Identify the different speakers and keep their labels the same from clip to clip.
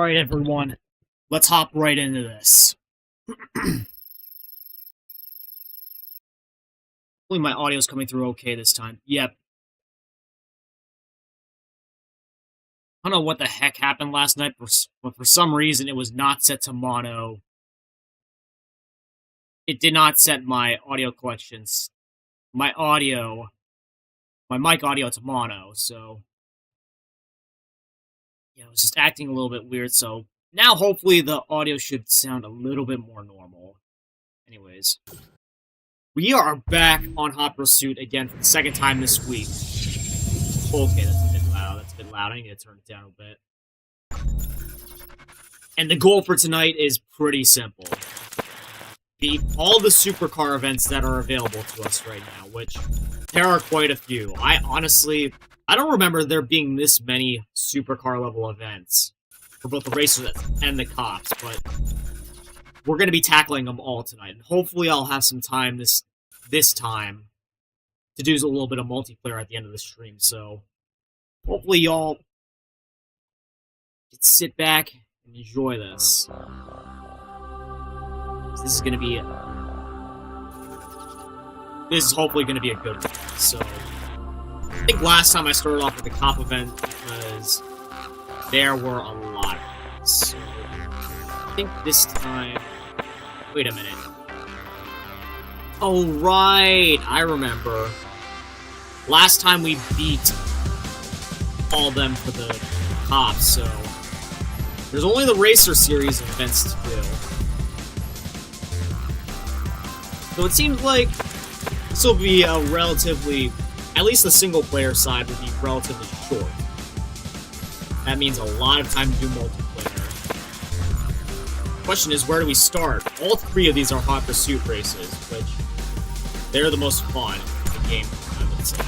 Speaker 1: Alright, everyone. Let's hop right into this. Hopefully my audio's coming through okay this time. Yep. I don't know what the heck happened last night, but for some reason it was not set to mono. It did not set my audio collections. My mic audio to mono, so... Yeah, it was just acting a little bit weird, so... Now, hopefully, the audio should sound a little bit more normal. Anyways. We are back on Hot Pursuit again for the second time this week. Okay, that's a bit loud. I need to turn it down a bit. And the goal for tonight is pretty simple. Beat all the Supercar events that are available to us right now, which there are quite a few. I don't remember there being this many Supercar level events for both the racers and the cops, but we're going to be tackling them all tonight. And hopefully I'll have some time this time to do a little bit of multiplayer at the end of the stream, so hopefully y'all can sit back and enjoy this. This is hopefully going to be a good one. So, I think last time I started off with the cop event because there were a lot of them. So, I think this time... Wait a minute. Oh, right! I remember. Last time we beat all of them for the cops, so... There's only the Racer series of events to do. So it seems like this will be a relatively, at least the single-player side will be relatively short. That means a lot of time to do multiplayer. The question is, where do we start? All three of these are Hot Pursuit races, which they're the most fun in the game, I would say.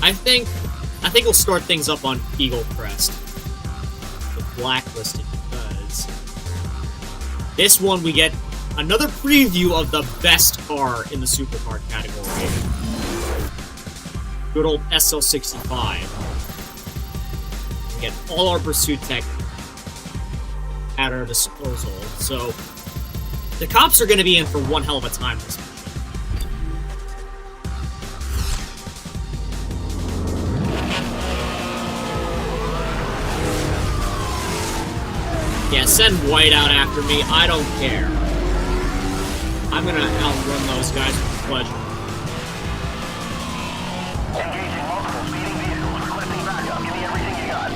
Speaker 1: I think we'll start things up on Eagle Crest with Blacklisted, because this one we get another preview of the best car in the Supercar category. Good old SL65. We get all our pursuit tech at our disposal. So, the cops are going to be in for one hell of a time this mission. Yeah, send White out after me. I don't care. I'm gonna outrun those guys with pleasure.
Speaker 2: Engaging multiple speeding vehicles. Requesting backup. Give me everything you got.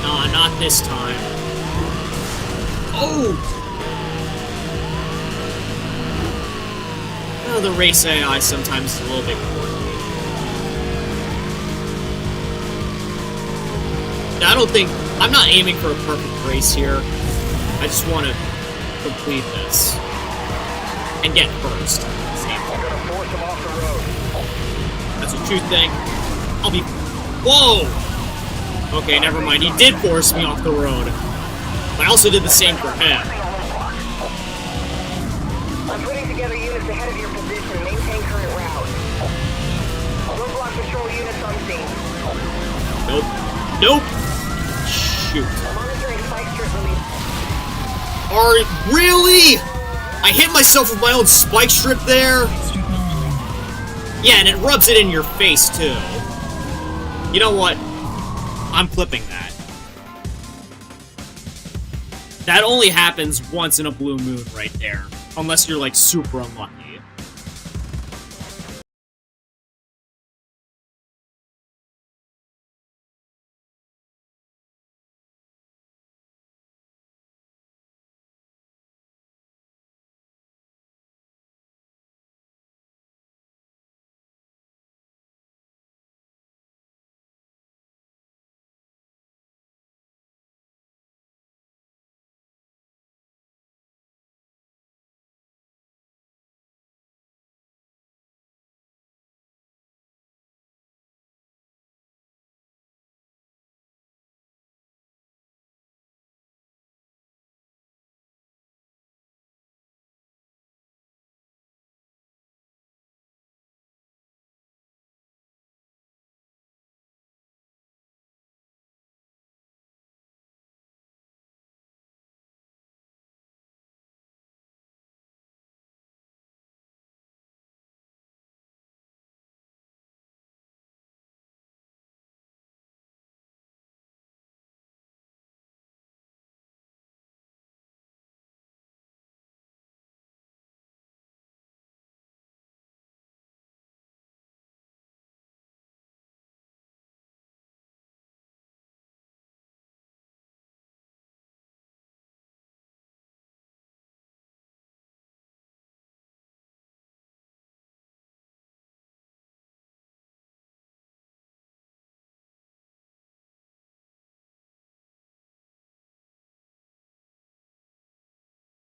Speaker 1: Nah, not this time. Oh! Well, the race AI sometimes is a little bit quirky. I'm not aiming for a perfect race here. I just want to complete this. And get first. That's what you think. I'll be... Whoa! Okay, never mind. He did force me off the road. But I also did the same for him.
Speaker 2: I'm putting together units ahead of your position. Maintain current route. Roadblock patrol units on scene.
Speaker 1: Nope. Nope! Shoot.
Speaker 2: Monitoring spike strip release.
Speaker 1: Really? I hit myself with my own spike strip there? Yeah, and it rubs it in your face, too. You know what? I'm clipping that. That only happens once in a blue moon right there. Unless you're, like, super unlucky.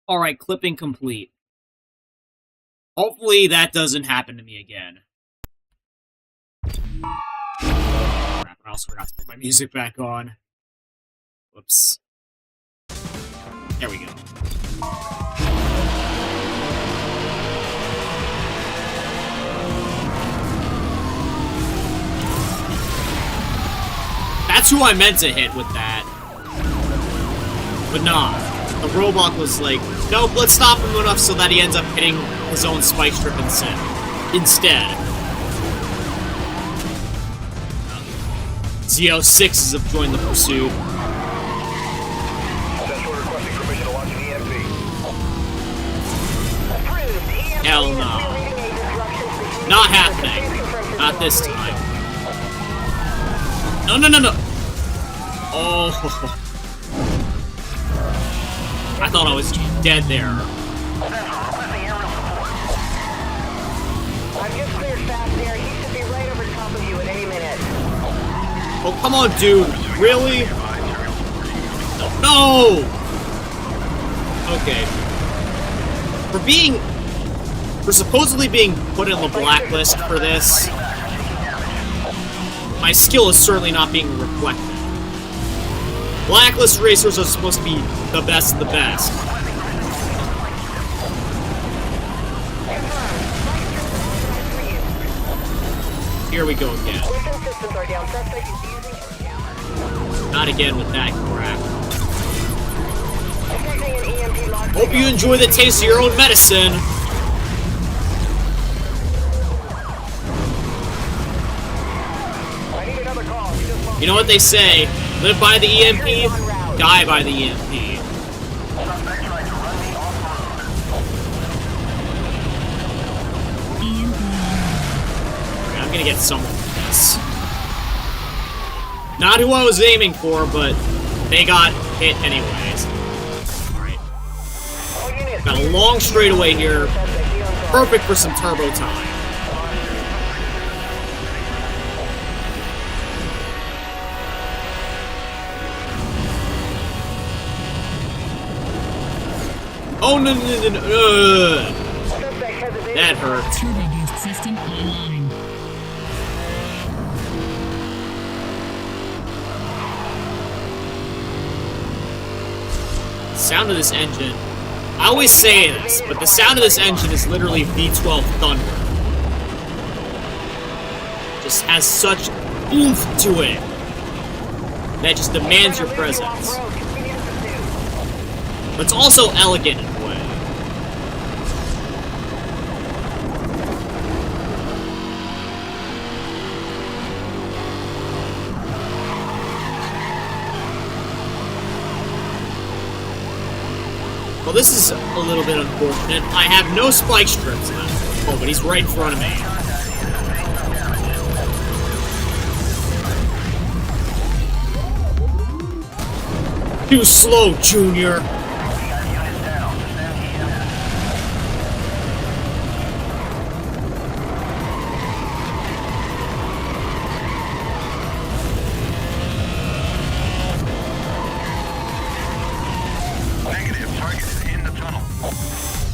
Speaker 1: Alright, clipping complete. Hopefully that doesn't happen to me again. Crap, I also forgot to put my music back on. Whoops. There we go. That's who I meant to hit with that. But nah. The robot was like, nope, let's stop him enough so that he ends up hitting his own spike strip instead. ZO6s have joined the pursuit. Hell no. Not happening. Not this time. No, no, no, no. Oh. I thought I was dead there.
Speaker 2: I've just cleared fast there. He should be right over top of you at any minute.
Speaker 1: Oh, come on, dude. Really? No! Okay. For supposedly being put in the blacklist for this, my skill is certainly not being reflected. Blacklist racers are supposed to be the best of the best. Here we go again. Not again with that crap. Hope you enjoy the taste of your own medicine. You know what they say? Live by the EMP, die by the EMP. I'm gonna get someone with this. Not who I was aiming for, but they got hit anyways. Alright. Got a long straightaway here. Perfect for some turbo time. Oh, no, no, no, no. That hurt.
Speaker 3: Turbo boost system online.
Speaker 1: Sound of this engine. I always say this, but the sound of this engine is literally V12 thunder. Just has such oomph to it that just demands your presence. But it's also elegant in a way. Well, this is a little bit unfortunate. I have no spike strips left. Oh, but he's right in front of me. Too slow, Junior.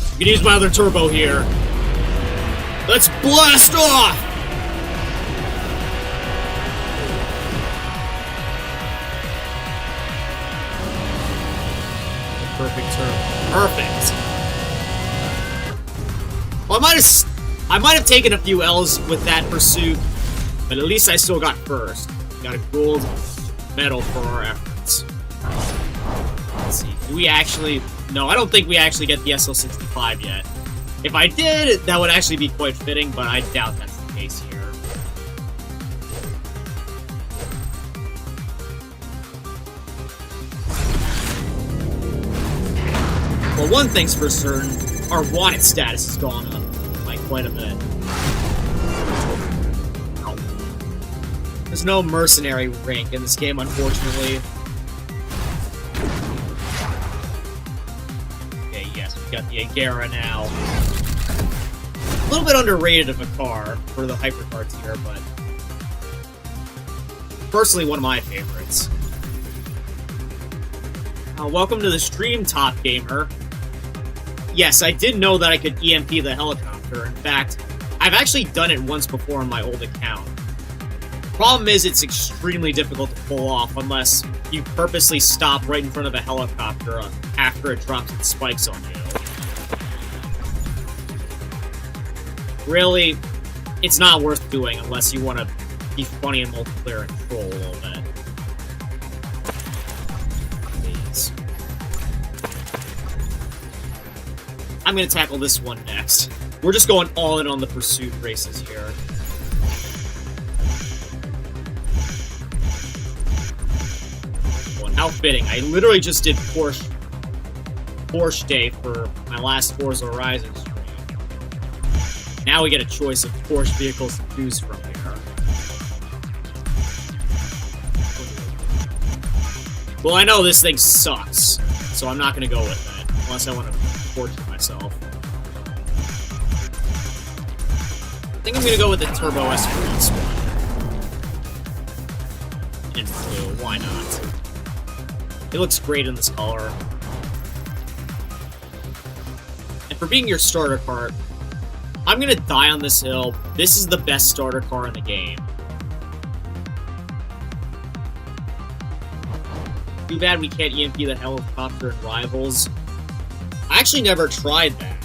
Speaker 1: I can use my other turbo here. Let's blast off! Perfect turbo. Perfect. Well, I might have taken a few L's with that pursuit, but at least I still got first. Got a gold medal for our efforts. Let's see. Do we actually... No, I don't think we actually get the SL65 yet. If I did, that would actually be quite fitting, but I doubt that's the case here. Well, one thing's for certain, our wanted status has gone up by quite a bit. Oh. There's no mercenary rank in this game, unfortunately. Got the Agera now. A little bit underrated of a car for the hypercar tier, but personally one of my favorites. Welcome to the stream, Top Gamer. yes, I did know that I could EMP the helicopter. In fact, I've actually done it once before on my old account. Problem is, it's extremely difficult to pull off unless you purposely stop right in front of a helicopter after it drops its spikes on you. Really, it's not worth doing unless you want to be funny in multiplayer and troll a little bit. Please. I'm going to tackle this one next. We're just going all in on the pursuit races here. Well, how fitting. I literally just did Porsche Day for my last Forza Horizon stream. Now we get a choice of Porsche vehicles to choose from here. Well, I know this thing sucks, so I'm not going to go with it, unless I want to torture myself. I think I'm going to go with the Turbo S1. In blue, why not? It looks great in this color. And for being your starter car, I'm gonna die on this hill. This is the best starter car in the game. Too bad we can't EMP the helicopter in Rivals. I actually never tried that.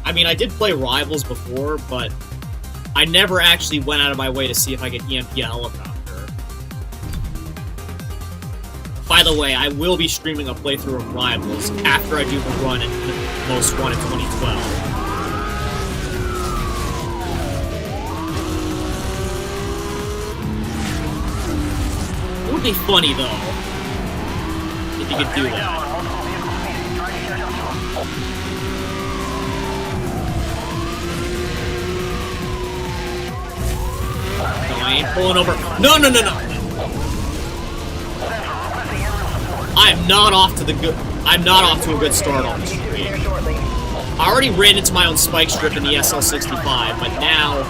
Speaker 1: I mean, I did play Rivals before, but I never actually went out of my way to see if I could EMP a helicopter. By the way, I will be streaming a playthrough of Rivals after I do the run in Most Wanted 2012. It would be funny, though, if you could do that. No, I ain't pulling over. No, no, no, no! I am not off to a good start on this stream. I already ran into my own spike strip in the SL65, but now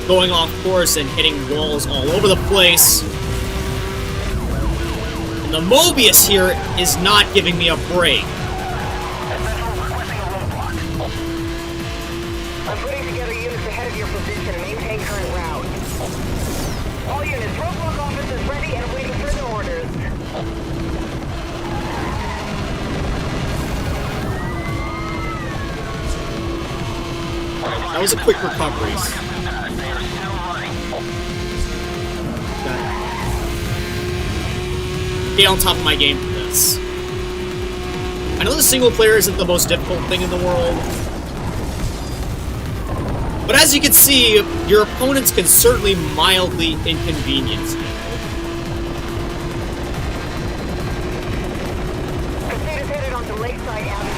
Speaker 1: going off course and hitting walls all over the place. And the Mobius here is not giving me a break.
Speaker 2: I'm putting together units ahead of your position and maintain current route. All units, roadblock office is ready and awaiting further orders.
Speaker 1: That was a quick recovery. Get on top of my game for this. I know the single player isn't the most difficult thing in the world, but as you can see, your opponents can certainly mildly inconvenience you.
Speaker 2: Pursuit is headed onto Lakeside Avenue.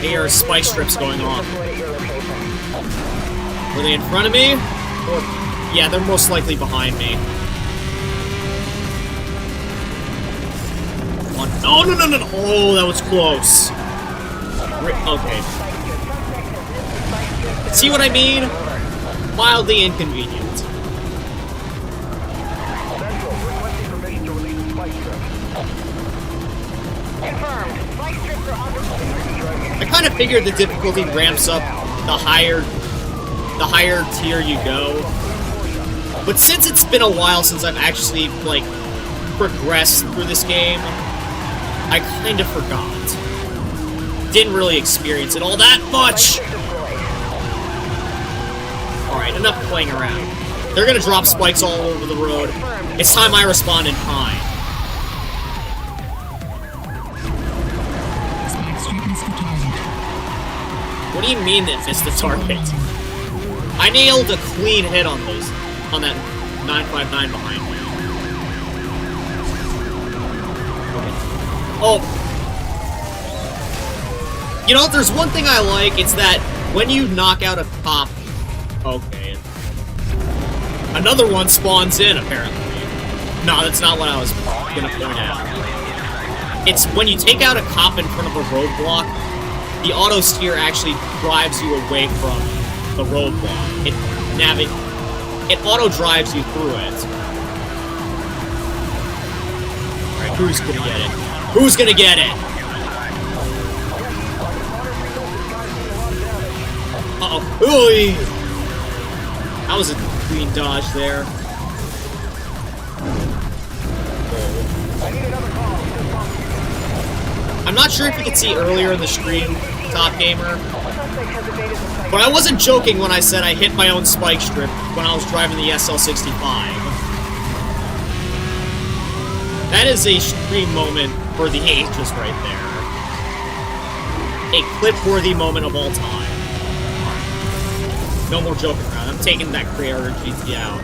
Speaker 1: There are spike strips going on. Were they in front of me? Or, yeah, they're most likely behind me. Oh, no, no, no, no! Oh, that was close. Okay. See what I mean? Mildly inconvenient. I kind of figured the difficulty ramps up the higher tier you go. But since it's been a while since I've actually, like, progressed through this game, I kind of forgot. Didn't really experience it all that much! Alright, enough playing around. They're gonna drop spikes all over the road. It's time I respond in kind. What do you mean that missed the target? I nailed a clean hit on that 959 behind me. Oh. You know, if there's one thing I like, it's that when you knock out a cop... Okay. Another one spawns in, apparently. No, that's not what I was gonna point out. It's when you take out a cop in front of a roadblock, the auto steer actually drives you away from the roadblock. It auto drives you through it. Alright, who's gonna get it? Who's gonna get it? Uh-oh. Ooh! That was a clean dodge there. I'm not sure if you could see earlier in the stream, Top Gamer, but I wasn't joking when I said I hit my own spike strip when I was driving the SL65. That is a stream moment for the ages right there. A clip-worthy moment of all time. No more joking around. I'm taking that Creator GT out.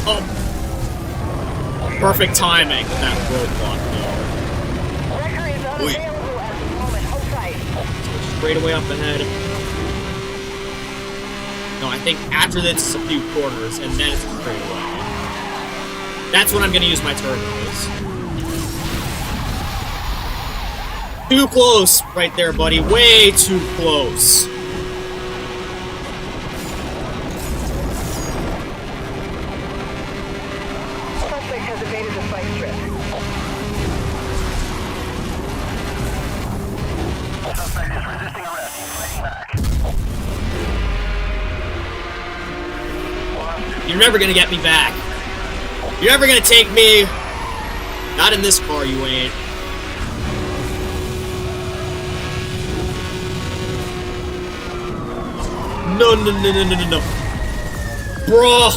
Speaker 1: Oh! Perfect timing with that roadblock there. Wait. Straight away up ahead. No, I think after this it's a few corners, and then it's a straight away. That's when I'm gonna use my turbos. Too close right there, buddy. Way too close.
Speaker 2: Suspect has evaded the spike strip. Suspect is resisting arrest. Heading back.
Speaker 1: You're never gonna get me back. You're never gonna take me. Not in this car, you ain't. No, no, no, no, no, no, no. Bro!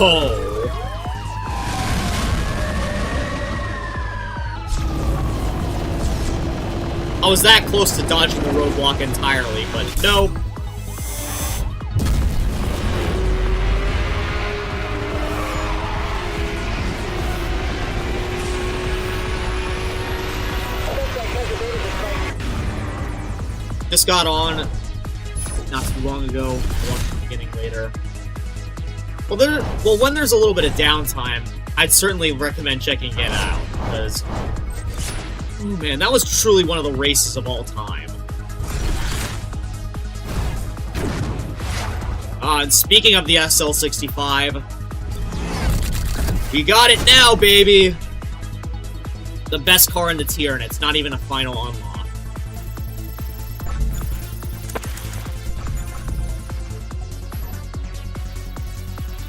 Speaker 1: I was that close to dodging the roadblock entirely, but no. Just got on not too long ago. I watched the beginning later. Well, when there's a little bit of downtime, I'd certainly recommend checking it out, because, oh man, that was truly one of the races of all time. And speaking of the SL65, we got it now, baby! The best car in the tier, and it's not even a final unlock.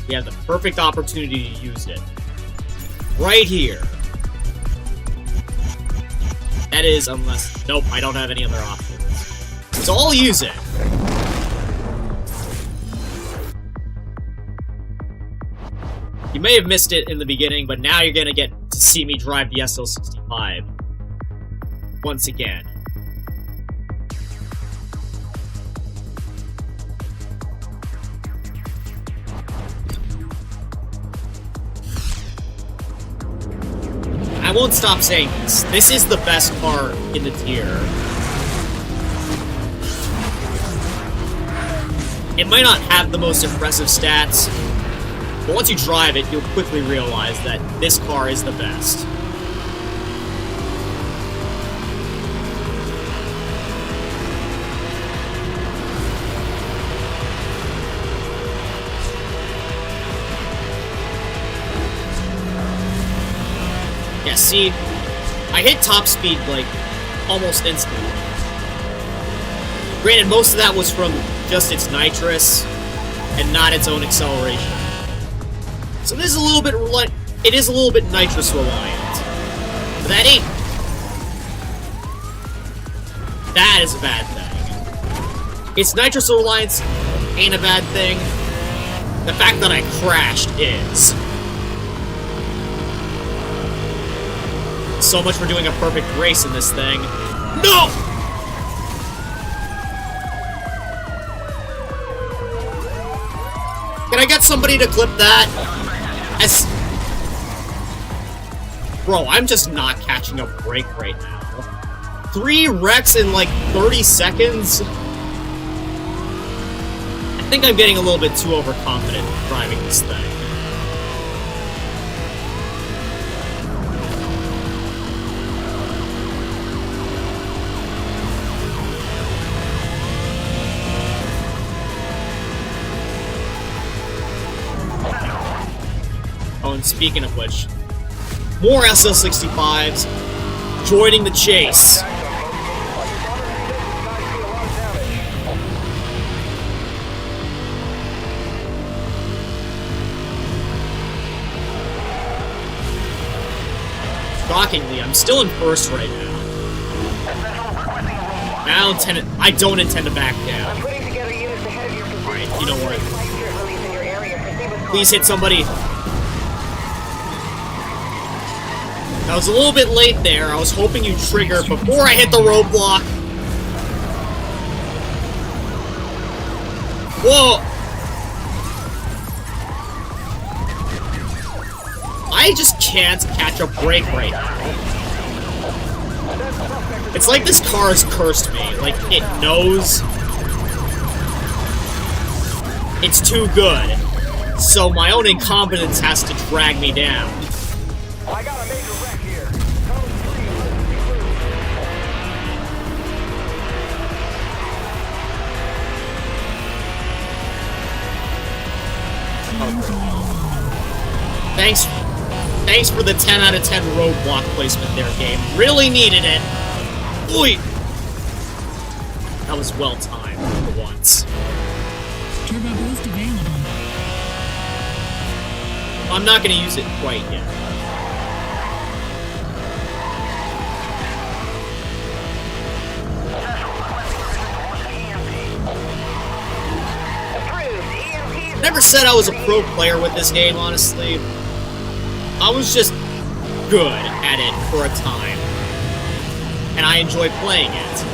Speaker 1: We have the perfect opportunity to use it. Right here. That is, unless... Nope, I don't have any other options. So I'll use it. You may have missed it in the beginning, but now you're gonna get to see me drive the SL65. Once again. I won't stop saying this. This is the best car in the tier. It might not have the most impressive stats, but once you drive it, you'll quickly realize that this car is the best. Yeah, see, I hit top speed, like, almost instantly. Granted, most of that was from just its nitrous, and not its own acceleration. So this is a little bit, it is a little bit nitrous reliant. But that is a bad thing. Its nitrous reliance ain't a bad thing. The fact that I crashed is. So much for doing a perfect race in this thing. No! Can I get somebody to clip that? Bro, I'm just not catching a break right now. 3 wrecks in like 30 seconds? I think I'm getting a little bit too overconfident driving this thing. speaking of which, more SL65s joining the chase. Shockingly, I'm still in first right now. I don't intend to back down. Alright, you know what? Please hit somebody. I was a little bit late there. I was hoping you'd trigger before I hit the roadblock. Whoa! I just can't catch a break right now. It's like this car has cursed me. Like, it knows it's too good. So my own incompetence has to drag me down.
Speaker 2: I got a major wreck here.
Speaker 1: Thanks for the 10 out of 10 roadblock placement there, game. Really needed it. Oi! That was well timed for once.
Speaker 3: Turbo boost available.
Speaker 1: I'm not gonna use it quite yet. Never said I was a pro player with this game, honestly. I was just good at it for a time. And I enjoy playing it.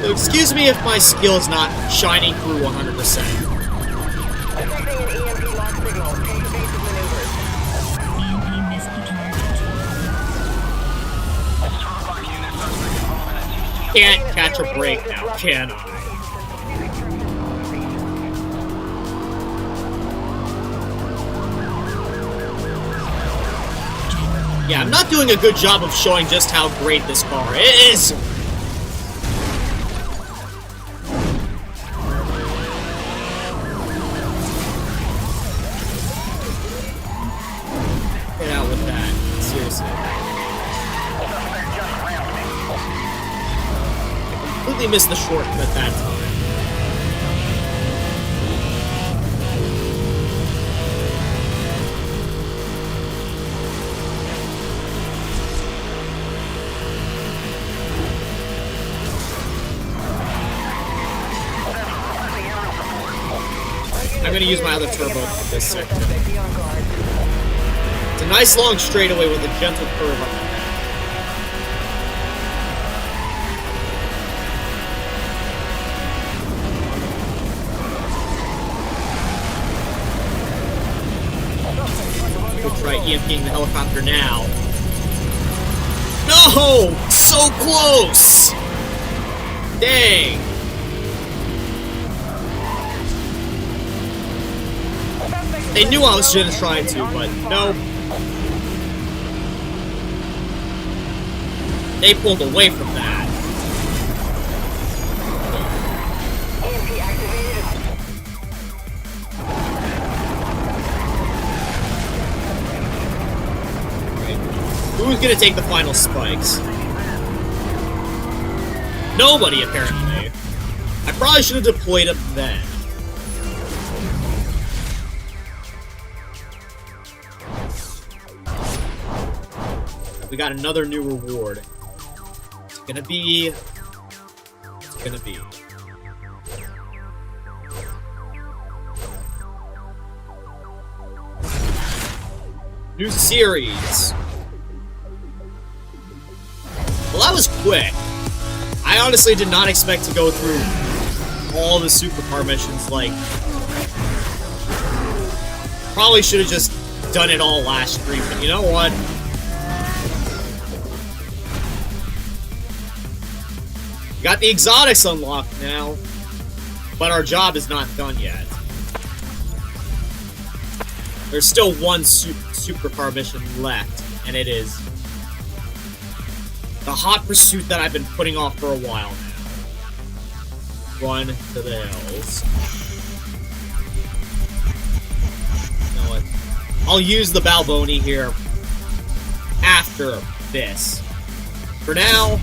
Speaker 1: Excuse me if my skill is not shining through 100%.
Speaker 3: EMP missed the target.
Speaker 1: Can't catch a break now, can I? Yeah, I'm not doing a good job of showing just how great this car is. Get out with that. Seriously. I completely missed the shortcut that time. I'm gonna use my other turbo for this section. It's a nice long straightaway with a gentle curve on the back. We'll try EMPing the helicopter now. No! So close! Dang! They knew I was gonna try to, but no. They pulled away from that.
Speaker 2: EMP activated.
Speaker 1: Who's gonna take the final spikes? Nobody, apparently. I probably should have deployed them then. We got another new reward. It's gonna be... New series. Well, that was quick. I honestly did not expect to go through all the Supercar missions, like... Probably should have just done it all last stream, but you know what? Got the exotics unlocked now, but our job is not done yet. There's still one supercar mission left, and it is The hot pursuit that I've been putting off for a while now. Run to the hills. You know what? I'll use the Balboni here after this. For now,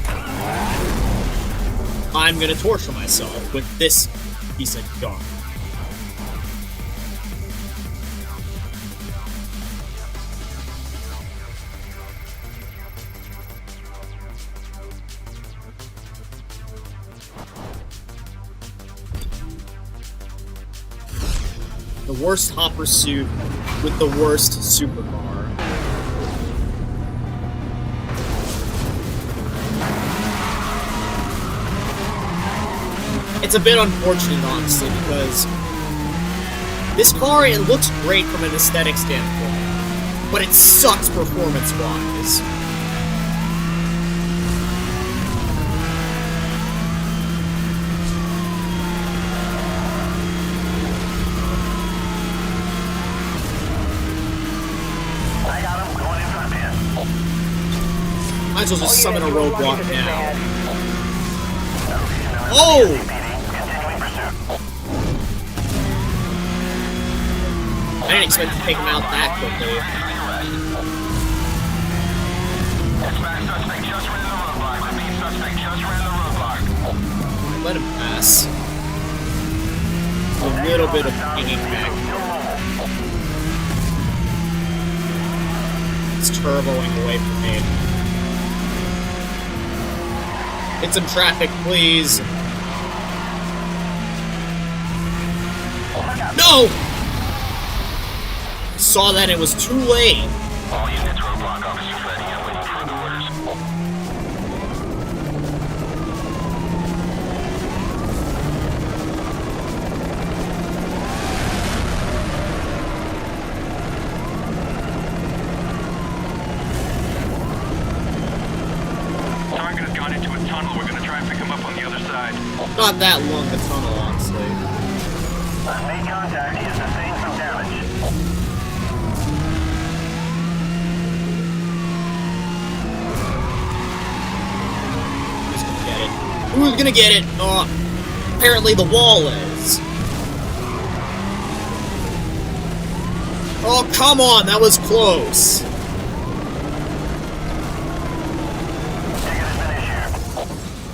Speaker 1: I'm gonna torture myself with this piece of garbage. The worst hot pursuit with the worst supercar. It's a bit unfortunate, honestly, because this car, it looks great from an aesthetic standpoint, but it sucks performance-wise.
Speaker 2: I got him. Going in front of him.
Speaker 1: Might as well just summon a roadblock now.
Speaker 2: SCPD,
Speaker 1: Oh!
Speaker 2: continuing pursuit.
Speaker 1: I didn't expect to take him out that quickly.
Speaker 2: Dispatch suspect just ran the roadblock. Repeat, suspect just ran the roadblock.
Speaker 1: Let him pass. A little bit of pinging back. It's turboing away from me. Hit some traffic, please. No! I saw that, it was too late.
Speaker 2: All units, roadblock officers ready and waiting for orders. Target has gone into a tunnel. We're going to try and pick him up on the other side.
Speaker 1: Not that long a tunnel, honestly.
Speaker 2: I've made contact. He has sustained some damage.
Speaker 1: Who's gonna get it? Who's gonna get it? Apparently the wall is. Oh, come on, that was close.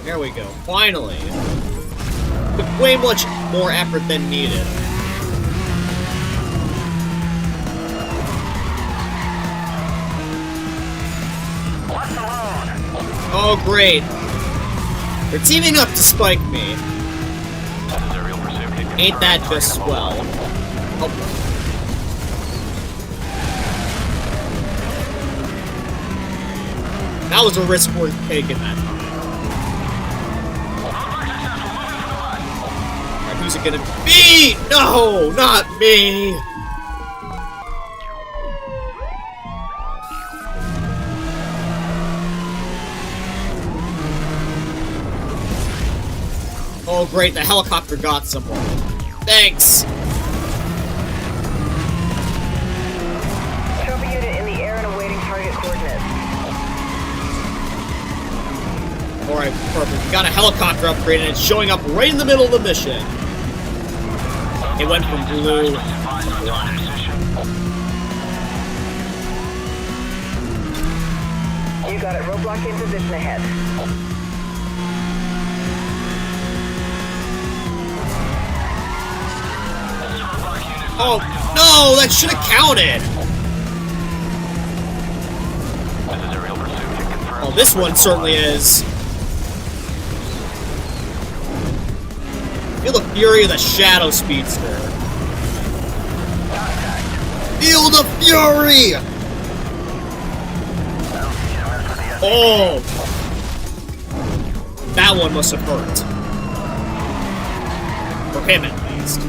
Speaker 1: There we go, finally. With way much more effort than needed.
Speaker 2: What's the load?
Speaker 1: Oh, great. They're teaming up to spike me. Ain't that just swell? Oh. That was a risk worth taking that time. Alright, who's it gonna be? No, not me! Oh great, the helicopter got someone. Thanks!
Speaker 2: Trophy unit in the air and awaiting target coordinates.
Speaker 1: Alright, perfect. We got a helicopter upgrade and it's showing up right in the middle of the mission. It went from blue to black.
Speaker 2: You got it. Roadblock in position ahead.
Speaker 1: Oh, no! That should have counted! Oh, this one certainly is. Feel the fury of the Shadow Speedster. Feel the fury! Oh! That one must have hurt. For him, at least.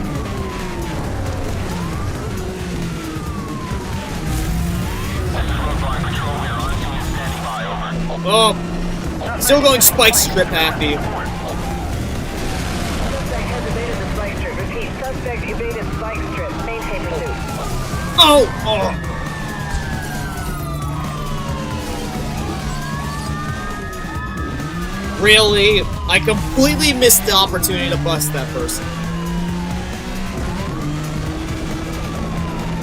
Speaker 1: Oh! Still going Spike Strip happy.
Speaker 2: Suspect has evaded the spike strip. Repeat, suspect evaded spike strip. Maintain pursuit.
Speaker 1: Oh! Oh! Really? I completely missed the opportunity to bust that person.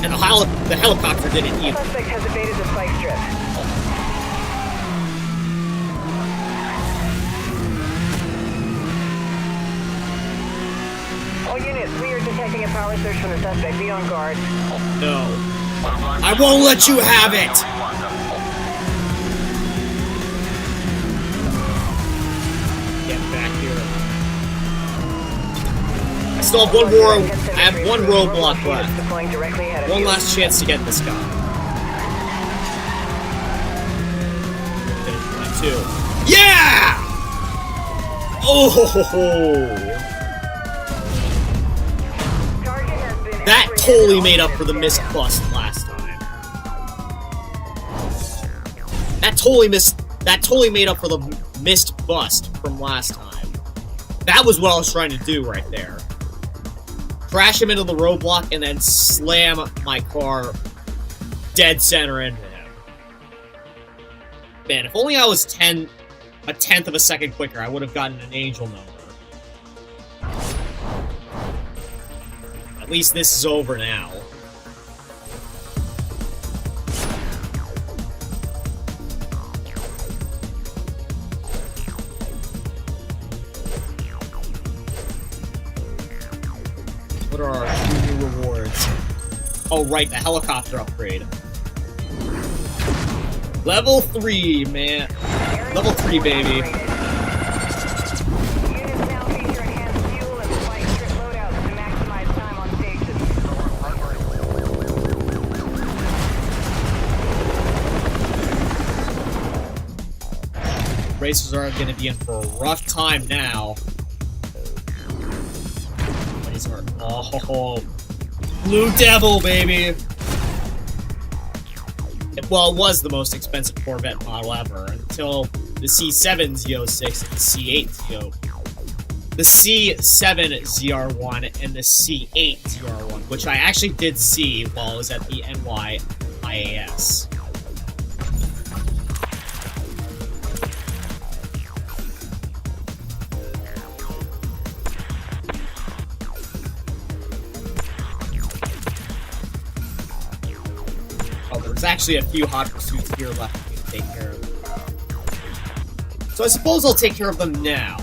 Speaker 1: And the helicopter didn't either.
Speaker 2: Suspect has evaded the spike strip. All units, we are detecting a power surge from the suspect. Be on guard.
Speaker 1: No. I won't let you have it! Get back here. I still have one more. I have one roadblock left. One last chance to get this guy. Two. Yeah! Oh! That totally made up for the missed bust last time. That totally made up for the missed bust from last time. That was what I was trying to do right there. Crash him into the roadblock and then slam my car dead center into him. Man, if only I was a tenth of a second quicker, I would have gotten an angel number. At least this is over now. What are our 2 new rewards? Oh, right, the helicopter upgrade. Level 3, man. Level 3, baby.
Speaker 2: Units now feature enhanced fuel and spike strip loadouts to maximize time on station.
Speaker 1: Racers are going to be in for a rough time now. Oh, Blue Devil, baby! Well, it was the most expensive Corvette model ever until the C7 Z06 and the C8 Z06. The C7 ZR1 and the C8 ZR1, which I actually did see while I was at the NYIAS. There's actually a few hot pursuits here left for me to take care of. So I suppose I'll take care of them now.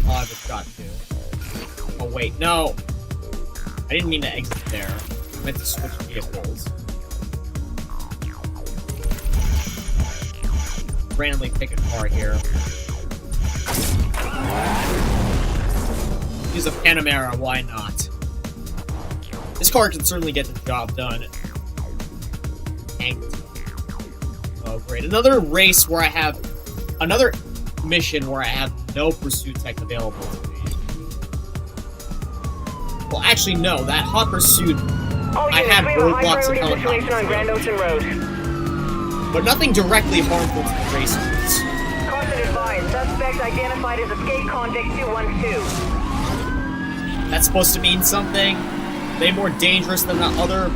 Speaker 1: Oh, I forgot to. Oh wait, no! I didn't mean to exit there. I meant to switch vehicles. Randomly pick a car here. Use a Panamera, why not? This car can certainly get the job done. Oh, great. Another race where I have... Another mission where I have no pursuit tech available to me. Well, actually, no. That hot pursuit... I had roadblocks and helicopters.
Speaker 2: On Grand Ocean Road.
Speaker 1: But nothing directly harmful to the racers.
Speaker 2: Caution advised. Suspect identified as escape convict 212.
Speaker 1: That's supposed to mean something? Are they more dangerous than the other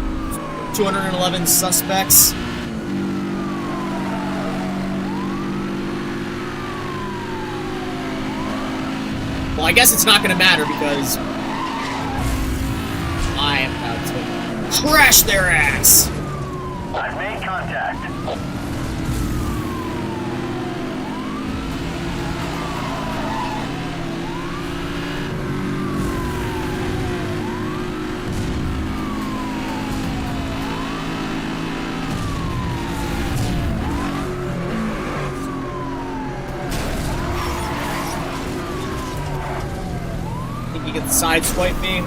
Speaker 1: 211 suspects? Well, I guess it's not gonna matter because I am about to crash their ass!
Speaker 4: I've made contact.
Speaker 1: Think you can sideswipe me?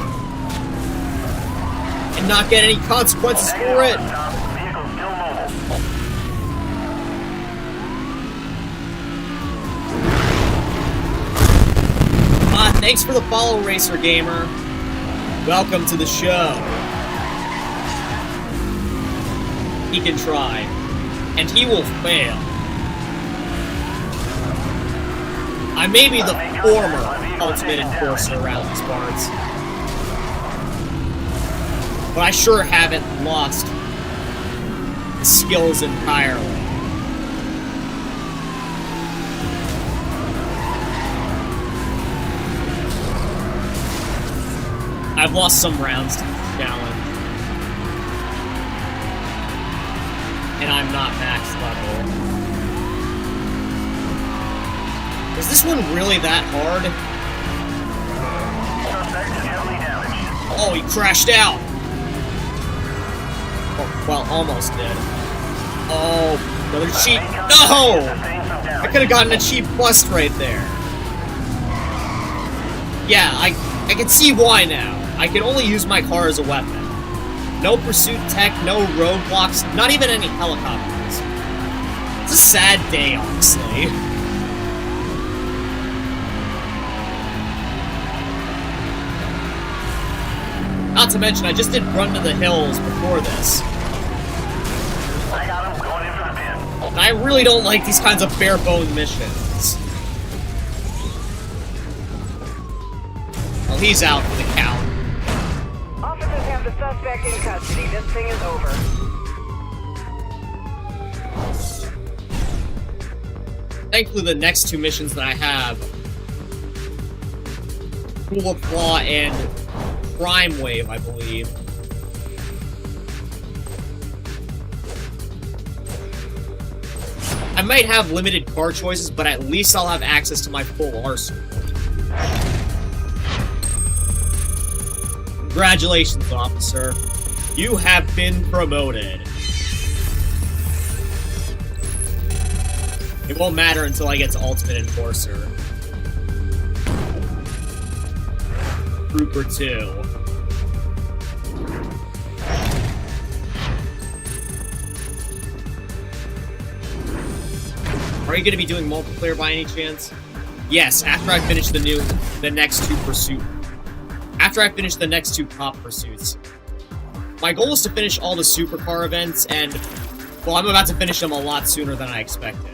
Speaker 1: And not get any consequences for it?
Speaker 4: Vehicle still mobile.
Speaker 1: Thanks for the follow, Racer Gamer. Welcome to the show. He can try. And he will fail. I may be the former ultimate enforcer around these parts. But I sure haven't lost the skills entirely. I've lost some rounds to this challenge. And I'm not max level. Is this one really that hard?
Speaker 4: Suspect is heavily damaged.
Speaker 1: Oh, he crashed out! Oh, well, almost did. Oh, another cheap. No! I could have gotten a cheap bust right there. Yeah, I can see why now. I can only use my car as a weapon. No pursuit tech, no roadblocks, not even any helicopters. It's a sad day, honestly. Not to mention, I just did Run to the Hills before this.
Speaker 4: I got him going in for the pin.
Speaker 1: And I really don't like these kinds of bare-bone missions. Well, he's out for the count.
Speaker 2: Officers have the suspect in custody. This thing is over.
Speaker 1: Thankfully, the next two missions that I have, Pool of Law and Crime Wave, I believe. I might have limited car choices, but at least I'll have access to my full arsenal. Congratulations, officer. You have been promoted. It won't matter until I get to Ultimate Enforcer. Trooper 2. Are you going to be doing multiplayer by any chance? Yes, after I finish the next two pursuits. After I finish the next two cop pursuits. My goal is to finish all the Supercar events, and, well, I'm about to finish them a lot sooner than I expected.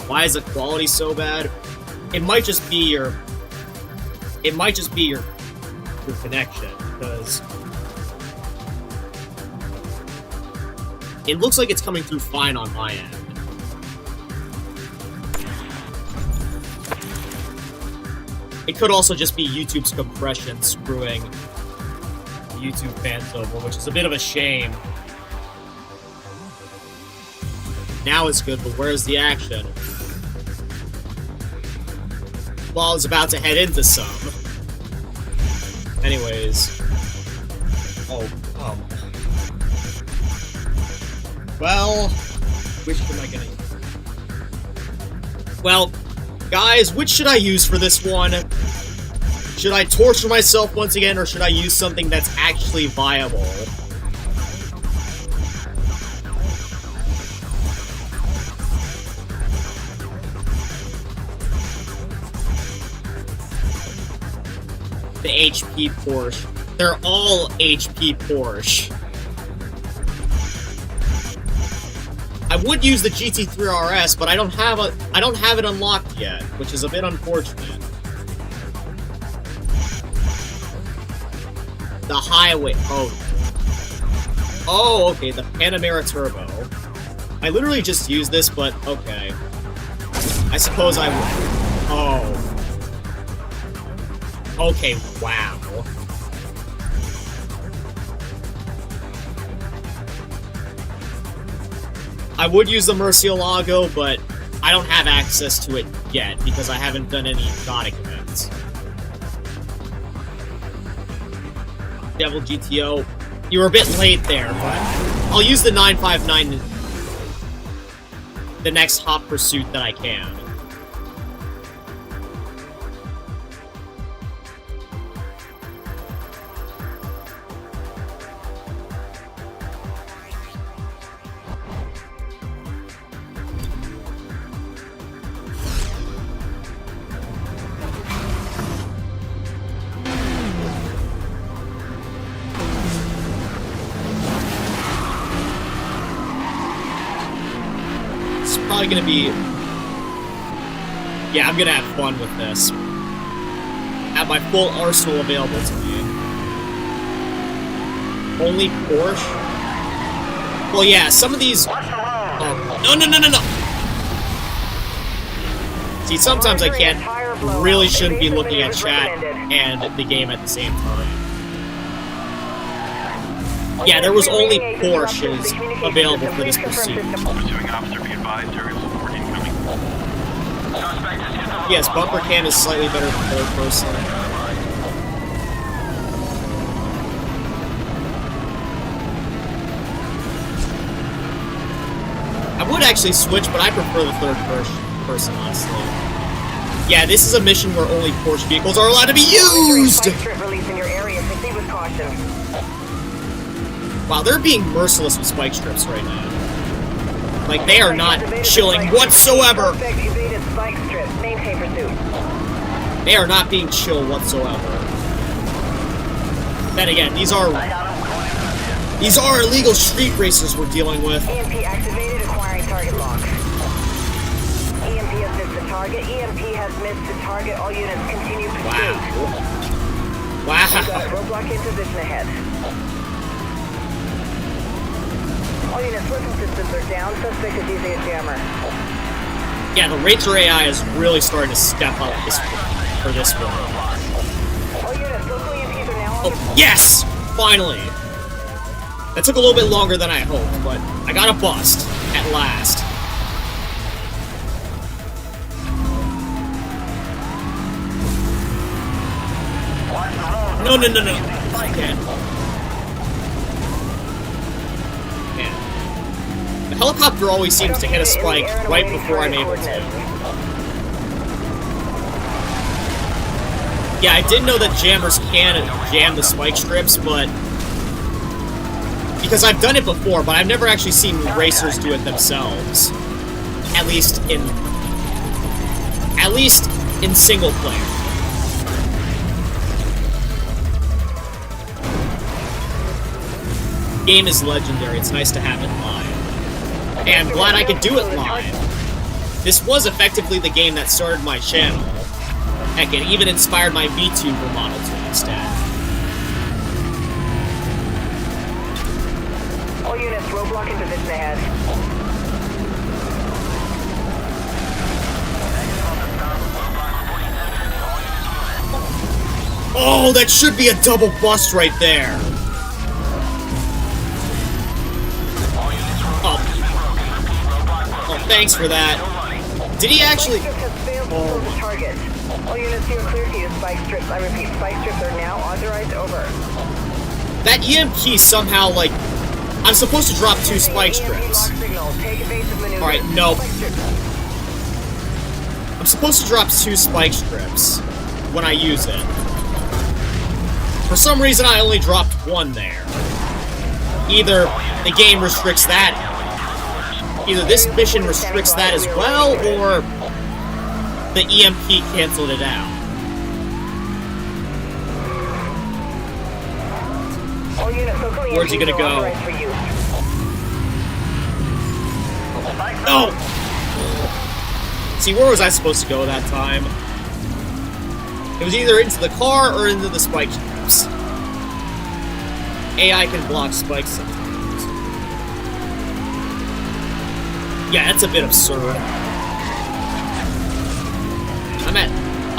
Speaker 1: Why is the quality so bad? It might just be your connection, because it looks like it's coming through fine on my end. It could also just be YouTube's compression screwing YouTube fans over, which is a bit of a shame. Now it's good, but where's the action? Well, I was about to head into some. Anyways. Oh, well, which am I gonna use? Well, guys, which should I use for this one? Should I torture myself once again, or should I use something that's actually viable? The HP Porsche. They're all HP Porsche. I would use the GT3 RS, but I don't have it unlocked yet, which is a bit unfortunate. The Highway. Oh, okay, the Panamera Turbo. I literally just used this, but okay. I suppose I would. Oh. Okay, wow. I would use the Murcielago, but I don't have access to it yet because I haven't done any exotic events. Devil GTO, you were a bit late there, but I'll use the 959 the next hot pursuit that I can. Probably gonna be... Yeah, I'm gonna have fun with this. Have my full arsenal available to me. Only Porsche? Well, yeah, some of these... Oh, no! See, sometimes I can't... really shouldn't be looking at chat and the game at the same time. Yeah, there was only Porsches available for this pursuit.
Speaker 4: Pursuing officer, be advised, aerial support incoming. Suspect has hit the roadblock.
Speaker 1: Yes, bumper cam is slightly better than third person. I would actually switch, but I prefer the third person, honestly. Yeah, this is a mission where only Porsche vehicles are allowed to be used! Wow, they're being merciless with spike strips right now. Like, they are not chilling whatsoever! They are not being chill whatsoever. Then again, these are illegal street racers we're dealing with.
Speaker 2: EMP activated, acquiring target lock. EMP has missed the target. EMP has missed the target. All units continue pursuit.
Speaker 1: Wow.
Speaker 2: Roadblock in position ahead. All units, weapon systems are down. Suspect is using a jammer.
Speaker 1: Yeah, the Racer AI is really starting to step up for this one.
Speaker 2: All units, local EMPs are now on
Speaker 1: Oh, yes! Finally! That took a little bit longer than I hoped, but I got a bust at last. No. Not again. Man. The helicopter always seems to hit a spike right before I'm able to. Yeah, I did know that jammers can jam the spike strips, but because I've done it before, but I've never actually seen racers do it themselves. At least in single player. Game is legendary. It's nice to have it live. And I'm glad I could do it live. This was effectively the game that started my channel. Heck, it even inspired my VTuber model to an extent.
Speaker 2: All units, roadblock in position ahead.
Speaker 1: Oh, that should be a double bust right there. Oh, thanks for that. Did he actually?
Speaker 2: Oh. Target. All units, you are clear to use spike strips. I repeat, spike strips are now authorized. Over.
Speaker 1: That EMP somehow, like, I'm supposed to drop 2 spike strips. Alright, nope. I'm supposed to drop 2 spike strips when I use it. For some reason, I only dropped 1 there. Either the game restricts that, either this mission restricts that as well, or the EMP canceled it out. Where's he gonna go? No! See, where was I supposed to go that time? It was either into the car or into the spike strips. AI can block spikes sometimes. Yeah, that's a bit absurd.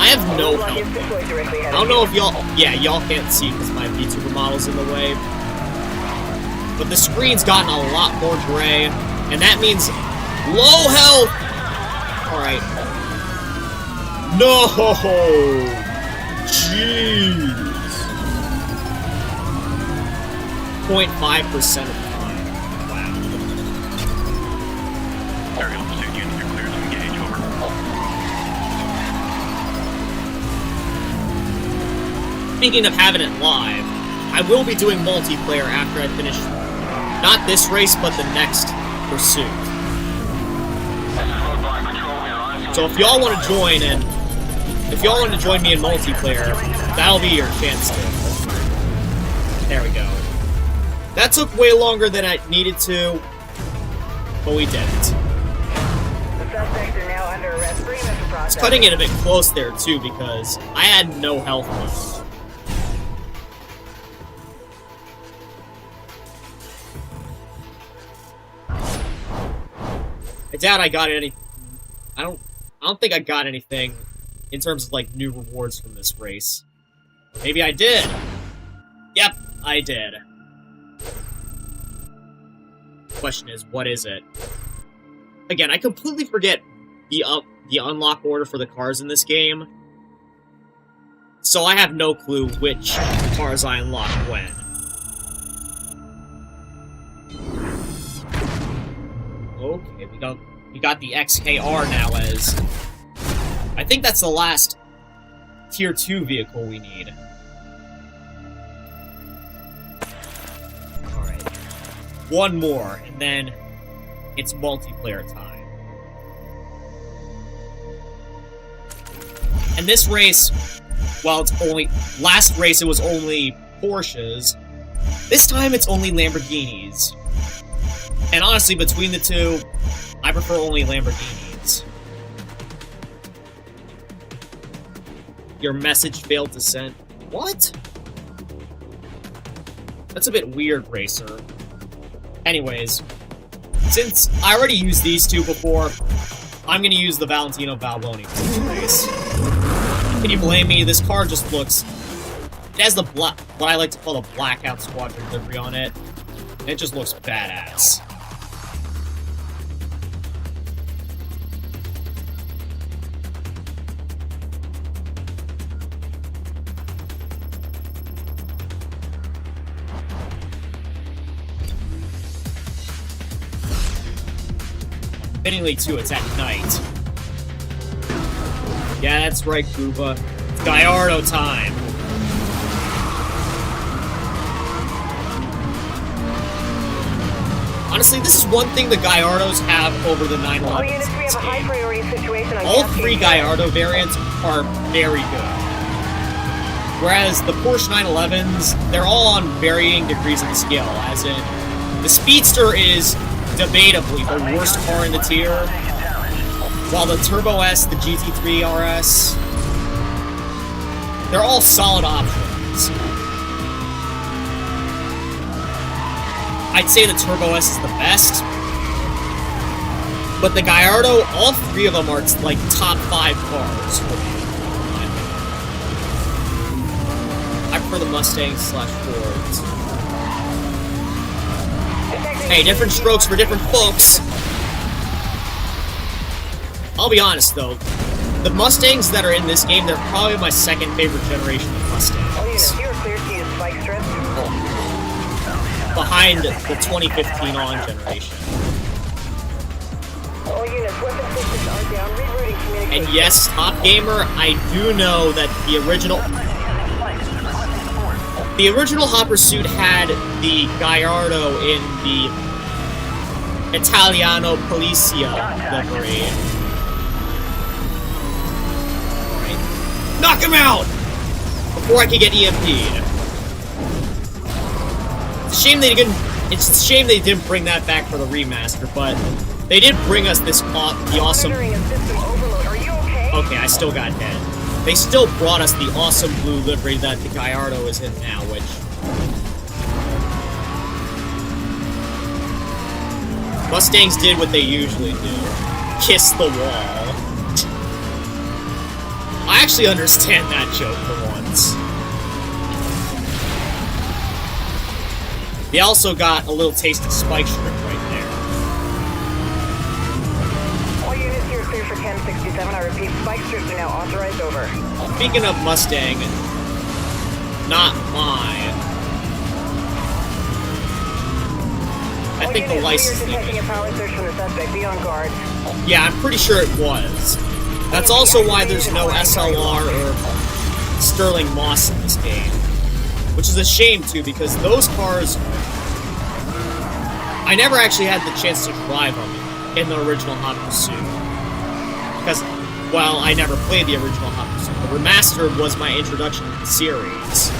Speaker 1: I have no help. I don't know if y'all... Yeah, y'all can't see because my VTuber model's in the way. But the screen's gotten a lot more gray, and that means low health! Alright. No! Jeez. 0.5% of the time. Wow.
Speaker 4: Aerial pursuit unit, you're clear to engage. Over.
Speaker 1: Speaking of having it live, I will be doing multiplayer after I finish not this race, but the next pursuit. So if y'all want to join me in multiplayer, that'll be your chance to. There we go. That took way longer than I needed to, but we did it. It's cutting it a bit close there too because I had no health left. I doubt I got any. I don't think I got anything in terms of, like, new rewards from this race. Maybe I did. Yep, I did. Question is, what is it? Again, I completely forget the unlock order for the cars in this game. So I have no clue which cars I unlock when. Okay, we got the XKR now as... I think that's the last Tier 2 vehicle we need. Alright. One more, and then it's multiplayer time. And this race, while it's only... Last race it was only Porsches. This time it's only Lamborghinis. And honestly, between the two, I prefer only Lamborghinis. Your message failed to send. What? That's a bit weird, Racer. Anyways, since I already used these two before, I'm gonna use the Valentino Balboni for this race. Can you blame me? This car just looks... It has the what I like to call the Blackout Squadron livery on it. It just looks badass. Fittingly, too, it's at night. Yeah, that's right, Kuba. It's Gallardo time. Honestly, this is one thing the Gallardos have over the 911s.
Speaker 2: All units, we have a high priority situation on
Speaker 1: All
Speaker 2: Gas
Speaker 1: three
Speaker 2: Station.
Speaker 1: Gallardo variants are very good. Whereas the Porsche 911s, they're all on varying degrees of the scale, as in, the Speedster is debatably the worst car in the tier, while the Turbo S, the GT3 RS, they're all solid options. I'd say the Turbo S is the best, but the Gallardo, all three of them are like top 5 cars for me. I prefer the Mustang / Fords. Hey, different strokes for different folks. I'll be honest, though. The Mustangs that are in this game, they're probably my second favorite generation of Mustangs.
Speaker 2: All units, you are clear to use spike strips.
Speaker 1: Behind the 2015 on generation.
Speaker 2: All units, weapon systems are down. Rerouting communication.
Speaker 1: And yes, Top Gamer, I do know that the original Hot Pursuit had the Gallardo in the Italiano Polizia livery. Alright. Knock him out! Before I could get EMP'd. It's a shame they didn't bring that back for the remaster, but they did bring us this the awesome...
Speaker 2: Monitoring a system overload. Are you okay?
Speaker 1: Okay, I still got hit. They still brought us the awesome blue livery that the Gallardo is in now, which... Mustangs did what they usually do. Kiss the wall. I actually understand that joke for once. They also got a little taste of spike strip right there.
Speaker 2: All units, you are clear for 1067. I repeat, spike strips are now authorized over.
Speaker 1: Speaking of Mustang, not mine. I think the license thing.
Speaker 2: Detecting a power search from the suspect. Be on guard.
Speaker 1: Yeah, I'm pretty sure it was. That's also why there's no SLR or Sterling Moss in this game. Which is a shame, too, because those cars... I never actually had the chance to drive them in the original Hot Pursuit. Because, well, I never played the original Hot Pursuit. The remastered was my introduction to the series.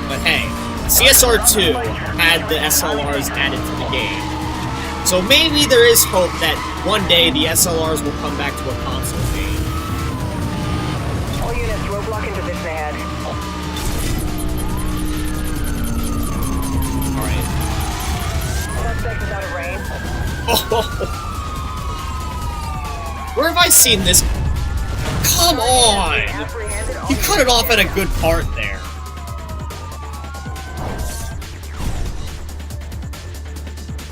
Speaker 1: But hey, CSR2 had the SLRs added to the game. So maybe there is hope that one day the SLRs will come back to a console game.
Speaker 2: All units, roadblock in position ahead.
Speaker 1: Alright.
Speaker 2: Suspect is out of range.
Speaker 1: Oh. Where have I seen this? Come on! You cut it off at a good part there.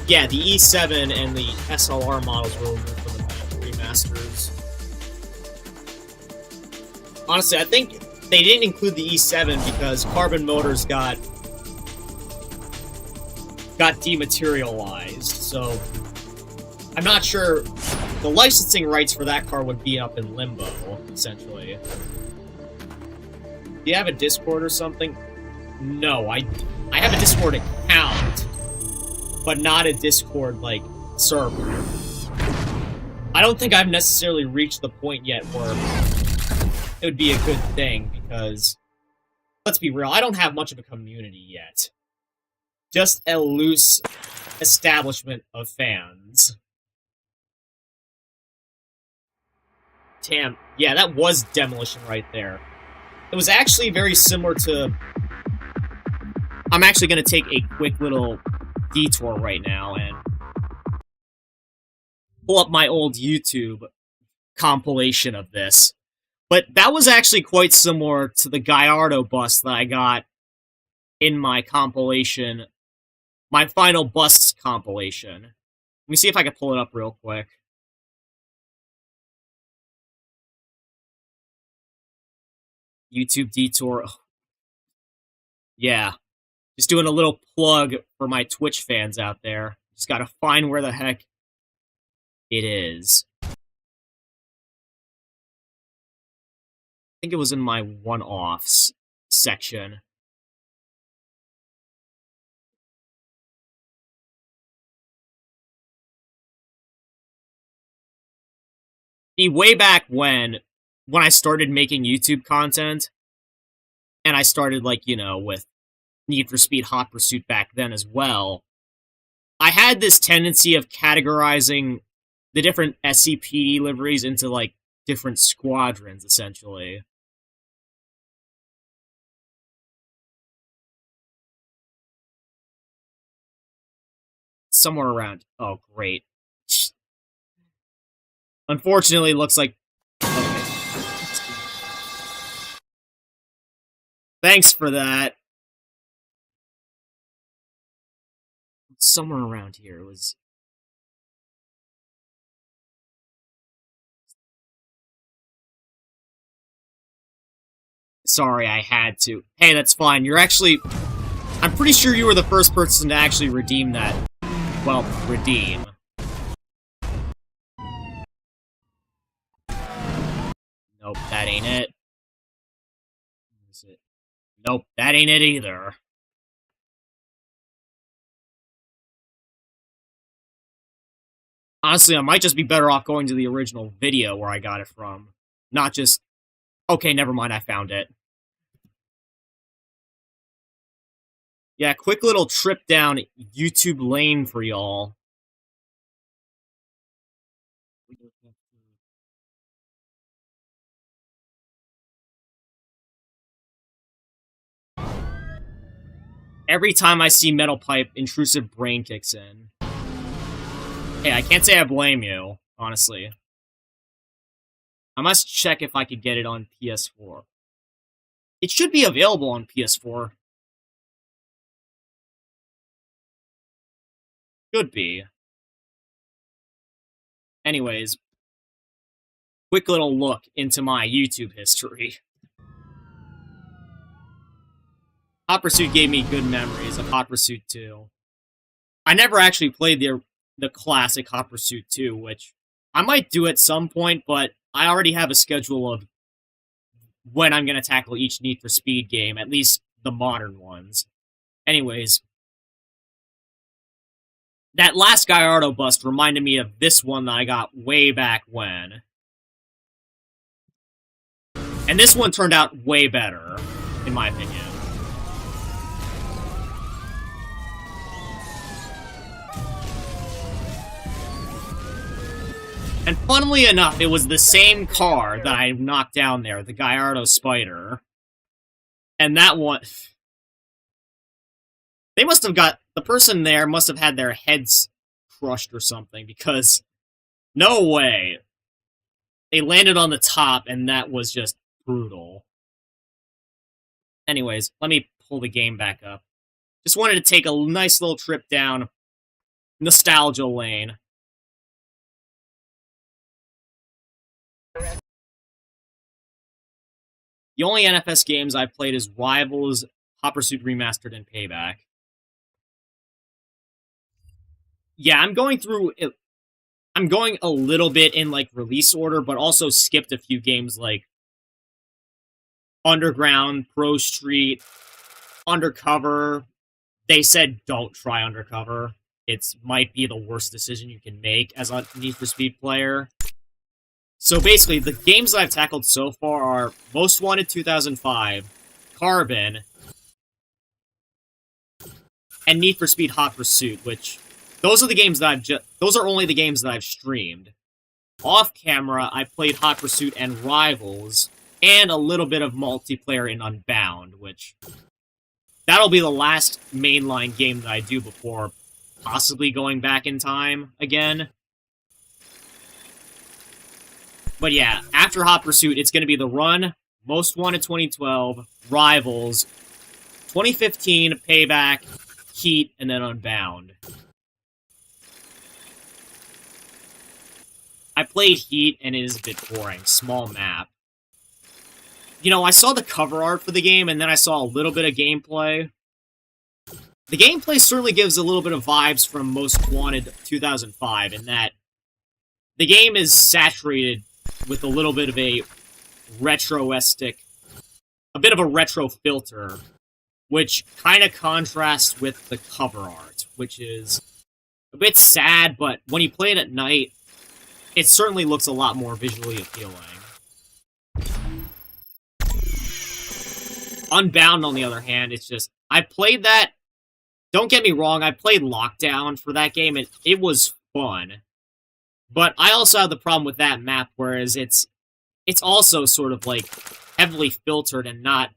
Speaker 1: Yeah, the E7 and the SLR models were removed from the remasters. Honestly, I think they didn't include the E7 because Carbon Motors got dematerialized, so I'm not sure. The licensing rights for that car would be up in limbo, essentially. Do you have a Discord or something? No, I have a Discord account, but not a Discord, like, server. I don't think I've necessarily reached the point yet where it would be a good thing, because, let's be real, I don't have much of a community yet. Just a loose establishment of fans. Damn, yeah, that was demolition right there. It was actually very similar to... I'm actually going to take a quick little detour right now and pull up my old YouTube compilation of this. But that was actually quite similar to the Gallardo bus that I got in my compilation, my final busts compilation. Let me see if I can pull it up real quick. YouTube detour. Yeah. Just doing a little plug for my Twitch fans out there. Just gotta find where the heck it is. I think it was in my one-offs section. See, way back when I started making YouTube content, and I started, like, you know, with Need for Speed Hot Pursuit back then as well, I had this tendency of categorizing the different SCPD liveries into, like, different squadrons, essentially. Somewhere around... Oh, great. Unfortunately, it looks like... Okay. Thanks for that. Somewhere around here. It was... Sorry, I had to. Hey, that's fine. You're actually... I'm pretty sure you were the first person to actually redeem that. Well, redeem. Nope, that ain't it. Is it? Nope, that ain't it either. Honestly, I might just be better off going to the original video where I got it from. Not just... Okay, never mind, I found it. Yeah, quick little trip down YouTube lane for y'all. Every time I see Metal Pipe, intrusive brain kicks in. Hey, I can't say I blame you, honestly. I must check if I could get it on PS4. It should be available on PS4. Should be. Anyways, quick little look into my YouTube history. Hot Pursuit gave me good memories of Hot Pursuit 2. I never actually played the classic Hot Pursuit 2, which I might do at some point, but I already have a schedule of when I'm going to tackle each Need for Speed game, at least the modern ones. Anyways, that last Gallardo bust reminded me of this one that I got way back when. And this one turned out way better, in my opinion. And funnily enough, it was the same car that I knocked down there, the Gallardo Spider. And that one... They must have got... The person there must have had their heads crushed or something, because no way. They landed on the top, and that was just brutal. Anyways, let me pull the game back up. Just wanted to take a nice little trip down nostalgia lane. The only NFS games I've played is Rivals, Hot Pursuit Remastered, and Payback. Yeah, I'm going through it. I'm going a little bit in, like, release order, but also skipped a few games like Underground, Pro Street, Undercover. They said don't try Undercover. It might be the worst decision you can make as a Need for Speed player. So basically, the games that I've tackled so far are Most Wanted 2005, Carbon, and Need for Speed Hot Pursuit, which those are the games that those are only the games that I've streamed. Off camera, I played Hot Pursuit and Rivals, and a little bit of multiplayer in Unbound, which that'll be the last mainline game that I do before possibly going back in time again. But yeah, after Hot Pursuit, it's going to be The Run, Most Wanted 2012, Rivals, 2015, Payback, Heat, and then Unbound. I played Heat, and it is a bit boring. Small map. You know, I saw the cover art for the game, and then I saw a little bit of gameplay. The gameplay certainly gives a little bit of vibes from Most Wanted 2005, in that the game is saturated with a little bit of a retroistic, a bit of a retro filter, which kind of contrasts with the cover art, which is a bit sad, but when you play it at night, it certainly looks a lot more visually appealing. Unbound, on the other hand, it's just, I played that, don't get me wrong, I played Lockdown for that game, and it was fun. But I also have the problem with that map, whereas it's also sort of, like, heavily filtered and not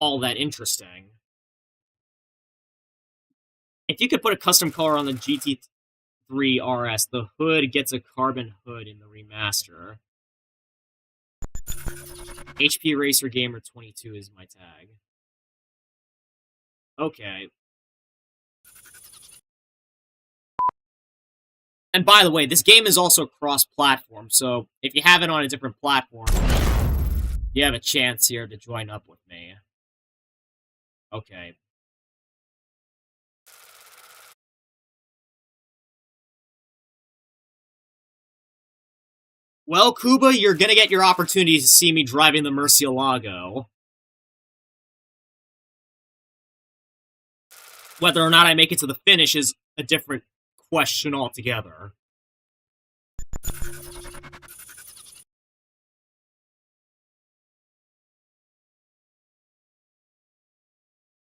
Speaker 1: all that interesting. If you could put a custom color on the GT3 RS, the hood gets a carbon hood in the remaster. HP Racer Gamer 22 is my tag. Okay. And by the way, this game is also cross-platform, so if you have it on a different platform, you have a chance here to join up with me. Okay. Well, Kuba, you're gonna get your opportunity to see me driving the Murcielago. Whether or not I make it to the finish is a different question altogether.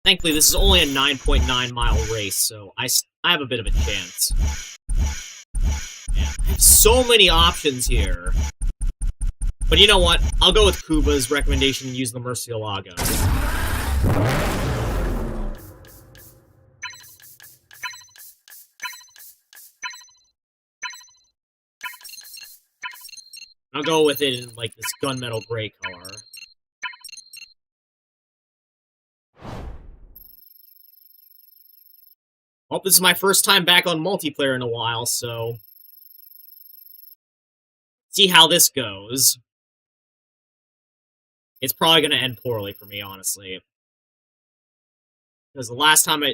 Speaker 1: Thankfully, this is only a 9.9 mile race, so I have a bit of a chance. Man, I have so many options here. But you know what? I'll go with Kuba's recommendation and use the Murcielago. I'll go with it in, like, this gunmetal gray color. Well, this is my first time back on multiplayer in a while, so see how this goes. It's probably going to end poorly for me, honestly. Because the last time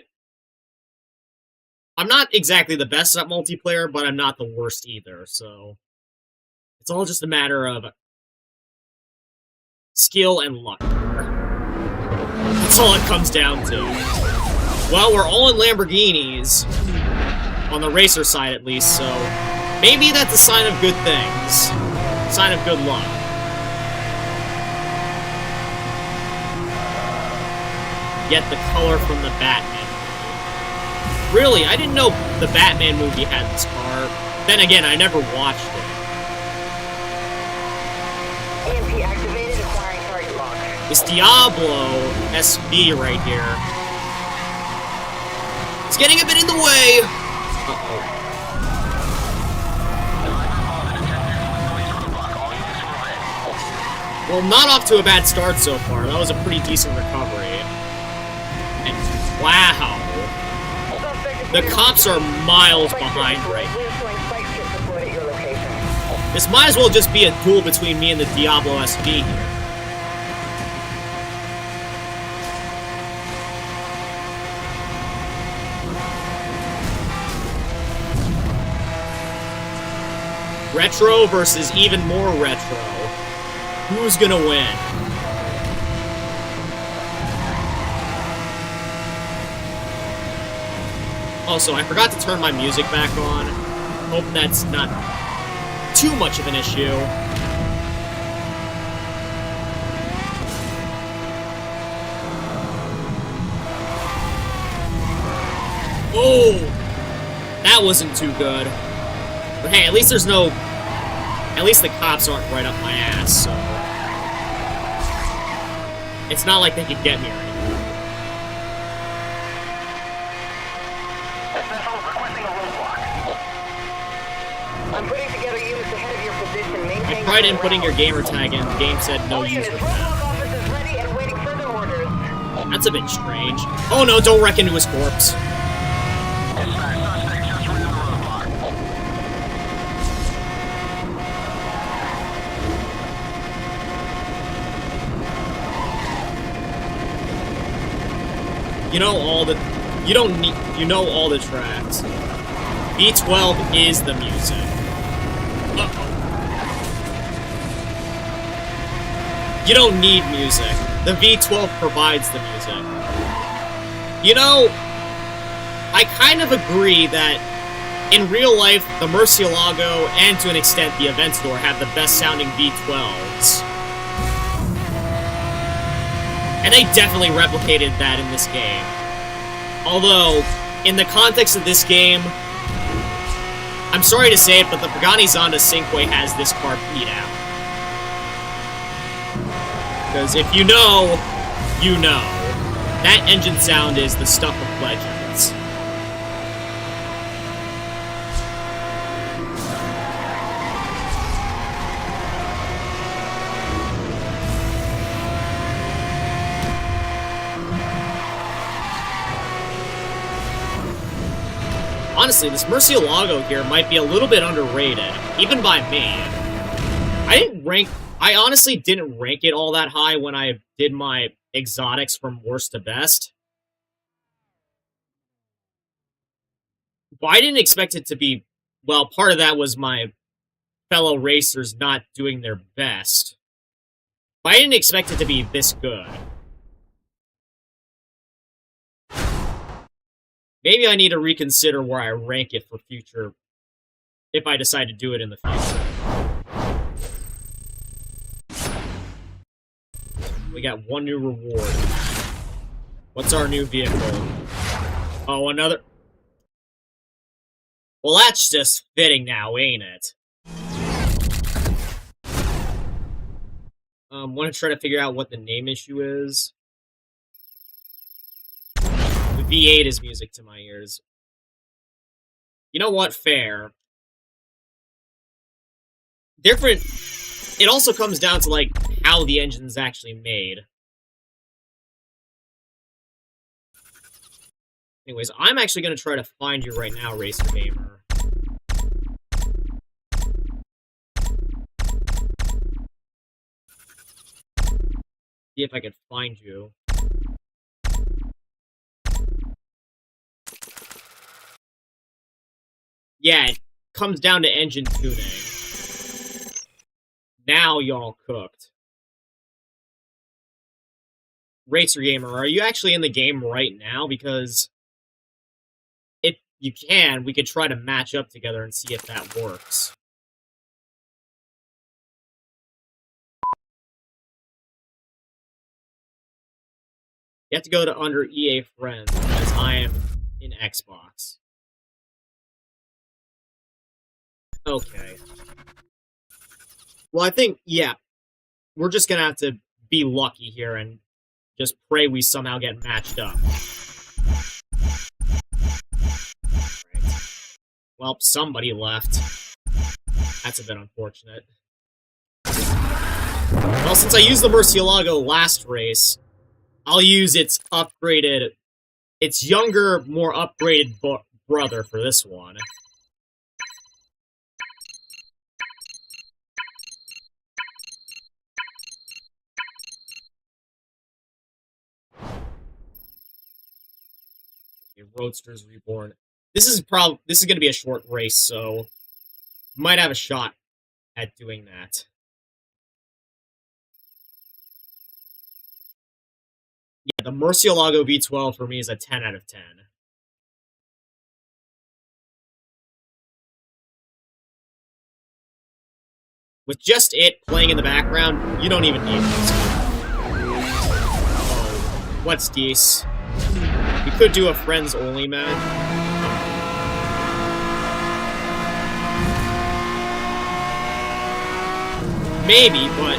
Speaker 1: I'm not exactly the best at multiplayer, but I'm not the worst either, so it's all just a matter of skill and luck. That's all it comes down to. Well, we're all in Lamborghinis, on the racer side at least, so maybe that's a sign of good things. A sign of good luck. Get the color from the Batman movie. Really, I didn't know the Batman movie had this car. Then again, I never watched it.
Speaker 2: EMP activated, acquiring target lock.
Speaker 1: This Diablo SV right here. It's getting a bit in the way. Uh-oh. Well, not off to a bad start so far. That was a pretty decent recovery. And wow. The cops are miles behind right now. This might as well just be a duel between me and the Diablo SV here. Retro versus even more retro. Who's gonna win? Also, I forgot to turn my music back on. Hope that's not too much of an issue. Oh! That wasn't too good. But hey, at least there's no... At least the cops aren't right up my ass, so... It's not like they could get me or anything.
Speaker 2: I'm putting together units ahead of your position. Maintain
Speaker 1: I tried inputting your gamer tag in, the game said no
Speaker 2: All
Speaker 1: use
Speaker 2: units,
Speaker 1: of
Speaker 2: roadblock
Speaker 1: that.
Speaker 2: office is ready and waiting further orders.
Speaker 1: That's a bit strange. Oh no, don't wreck into his corpse.
Speaker 4: Suspect just ran the roadblock.
Speaker 1: You know all the... You don't need... You know all the tracks. B12 is the music. Uh-oh. You don't need music. The V12 provides the music. You know, I kind of agree that in real life, the Murcielago and to an extent the Event Store have the best sounding V12s. And they definitely replicated that in this game. Although, in the context of this game, I'm sorry to say it, but the Pagani Zonda Cinque has this car beat out. Because if you know, you know. That engine sound is the stuff of legends. Honestly, this Murcielago here might be a little bit underrated, even by me. I honestly didn't rank it all that high when I did my exotics from worst to best. But I didn't expect it to be, well, part of that was my fellow racers not doing their best. But I didn't expect it to be this good. Maybe I need to reconsider where I rank it for future, if I decide to do it in the future. We got one new reward. What's our new vehicle? Oh, another... Well, that's just fitting now, ain't it? Want to try to figure out what the name issue is. The V8 is music to my ears. You know what? Fair. Different... It also comes down to, like, how the engine's actually made. Anyways, I'm actually going to try to find you right now, Racer Gamer. See if I can find you. Yeah, it comes down to engine tuning. Now y'all cooked. Racer Gamer, are you actually in the game right now? Because if you can, we could try to match up together and see if that works. You have to go to under EA Friends, as I am in Xbox. Okay. Well, I think, yeah, we're just gonna have to be lucky here and just pray we somehow get matched up. Right. Well, somebody left. That's a bit unfortunate. Well, since I used the Murcielago last race, I'll use its upgraded, its younger, more upgraded brother for this one. Okay, Roadsters Reborn. This is going to be a short race, so might have a shot at doing that. Yeah, the Murcielago V12 for me is a 10 out of 10. With just it playing in the background, you don't even need this. Oh, what's this? We could do a friends only match. Maybe, but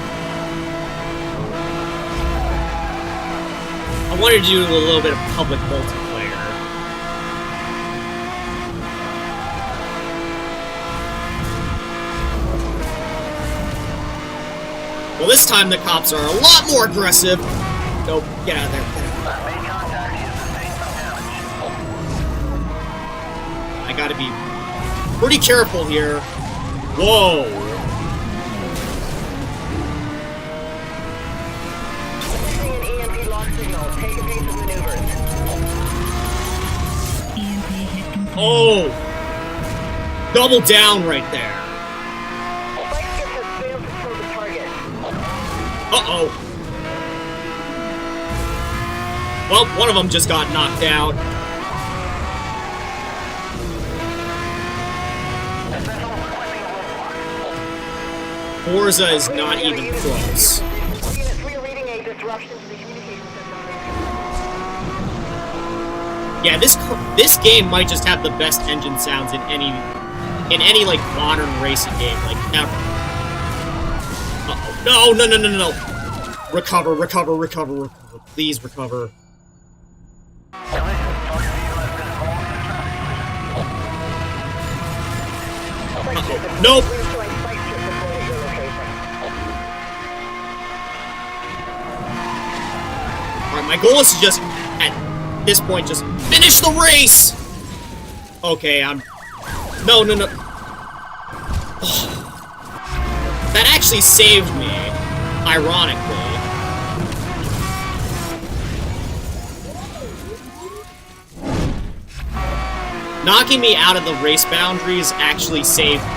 Speaker 1: I wanted to do a little bit of public multiplayer. Well, this time the cops are a lot more aggressive. Go, get out of there. I gotta be pretty careful here. Whoa. Oh! Double down right there. Uh-oh. Well, one of them just got knocked out. Forza is not even close. Yeah, this game might just have the best engine sounds in any like modern racing game, like ever. Uh-oh. No. Recover. Please recover. Uh-oh. Nope. Alright, my goal is to just, at this point, just finish the race! Okay, No. Oh. That actually saved me, ironically. Knocking me out of the race boundaries actually saved me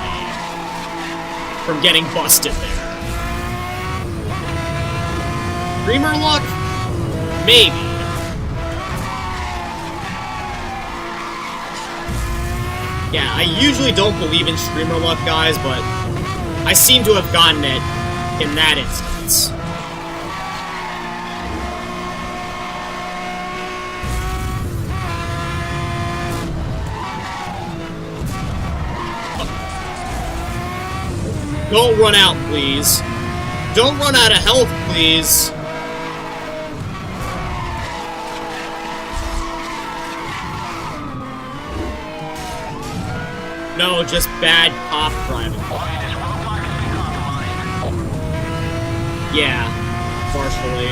Speaker 1: from getting busted there. Streamer luck? Maybe. Yeah, I usually don't believe in streamer luck, guys, but I seem to have gotten it in that instance. Don't run out, please. Don't run out of health, please. No, just bad cop driving. Yeah, partially.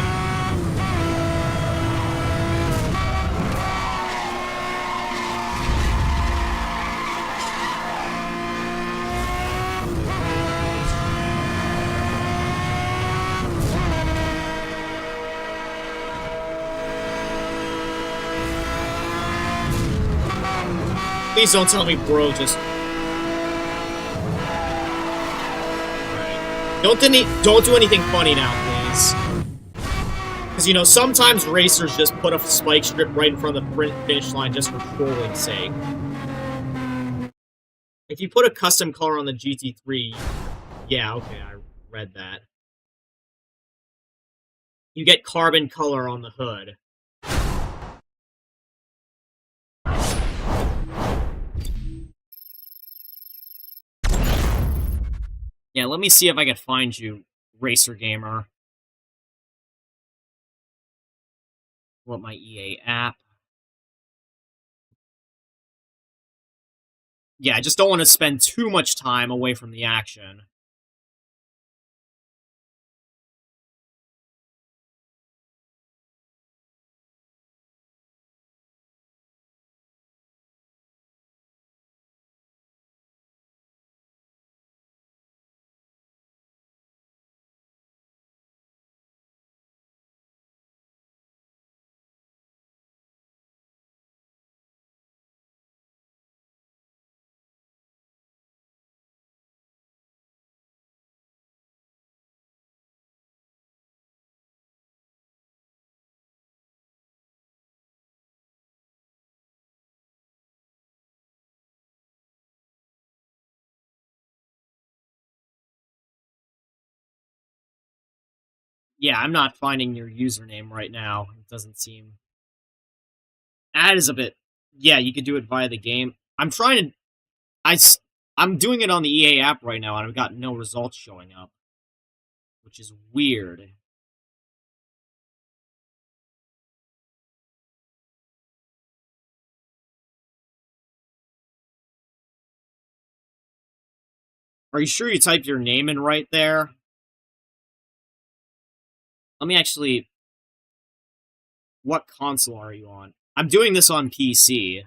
Speaker 1: Please don't tell me bro just... Alright. Don't do anything funny now, please. Because, you know, sometimes racers just put a spike strip right in front of the finish line just for trolling's sake. If you put a custom color on the GT3... Yeah, okay, I read that. You get carbon color on the hood. Yeah, let me see if I can find you, Racer Gamer. What, my EA app? Yeah, I just don't want to spend too much time away from the action. Yeah, I'm not finding your username right now. It doesn't seem... That is a bit... Yeah, you could do it via the game. I'm trying to... I'm doing it on the EA app right now, and I've got no results showing up. Which is weird. Are you sure you typed your name in right there? Let me actually... What console are you on? I'm doing this on PC.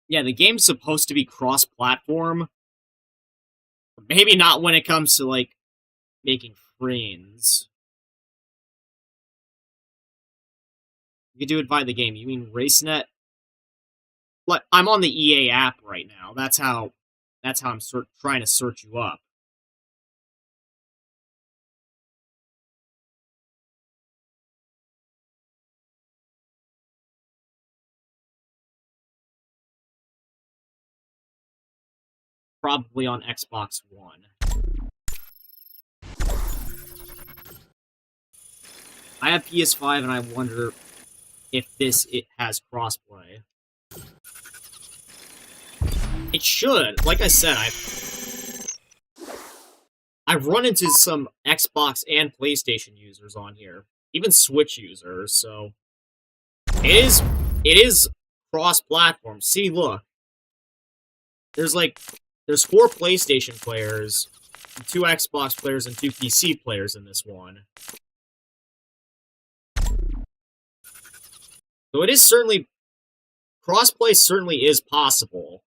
Speaker 1: Yeah, the game's supposed to be cross-platform. Maybe not when it comes to, like, making friends. You can do it via the game. You mean RaceNet? Like, I'm on the EA app right now. That's how I'm trying to search you up. Probably on Xbox One. I have PS5, and I wonder if it has crossplay. It should. Like I said, I've run into some Xbox and PlayStation users on here, even Switch users. So it is cross-platform. See, look, there's 4 PlayStation players, 2 Xbox players, and 2 PC players in this one. So it is certainly... Crossplay certainly is possible.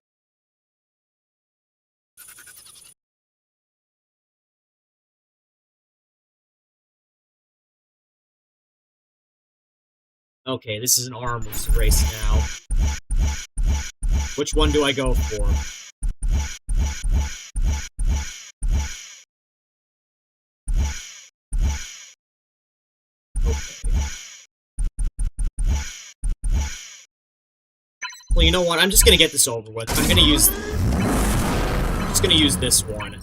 Speaker 1: Okay, this is an arms race now. Which one do I go for? Okay. Well, you know what? I'm just gonna get this over with. I'm just gonna use this one.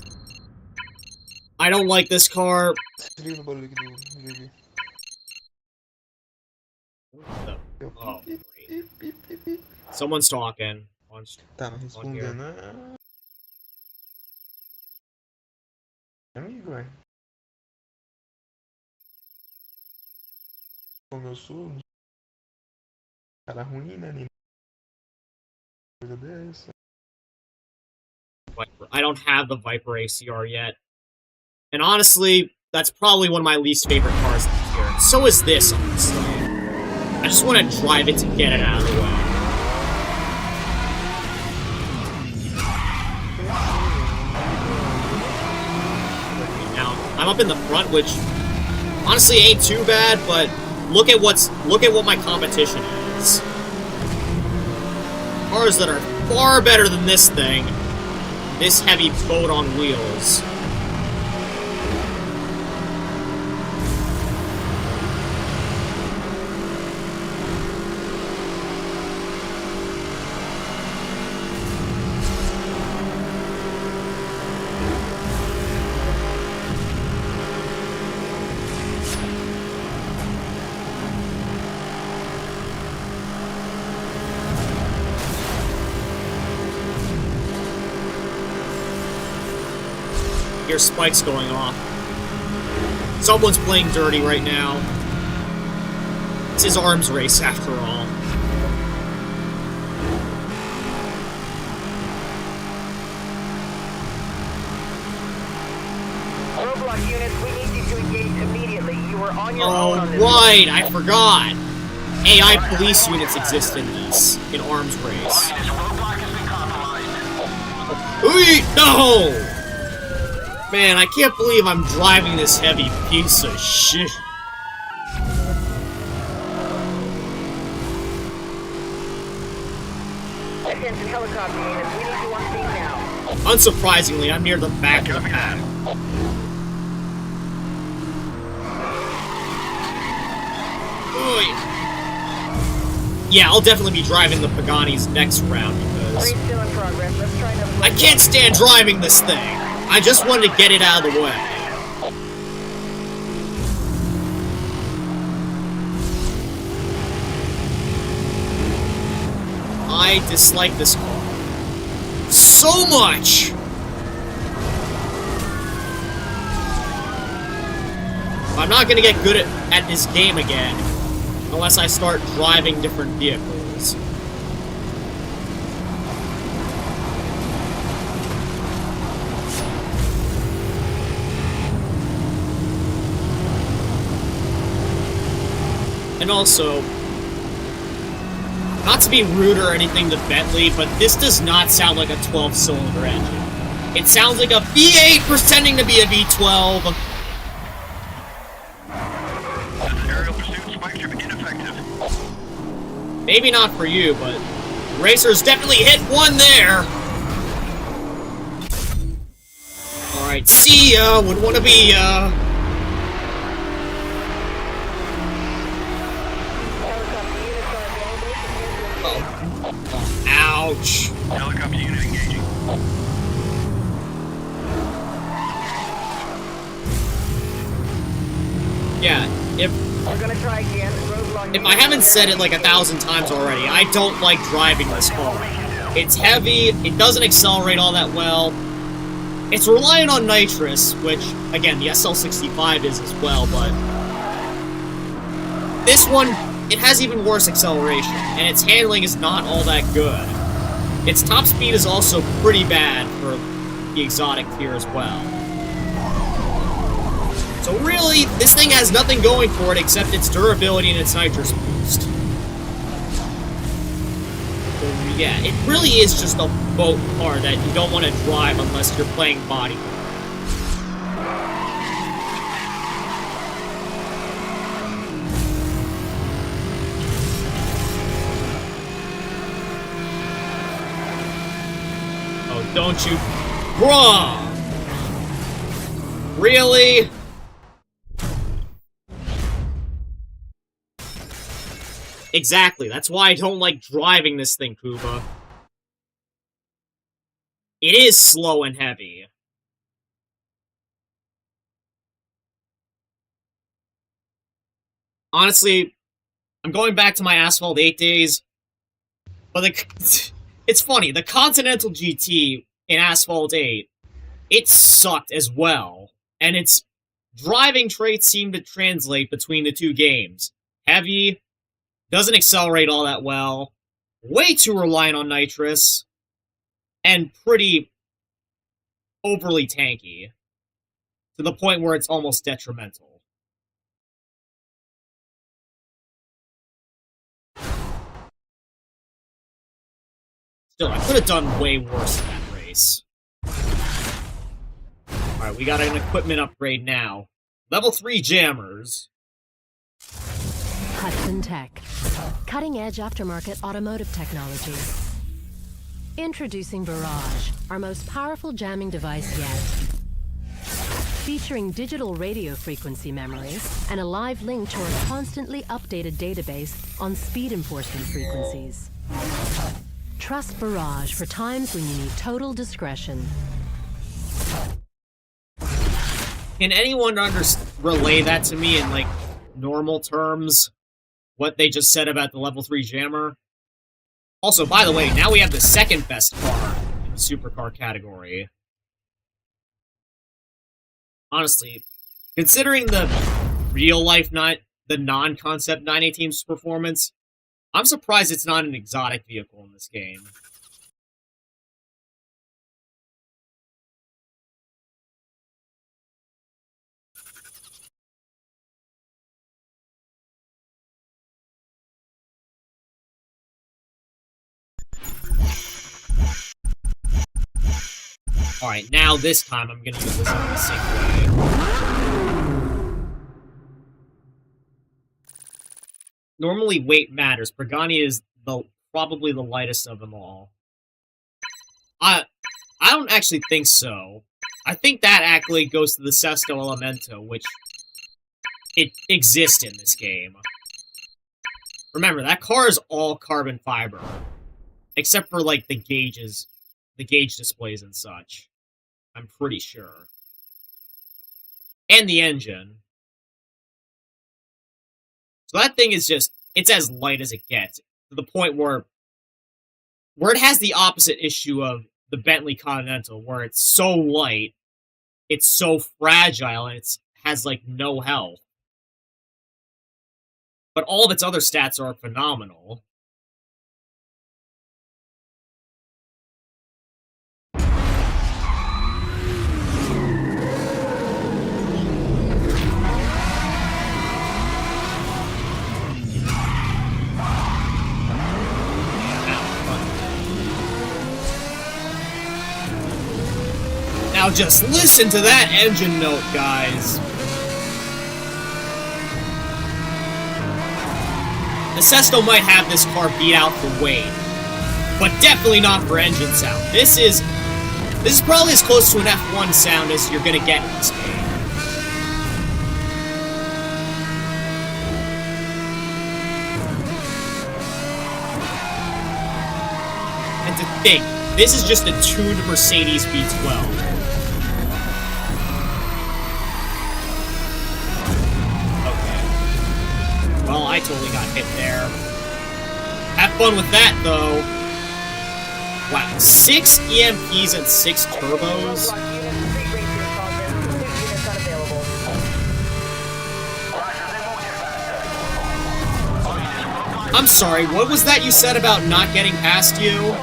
Speaker 1: I don't like this car. Oh, great. Someone's talking.
Speaker 5: Tá me respondendo. Amigo, é. Como eu sou, cara ruim, né? Nem coisa dessa.
Speaker 1: Viper. I don't have the Viper ACR yet. And honestly, that's probably one of my least favorite cars in the year. So is this, honestly. I just want to drive it to get it out of the way. Now, I'm up in the front, which honestly ain't too bad, but look at what my competition is. Cars that are far better than this thing. This heavy boat on wheels. Hear spikes going off. Someone's playing dirty right now. It's his arms race, after all.
Speaker 2: Roadblock units, we need you to engage immediately. You are on your own on
Speaker 1: Oh,
Speaker 2: this.
Speaker 1: right, I forgot. AI police units exist in this, in arms race.
Speaker 4: This roadblock has been compromised.
Speaker 1: No! Man, I can't believe I'm driving this heavy piece of shit.
Speaker 2: Attention helicopter units, we need you on scene now.
Speaker 1: Unsurprisingly, I'm near the back of the pack. Yeah, I'll definitely be driving the Pagani's next round because
Speaker 2: Race still in progress. Let's try another.
Speaker 1: I can't stand driving this thing. I just wanted to get it out of the way. I dislike this car so much. I'm not gonna get good at this game again unless I start driving different vehicles. And also, not to be rude or anything to Bentley, but this does not sound like a 12-cylinder engine. It sounds like a V8 pretending to be a V12.
Speaker 4: Aerial pursuit spike strip ineffective.
Speaker 1: Maybe not for you, but Racer's definitely hit one there. Alright, see ya. Wouldn't want to be ya. Oh, ouch.
Speaker 4: Helicopter unit engaging.
Speaker 1: Yeah,
Speaker 2: We're gonna try again. Roadblock.
Speaker 1: if I haven't said it like 1,000 times already, I don't like driving this car. It's heavy, it doesn't accelerate all that well. It's reliant on nitrous, which, again, the SL65 is as well, but this one, it has even worse acceleration, and its handling is not all that good. Its top speed is also pretty bad for the exotic tier as well. So really, this thing has nothing going for it except its durability and its nitrous boost. So yeah, it really is just a boat car that you don't want to drive unless you're playing body. Oh, don't you... Bruh! Really? Exactly, that's why I don't like driving this thing, Kuba. It is slow and heavy. Honestly, I'm going back to my Asphalt 8 days, but it's funny, the Continental GT in Asphalt 8, it sucked as well, and its driving traits seem to translate between the two games. Heavy, doesn't accelerate all that well, way too reliant on nitrous, and pretty overly tanky, to the point where it's almost detrimental. Still, I could have done way worse in that race. Alright, we got an equipment upgrade now. Level 3 jammers.
Speaker 6: Hudson Tech. Cutting-edge aftermarket automotive technology. Introducing Barrage, our most powerful jamming device yet. Featuring digital radio frequency memory and a live link to our constantly updated database on speed enforcement frequencies. Trust Barrage for times when you need total discretion.
Speaker 1: Can anyone relay that to me in, like, normal terms? What they just said about the level 3 jammer? Also, by the way, now we have the second best car in the supercar category. Honestly, considering the real-life, the non-concept 918's performance, I'm surprised it's not an exotic vehicle in this game. Alright, now this time I'm gonna use this in the same way. Normally weight matters. Pagani is probably the lightest of them all. I don't actually think so. I think that accolade goes to the Sesto Elemento, which it exists in this game. Remember, that car is all carbon fiber. Except for, like, the gauges. The gauge displays and such. I'm pretty sure. And the engine. So that thing is just, it's as light as it gets. To the point where it has the opposite issue of the Bentley Continental, where it's so light, it's so fragile, and it has, like, no health. But all of its other stats are phenomenal. Now just listen to that engine note, guys. The Sesto might have this car beat out for weight, but definitely not for engine sound. This is probably as close to an F1 sound as you're gonna get in this game. And to think, this is just a tuned Mercedes V12. Well, I totally got hit there. Have fun with that, though. Wow, 6 EMPs and 6 turbos? I'm sorry, what was that you said about not getting past you?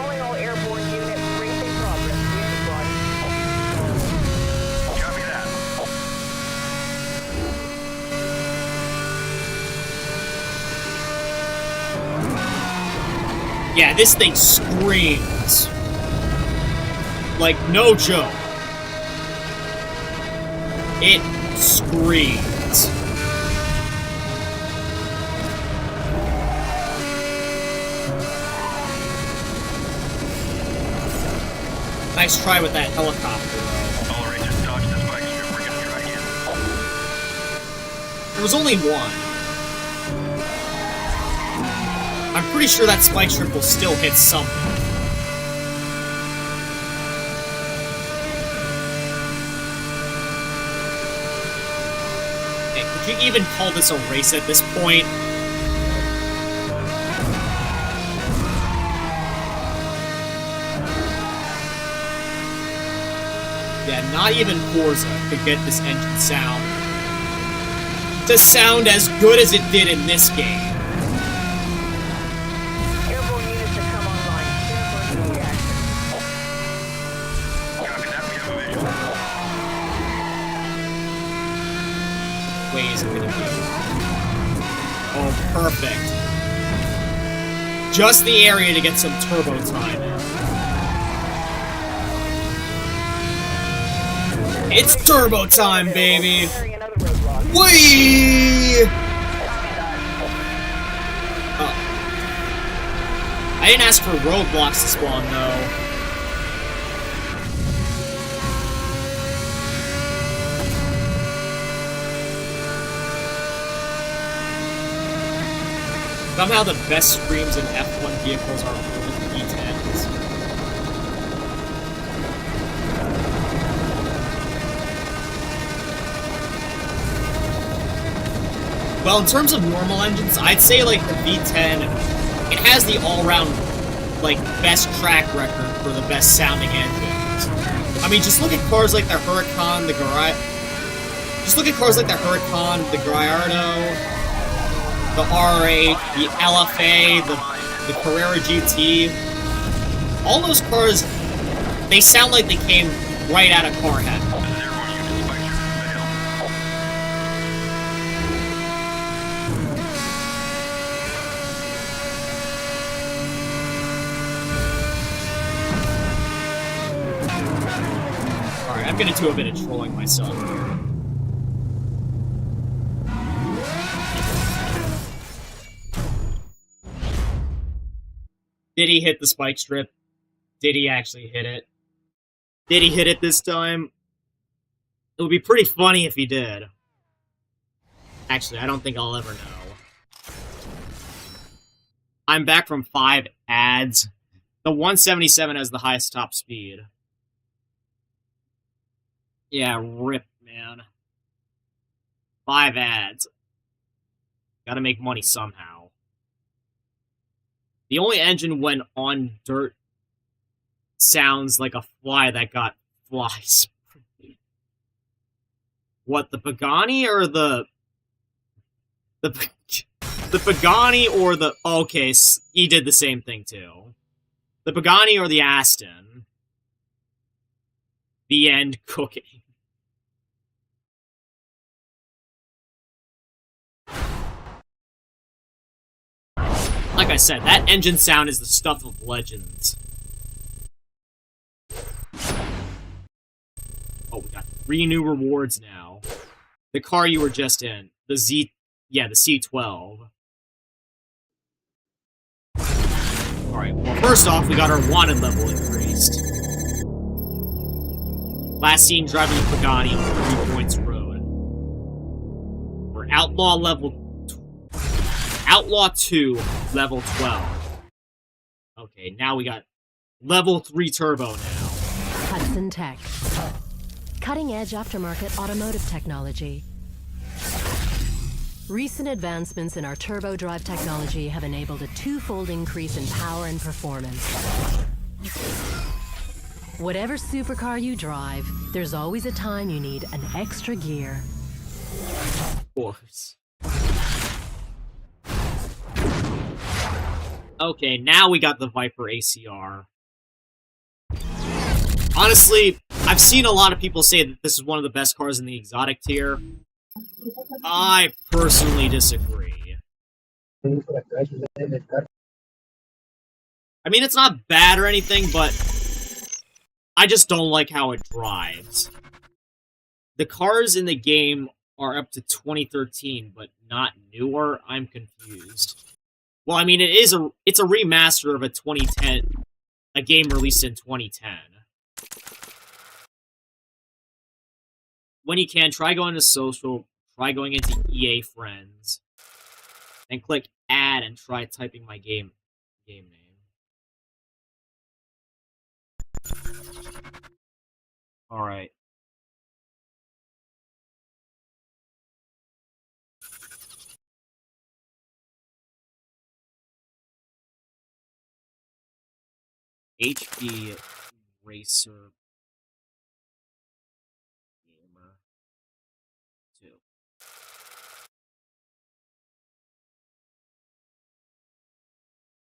Speaker 1: Yeah, this thing screams. Like, no joke. It screams. Nice try with that helicopter, though.
Speaker 4: All Racers, dodge this spike strip. We're gonna try again.
Speaker 1: There was only one. I'm pretty sure that spike strip will still hit something. Okay, could you even call this a race at this point? Yeah, not even Forza could get this engine sound to sound as good as it did in this game. Ways are gonna be. Oh, perfect. Just the area to get some turbo time in. It's turbo time, baby! Whee! Oh. I didn't ask for roadblocks to spawn, though. Somehow the best screams in F1 vehicles are with V10s. Well, in terms of normal engines, I'd say, like, the V10, it has the all-round, like, best track record for the best sounding engines. I mean, just look at cars like the Huracan, the Gallardo, the R8, the LFA, the Carrera GT. All those cars, they sound like they came right out of Carhead. I'm gonna do a bit of trolling myself here. Did he hit the spike strip? Did he actually hit it? Did he hit it this time? It would be pretty funny if he did. Actually, I don't think I'll ever know. I'm back from 5 ads. The 177 has the highest top speed. Yeah, rip, man. 5 ads. Gotta make money somehow. The only engine when on dirt sounds like a fly that got flies. What, the Pagani or the Pagani or the... Okay, he did the same thing too. The Pagani or the Aston. The end cooking. Like I said, that engine sound is the stuff of legends. Oh, we got 3 new rewards now. The car you were just in. The C12. Alright, well, first off, we got our wanted level increased. Last seen driving a Pagani on 3 Points Road. We're Outlaw 2, level 12. Okay, now we got level 3 turbo now.
Speaker 6: Hudson Tech. Cutting-edge aftermarket automotive technology. Recent advancements in our turbo drive technology have enabled a 2-fold increase in power and performance. Whatever supercar you drive, there's always a time you need an extra gear.
Speaker 1: Of course. Okay, now we got the Viper ACR. Honestly, I've seen a lot of people say that this is one of the best cars in the exotic tier. I personally disagree. I mean, it's not bad or anything, but I just don't like how it drives. The cars in the game are up to 2013, but not newer. I'm confused. Well, I mean, it's a remaster of a 2010, a game released in 2010. When you can, try going to social, try going into EA Friends, and click add and try typing my game name. Alright. HB Racer Gamer 2.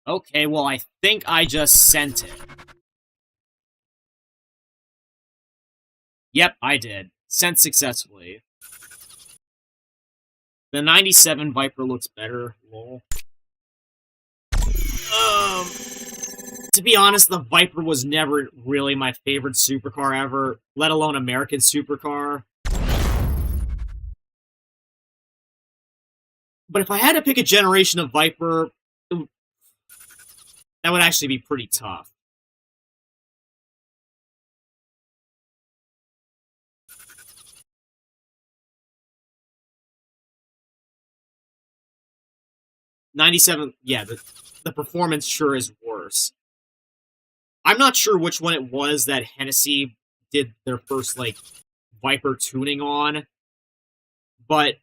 Speaker 1: Okay, well, I think I just sent it. Yep, I did. Sent successfully. The 97 Viper looks better, lol. To be honest, the Viper was never really my favorite supercar ever, let alone American supercar. But if I had to pick a generation of Viper, that would actually be pretty tough. '97, yeah, the performance sure is worse. I'm not sure which one it was that Hennessy did their first, like, Viper tuning on, but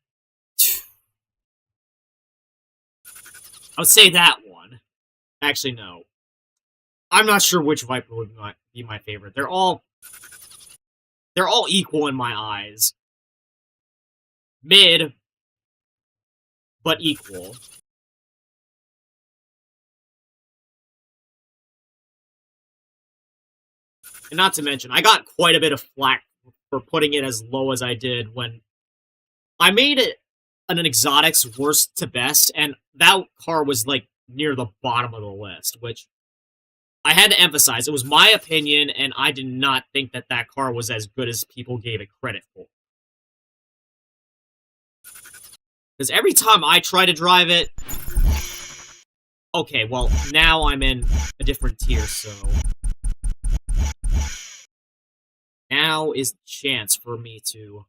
Speaker 1: I would say that one. Actually, no. I'm not sure which Viper would be my favorite. They're all equal in my eyes. Mid, but equal. And not to mention, I got quite a bit of flack for putting it as low as I did when I made it an exotics worst to best, and that car was, like, near the bottom of the list, which I had to emphasize, it was my opinion, and I did not think that that car was as good as people gave it credit for. Because every time I try to drive it... Okay, well, now I'm in a different tier, so... Now is the chance for me to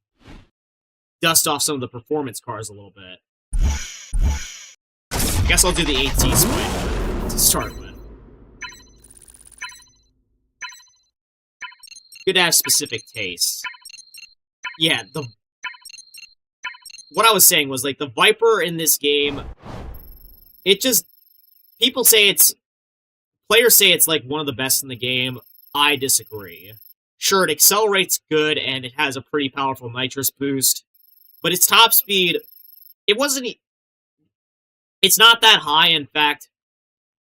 Speaker 1: dust off some of the performance cars a little bit. I guess I'll do the 8T Spider to start with. Good to have specific tastes. Yeah, what I was saying was, like, the Viper in this game, it just... Players say it's, like, one of the best in the game. I disagree. Sure, it accelerates good, and it has a pretty powerful nitrous boost, but its top speed, it's not that high. In fact,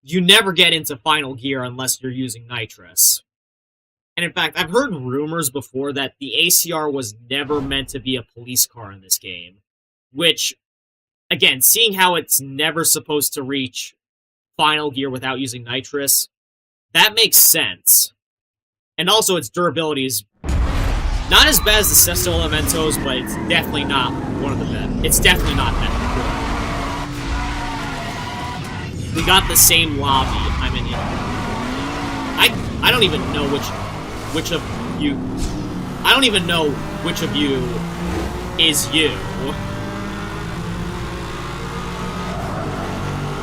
Speaker 1: you never get into final gear unless you're using nitrous. And in fact, I've heard rumors before that the ACR was never meant to be a police car in this game, which, again, seeing how it's never supposed to reach final gear without using nitrous, that makes sense. And also, its durability is not as bad as the Sesto Elementos, but it's definitely not one of the best. It's definitely not that good. We got the same lobby. I mean, I don't even know which of you. I don't even know which of you is you.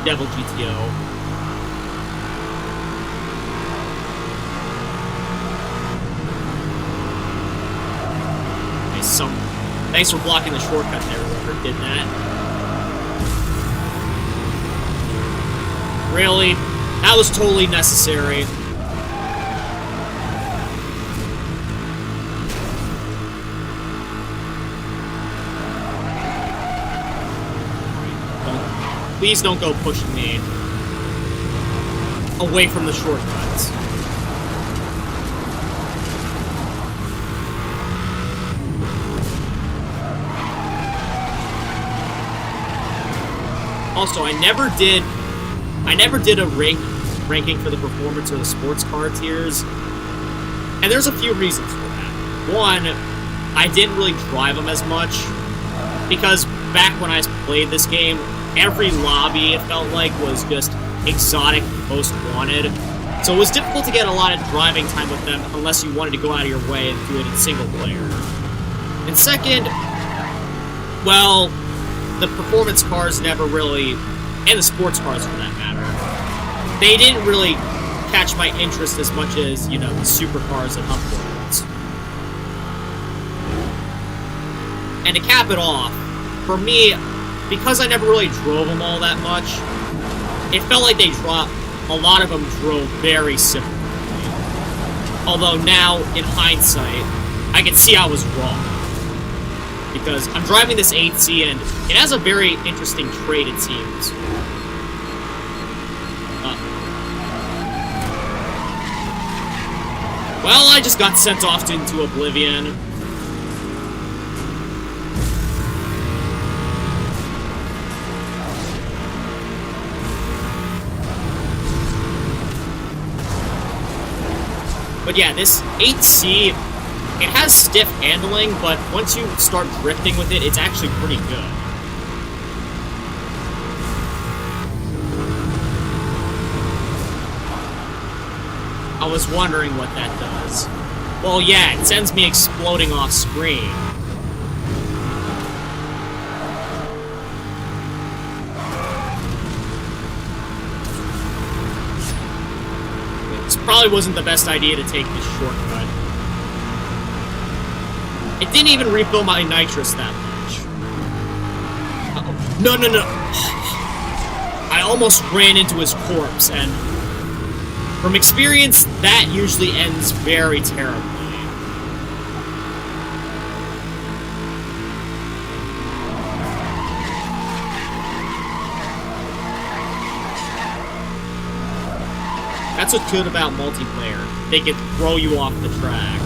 Speaker 1: Devil GTO. Thanks for blocking the shortcut there, whoever did that. Really? That was totally necessary. Please don't go pushing me away from the shortcuts. Also, I never did a ranking for the performance or the sports car tiers, and there's a few reasons for that. One, I didn't really drive them as much, because back when I played this game, every lobby, it felt like, was just exotic, most wanted, so it was difficult to get a lot of driving time with them unless you wanted to go out of your way and do it in single player. And second, well, the performance cars never really, and the sports cars for that matter, they didn't really catch my interest as much as, you know, the supercars and upwards. And to cap it off, for me, because I never really drove them all that much, it felt like a lot of them drove very similarly. Although now, in hindsight, I can see I was wrong. Because I'm driving this 8C, and it has a very interesting trait, it seems. Well, I just got sent off into oblivion. But yeah, this 8C, it has stiff handling, but once you start drifting with it, it's actually pretty good. I was wondering what that does. Well, yeah, it sends me exploding off screen. This probably wasn't the best idea to take this shortcut. It didn't even refill my nitrous that much. Uh-oh. No. I almost ran into his corpse, and from experience, that usually ends very terribly. That's what's good about multiplayer. They can throw you off the track.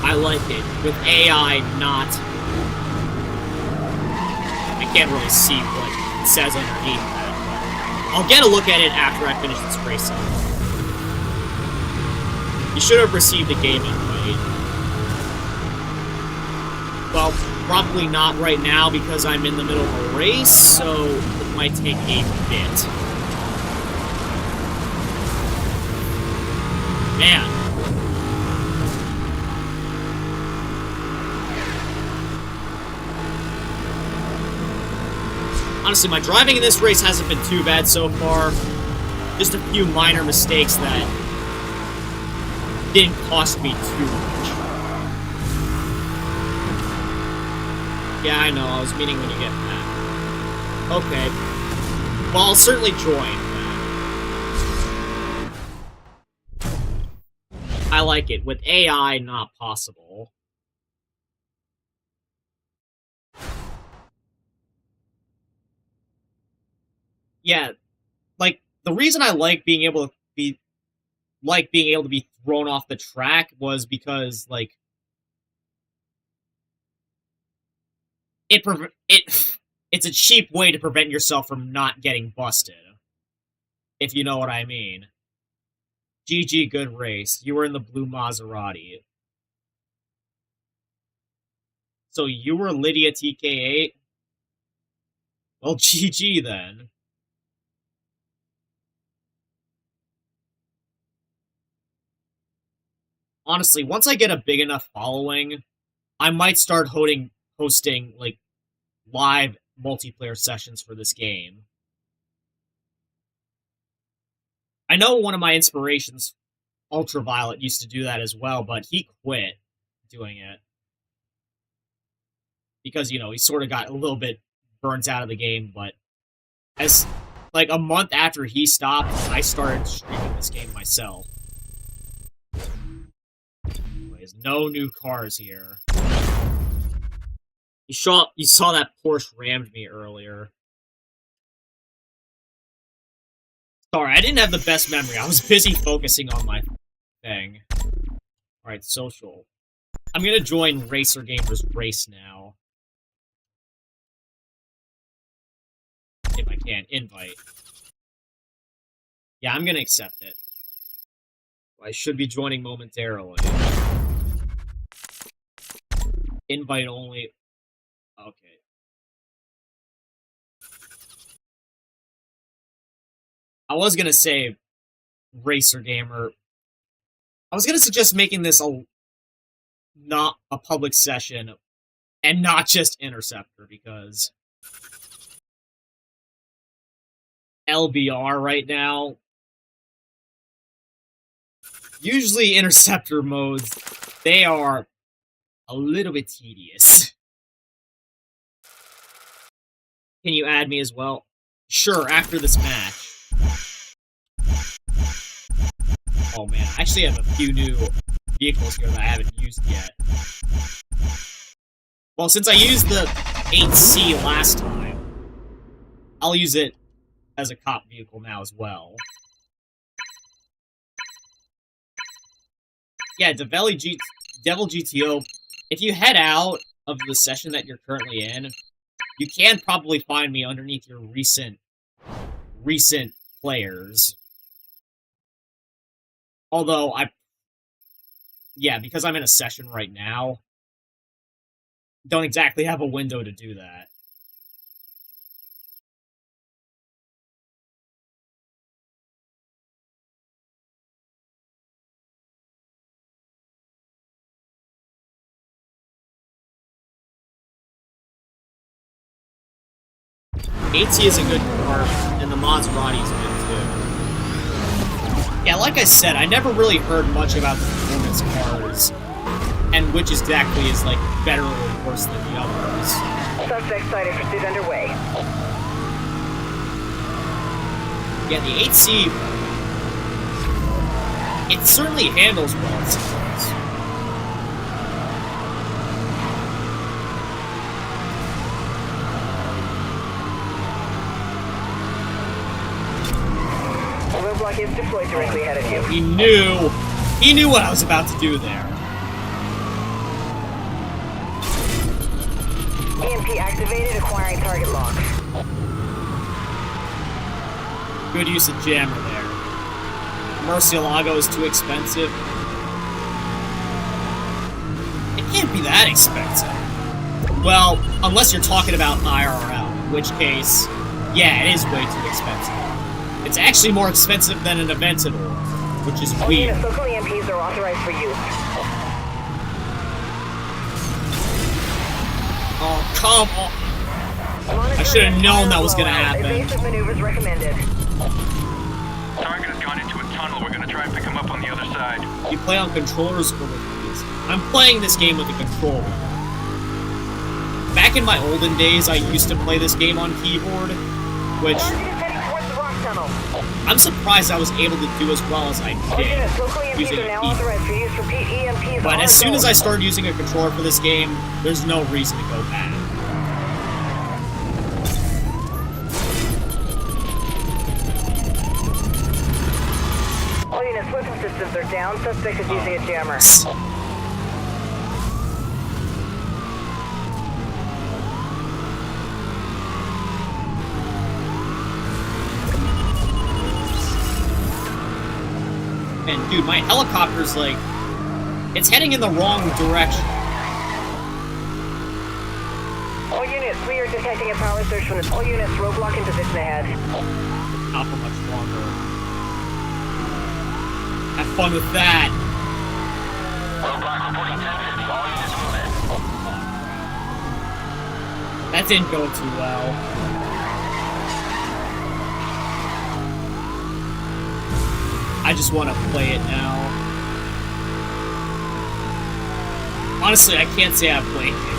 Speaker 1: I like it. With AI not... I can't really see what it says underneath that. I'll get a look at it after I finish this racing. You should have received a game invite. Well, probably not right now because I'm in the middle of a race, so it might take a bit. Man. Honestly, my driving in this race hasn't been too bad so far. Just a few minor mistakes that didn't cost me too much. Yeah, I know, I was meaning when you get back. Okay. Well, I'll certainly join. I like it. With AI, not possible. Yeah, like, the reason I like being able to be thrown off the track was because, like, it's a cheap way to prevent yourself from not getting busted. If you know what I mean. GG, good race. You were in the blue Maserati. So you were Lydia TK8? Well, GG then. Honestly, once I get a big enough following, I might start hosting, like, live multiplayer sessions for this game. I know one of my inspirations, Ultraviolet, used to do that as well, but he quit doing it. Because, you know, he sort of got a little bit burnt out of the game, but as, like, a month after he stopped, I started streaming this game myself. Anyways, no new cars here. You saw that Porsche rammed me earlier. Sorry, I didn't have the best memory. I was busy focusing on my thing. Alright, social. I'm gonna join Racer Gamers Race now. If I can. Invite. Yeah, I'm gonna accept it. I should be joining momentarily. Invite only. Okay. I was gonna say Racer Gamer. I was gonna suggest making this not a public session and not just Interceptor because LBR right now. Usually Interceptor modes, they are a little bit tedious. Can you add me as well? Sure, after this match. Oh man, I actually have a few new vehicles here that I haven't used yet. Well, since I used the 8C last time, I'll use it as a cop vehicle now as well. Yeah, Devil GTO, if you head out of the session that you're currently in, you can probably find me underneath your recent players. Although, because I'm in a session right now, don't exactly have a window to do that. AT is a good car, and the Maserati is good too. Yeah, like I said, I never really heard much about the performance cars, and which exactly is, like, better or worse than the others.
Speaker 2: Suspect sighted, pursuit underway.
Speaker 1: Yeah, the 8C, it certainly handles well, it seems.
Speaker 2: Roadblock is deployed directly ahead of you.
Speaker 1: He knew what I was about to do there.
Speaker 2: EMP activated, acquiring target lock.
Speaker 1: Good use of jammer there. Murcielago is too expensive. It can't be that expensive. Well, unless you're talking about IRL, in which case, yeah, it is way too expensive. It's actually more expensive than an Aventador, which is
Speaker 2: All
Speaker 1: weird.
Speaker 2: units, local EMPs are authorized for use.
Speaker 1: Oh, come on. I should have known that was gonna happen.
Speaker 2: Evasive maneuvers recommended.
Speaker 4: Target has gone into a tunnel. We're gonna try and pick him up on the other side.
Speaker 1: You play on controllers or with these? I'm playing this game with a controller. Back in my olden days, I used to play this game on keyboard, which
Speaker 2: Target is heading towards the rock tunnel.
Speaker 1: I'm surprised I was able to do as well as I
Speaker 2: All
Speaker 1: did
Speaker 2: units, local EMPs
Speaker 1: using
Speaker 2: are
Speaker 1: a
Speaker 2: now
Speaker 1: keyboard.
Speaker 2: authorized for use. Repeat, EMPs
Speaker 1: But
Speaker 2: are
Speaker 1: as soon as I
Speaker 2: go.
Speaker 1: started using a controller for this game, there's no reason to go back.
Speaker 2: All units, weapon systems are down. Suspect is using a jammer.
Speaker 1: And dude, my helicopter's like, it's heading in the wrong direction.
Speaker 2: All units, we are detecting a power surge from the... All units, roadblock in position ahead.
Speaker 1: Not for much longer. Have fun with that.
Speaker 4: Roadblock reporting 1050. All units moving.
Speaker 1: That didn't go too well. I just want to play it now. Honestly, I can't say I've played it.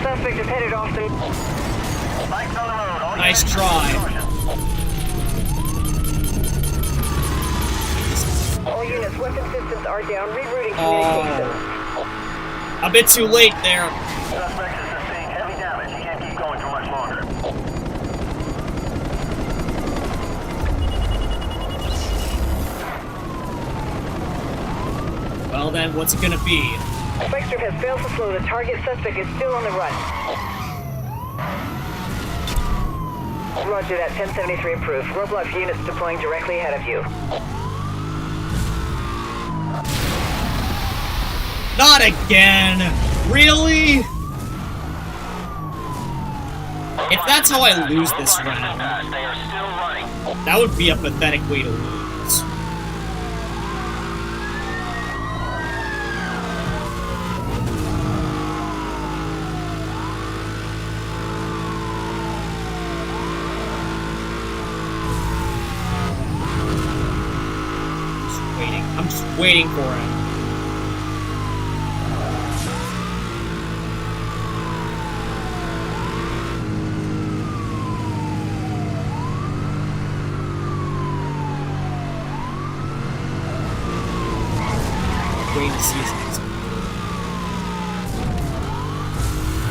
Speaker 2: Suspect is headed off the...
Speaker 4: Lights on the road. All
Speaker 1: Nice
Speaker 4: units,
Speaker 1: try.
Speaker 2: All units, weapon systems are down. Rerouting
Speaker 1: Oh.
Speaker 2: communications.
Speaker 1: A bit too late there.
Speaker 4: Suspect has sustained heavy damage. He can't keep going for much longer.
Speaker 1: Well then, what's it gonna be?
Speaker 2: Spectre has failed to slow. The target suspect is still on the run. Roger that, 1073 approved. Roadblock units deploying directly ahead of you.
Speaker 1: Not again! Really? If that's how I lose this round,
Speaker 4: They are still running.
Speaker 1: that would be a pathetic way to lose. I'm just waiting for him. Waiting to see his next move.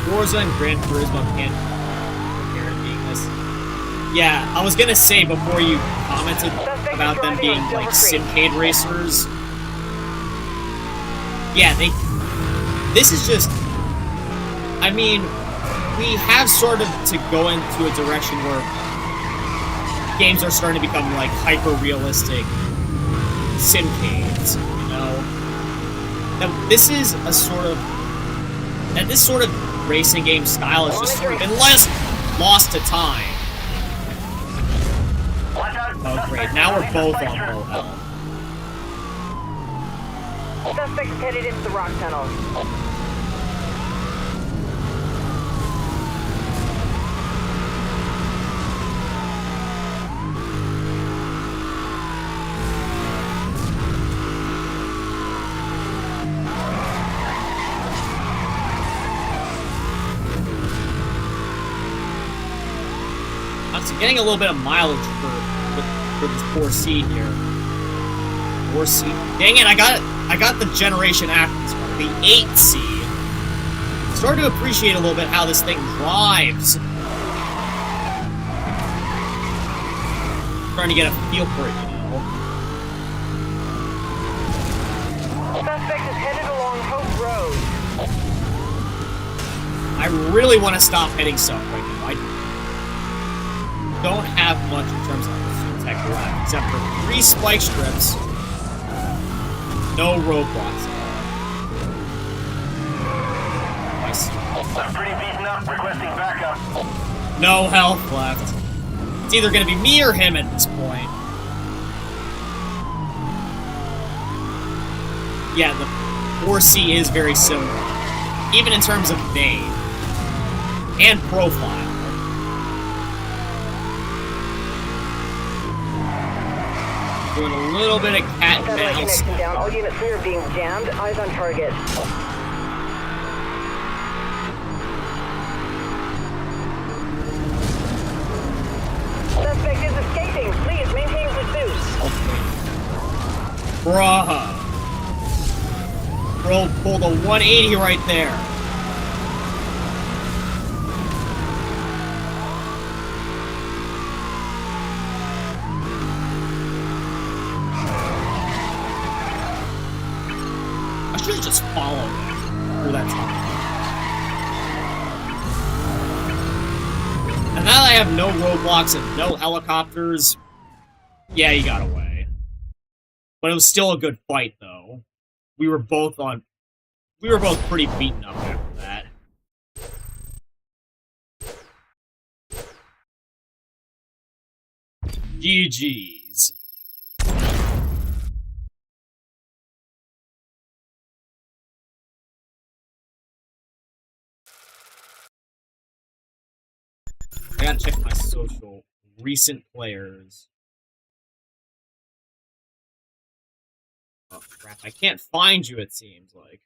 Speaker 1: Forza and Gran Turismo can't guaranteeing this. Yeah, I was gonna say before you commented about them being like SCPD racers. Yeah, this is just. I mean, we have sort of to go into a direction where games are starting to become like hyper-realistic simcades, you know? Now, this is a sort of... And this sort of racing game style has just sort of been lost to time. Oh great, now we're both on low health.
Speaker 2: Suspect is headed into the rock tunnel.
Speaker 1: I'm getting a little bit of mileage for this poor seed here. Poor seed. Dang it, I got the generation after this one, the 8 seed. Starting to appreciate a little bit how this thing drives. Trying to get a feel for it, you know.
Speaker 2: Suspect is headed along Hope Road.
Speaker 1: I really want to stop hitting stuff right now. I don't have much in terms of tech left, except for 3 spike strips. No roadblocks at all.
Speaker 4: I'm pretty beaten up. Requesting backup.
Speaker 1: No health left. It's either going to be me or him at this point. Yeah, the 4C is very similar, even in terms of name and profile. Doing a little bit of cat and
Speaker 2: Satellite
Speaker 1: mouse.
Speaker 2: connection down. All units 3 are being jammed. Eyes on target. Suspect is escaping. Please maintain pursuit.
Speaker 1: Bruh. Bro pulled a 180 right there. I should have just followed him through that tunnel. And now that I have no roadblocks and no helicopters, yeah, he got away. But it was still a good fight, though. We were both pretty beaten up after that. GG's. I gotta check my social. Recent players. Oh crap, I can't find you, it seems like.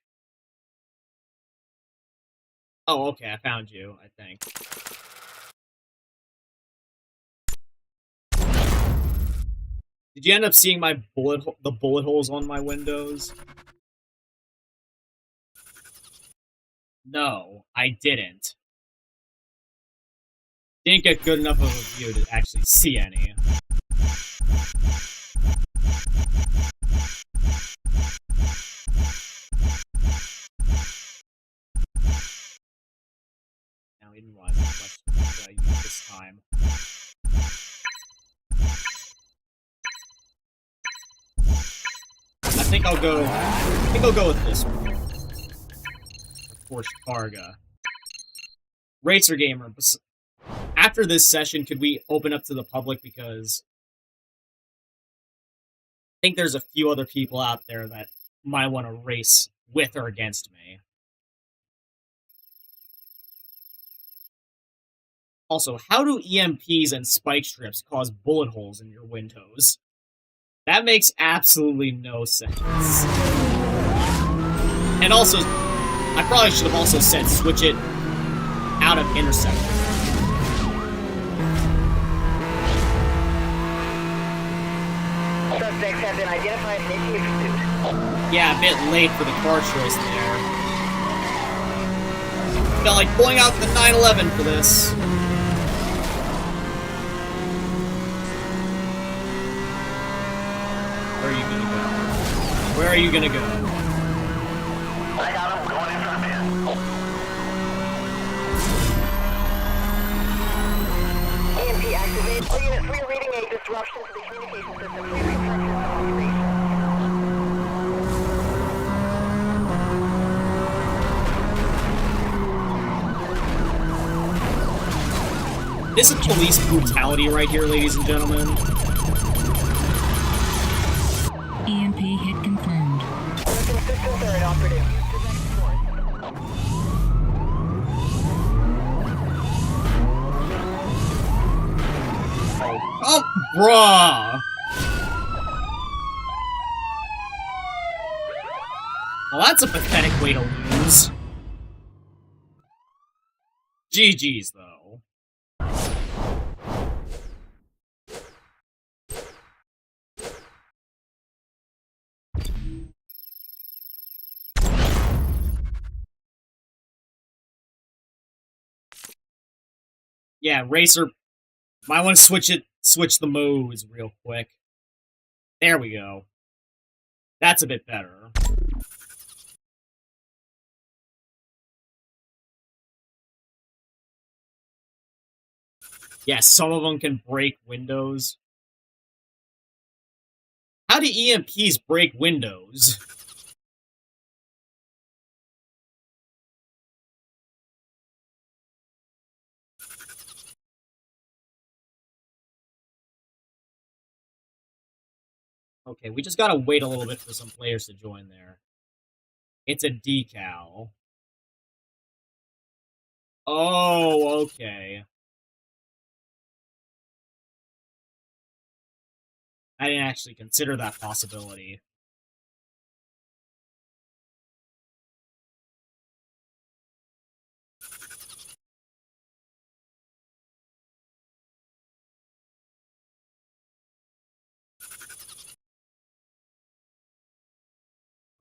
Speaker 1: Oh, okay, I found you, I think. Did you end up seeing my the bullet holes on my windows? No, I didn't. Didn't get good enough of a view to actually see any. Now we didn't want to question use this time. I think I'll go with this one. Porsche Targa. Racer Gamer. After this session, could we open up to the public, because I think there's a few other people out there that might want to race with or against me. Also, how do EMPs and spike strips cause bullet holes in your windows? That makes absolutely no sense. And also, I probably should have also said switch it out of interceptor.
Speaker 2: Suspects have been identified and initiated pursuit.
Speaker 1: Yeah, a bit late for the car choice there. Felt like pulling out the 911 for this. Where are you gonna go? Where are you gonna go?
Speaker 4: I got him. Going in front of him.
Speaker 2: EMP activated. All units 3 are reading a disruption to the communication system. Please confirm system activation.
Speaker 1: This is police brutality right here, ladies and gentlemen.
Speaker 3: EMP hit confirmed.
Speaker 2: Weapon systems are inoperative. Use direct force.
Speaker 1: Oh, bruh! Well, that's a pathetic way to lose. GG's, though. Yeah, Racer, might want to switch the modes real quick. There we go. That's a bit better. Yes, some of them can break windows. How do EMPs break windows? Okay, we just gotta wait a little bit for some players to join there. It's a decal. Oh, okay. I didn't actually consider that possibility.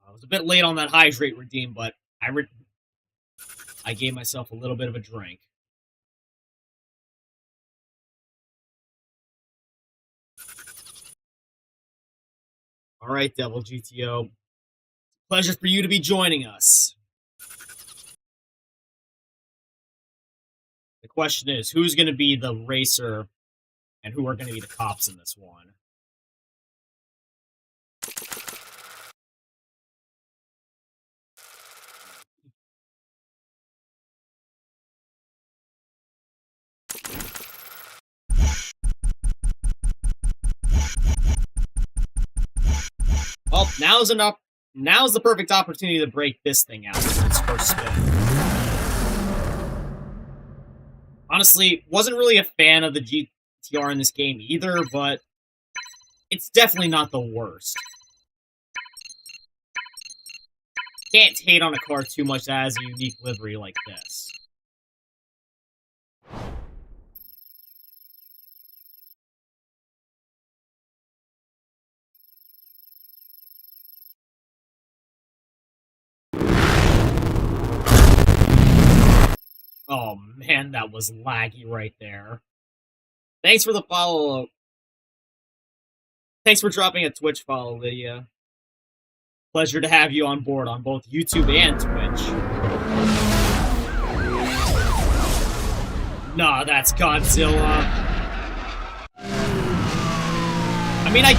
Speaker 1: I was a bit late on that hydrate redeem, but I gave myself a little bit of a drink. All right, Devil GTO. Pleasure for you to be joining us. The question is, who's going to be the racer and who are going to be the cops in this one? Well, now's the perfect opportunity to break this thing out for its first spin. Honestly, wasn't really a fan of the GTR in this game either, but it's definitely not the worst. Can't hate on a car too much that has a unique livery like this. Oh man, that was laggy right there. Thanks for the follow. Thanks for dropping a Twitch follow, Lydia. Pleasure to have you on board on both YouTube and Twitch. Nah, that's Godzilla. I mean, I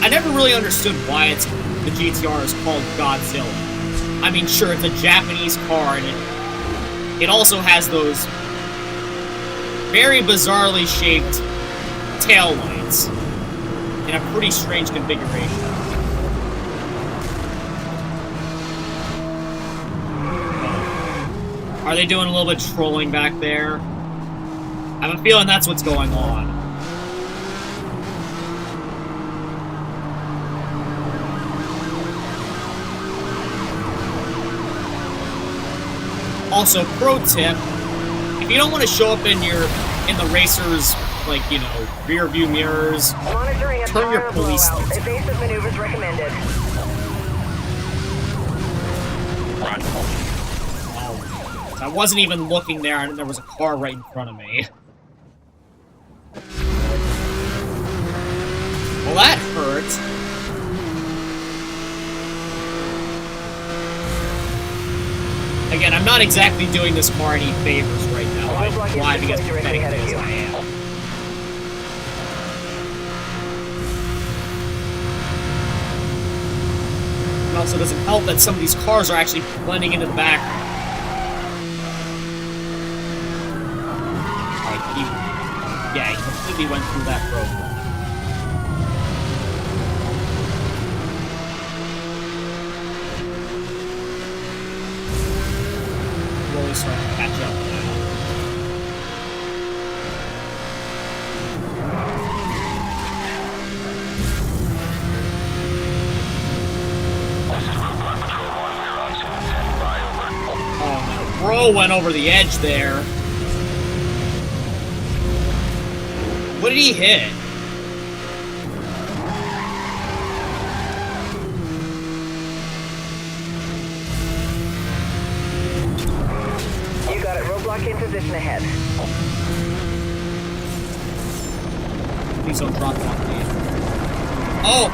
Speaker 1: never really understood why the GTR is called Godzilla. I mean, sure, it's a Japanese car, and it also has those very bizarrely shaped taillights in a pretty strange configuration. Are they doing a little bit of trolling back there? I have a feeling that's what's going on. Also, pro tip, if you don't want to show up in the racer's, like, you know, rear view mirrors,
Speaker 2: Monitoring a
Speaker 1: turn your
Speaker 2: power
Speaker 1: police
Speaker 2: blowout.
Speaker 1: lights on.
Speaker 2: Evasive maneuvers recommended.
Speaker 1: Oh, I wasn't even looking there, and there was a car right in front of me. Well, that hurt. Again, I'm not exactly doing this car any favors right now. I'm driving as pathetic as I am. It also doesn't help that some of these cars are actually blending into the background. Alright, he completely went through that roadblock. Really starting to catch up now. Oh no, bro went over the edge there. What did he hit?
Speaker 2: You got it. Roadblock in position ahead.
Speaker 1: Please don't drop off me. Oh!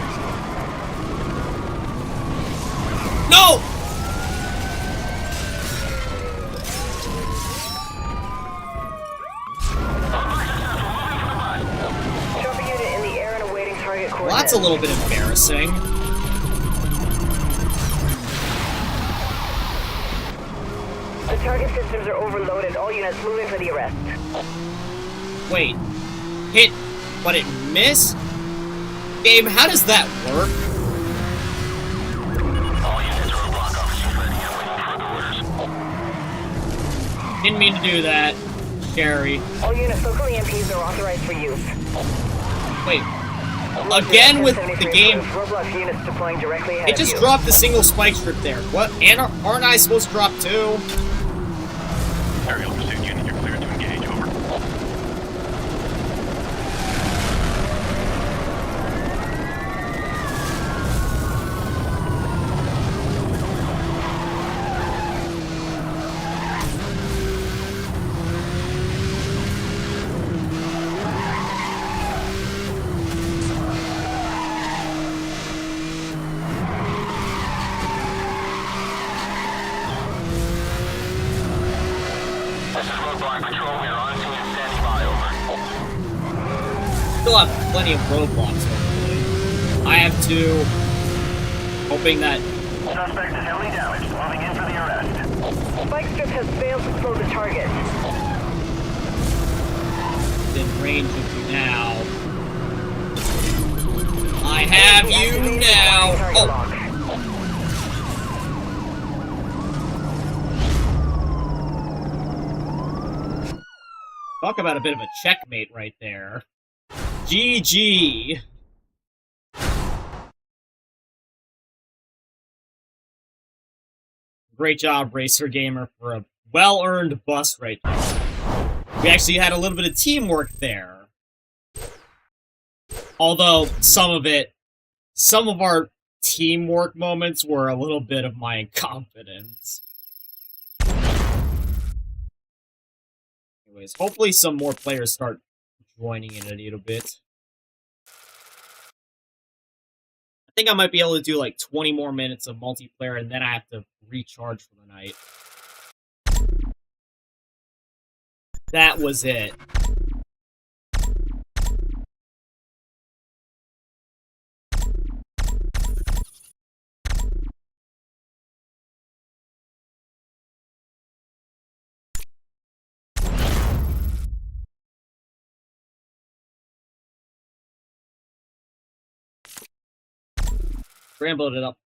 Speaker 1: No! a little bit embarrassing.
Speaker 2: The target systems are overloaded. All units moving for the arrest.
Speaker 1: Wait. Hit, but it missed? Game, how does that work?
Speaker 4: All units are roadblock officers ready and waiting for further orders.
Speaker 1: Didn't mean to do that. Scary.
Speaker 2: All units, local EMPs are authorized for use.
Speaker 1: Wait. Again with the game.
Speaker 2: Roblox units deploying directly ahead
Speaker 1: It just
Speaker 2: of you.
Speaker 1: dropped a single spike strip there. What? And aren't I supposed to drop two?
Speaker 4: Aerial pursuit unit, you're cleared to engage. Over. This is roadblock patrol. We are on scene and standing by. Over.
Speaker 1: Still have plenty of roadblocks, hopefully. I have two. Hoping that...
Speaker 4: Suspect is heavily damaged. Moving in for the arrest.
Speaker 2: Spike strip has failed to slow the target.
Speaker 1: in range of you now. I have you now! Oh! Talk about a bit of a checkmate right there. GG! Great job, Racer Gamer, for a well-earned bust right there. We actually had a little bit of teamwork there. Although, some of our teamwork moments were a little bit of my incompetence. Anyways, hopefully some more players start joining in a little bit. I think I might be able to do like 20 more minutes of multiplayer, and then I have to recharge for the night. That was it.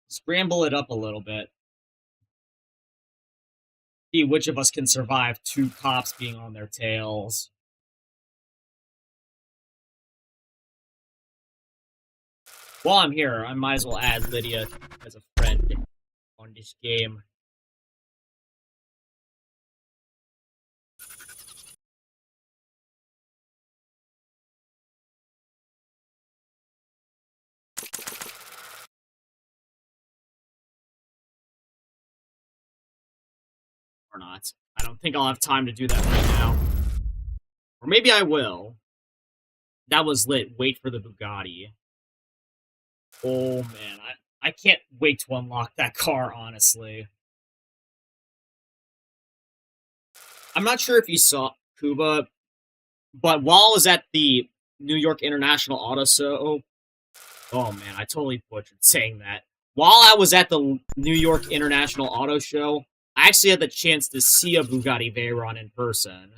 Speaker 1: Scramble it up a little bit. See which of us can survive two cops being on their tails. While I'm here, I might as well add Lydia as a friend on this game. Or not. I don't think I'll have time to do that right now. Or maybe I will. That was lit. Wait for the Bugatti. Oh man, I can't wait to unlock that car, honestly. I'm not sure if you saw Kuba, but while I was at the New York International Auto Show... Oh man, I totally butchered saying that. While I was at the New York International Auto Show, I actually had the chance to see a Bugatti Veyron in person.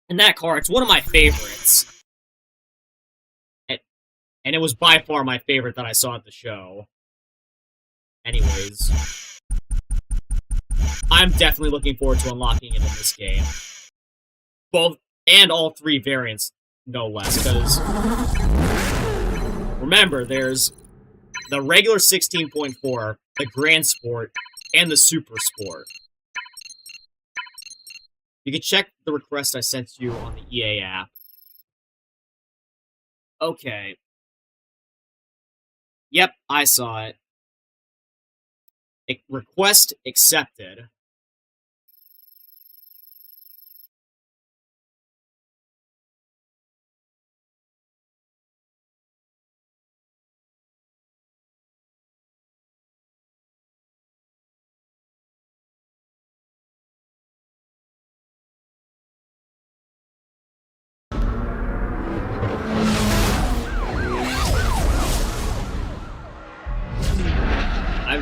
Speaker 1: And that car, it's one of my favorites. And it was by far my favorite that I saw at the show. Anyways. I'm definitely looking forward to unlocking it in this game. Both, and all three variants, no less, because... Remember, there's the regular 16.4, the Grand Sport, and the Super Sport. You can check the request I sent you on the EA app. Okay. Yep, I saw it. Request accepted.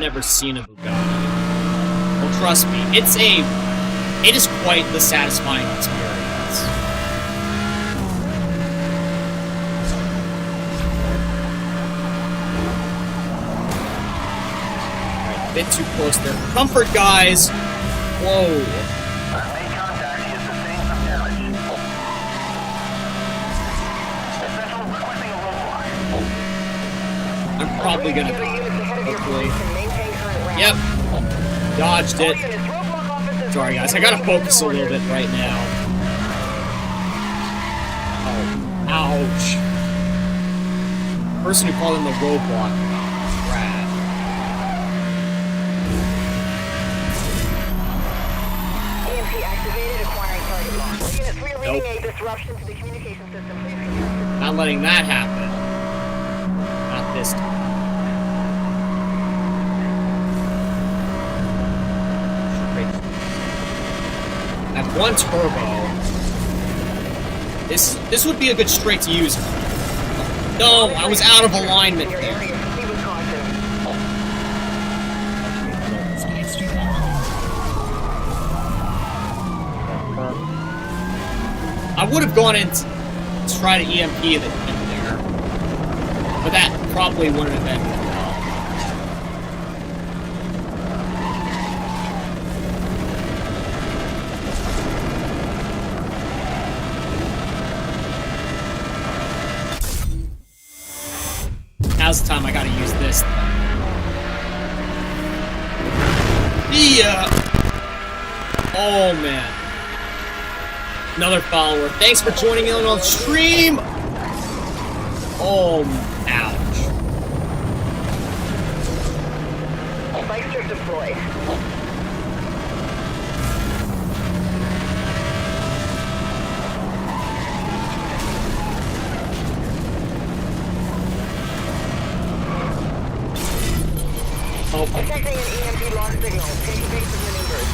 Speaker 1: never seen a Bugatti. Well, trust me, it is quite the satisfying experience. Alright, a bit too close there. Comfort, guys! Whoa.
Speaker 4: Main contact, he has sustained some damage. Essential requesting a roadblock.
Speaker 1: I'm probably gonna
Speaker 2: Other
Speaker 1: die.
Speaker 2: units ahead of your
Speaker 1: Hopefully.
Speaker 2: position, maintain current route.
Speaker 1: Yep. Dodged
Speaker 2: All
Speaker 1: it.
Speaker 2: units, roadblock officers
Speaker 1: Sorry,
Speaker 2: ready
Speaker 1: guys. I
Speaker 2: and
Speaker 1: gotta
Speaker 2: waiting
Speaker 1: focus a
Speaker 2: for
Speaker 1: little
Speaker 2: orders.
Speaker 1: bit right now. Oh. Ouch. Person who called him the roadblock. Rat.
Speaker 2: EMP activated, acquiring target lock. All units, we are reading
Speaker 1: Nope.
Speaker 2: a disruption to the communication system. Please confirm.
Speaker 1: Not letting that happen. Not this time. I have one turbo. This would be a good straight to use. No, I was out of alignment
Speaker 2: Your
Speaker 1: there.
Speaker 2: area, proceed with caution.
Speaker 3: Extra
Speaker 1: I would have gone in to try to EMP the in there, but that probably wouldn't have been well. Now's the time I gotta use this. Yeah. Oh man. Another follower. Thanks for joining in on stream. Oh, ouch.
Speaker 2: Spike strip deployed.
Speaker 1: Oh.
Speaker 2: Detecting an EMP lock signal. Take evasive maneuvers.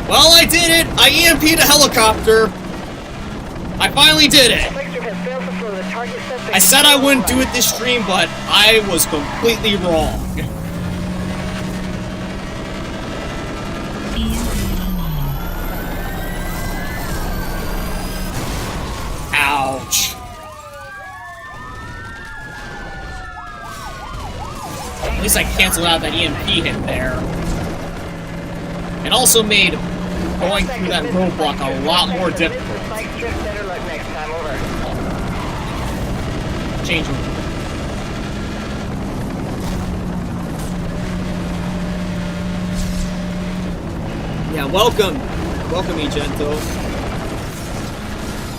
Speaker 1: Well, I did it. I EMP'd a helicopter. I finally did it.
Speaker 2: Spike strip has failed to slow the target suspect.
Speaker 1: I said I wouldn't do it this stream, but I was completely wrong. Ouch. At least I canceled out that EMP hit there. It also made going through that roadblock a lot more difficult.
Speaker 2: Spike strip, better luck next time. Over.
Speaker 1: Change room. Yeah, welcome. Welcome, Egento.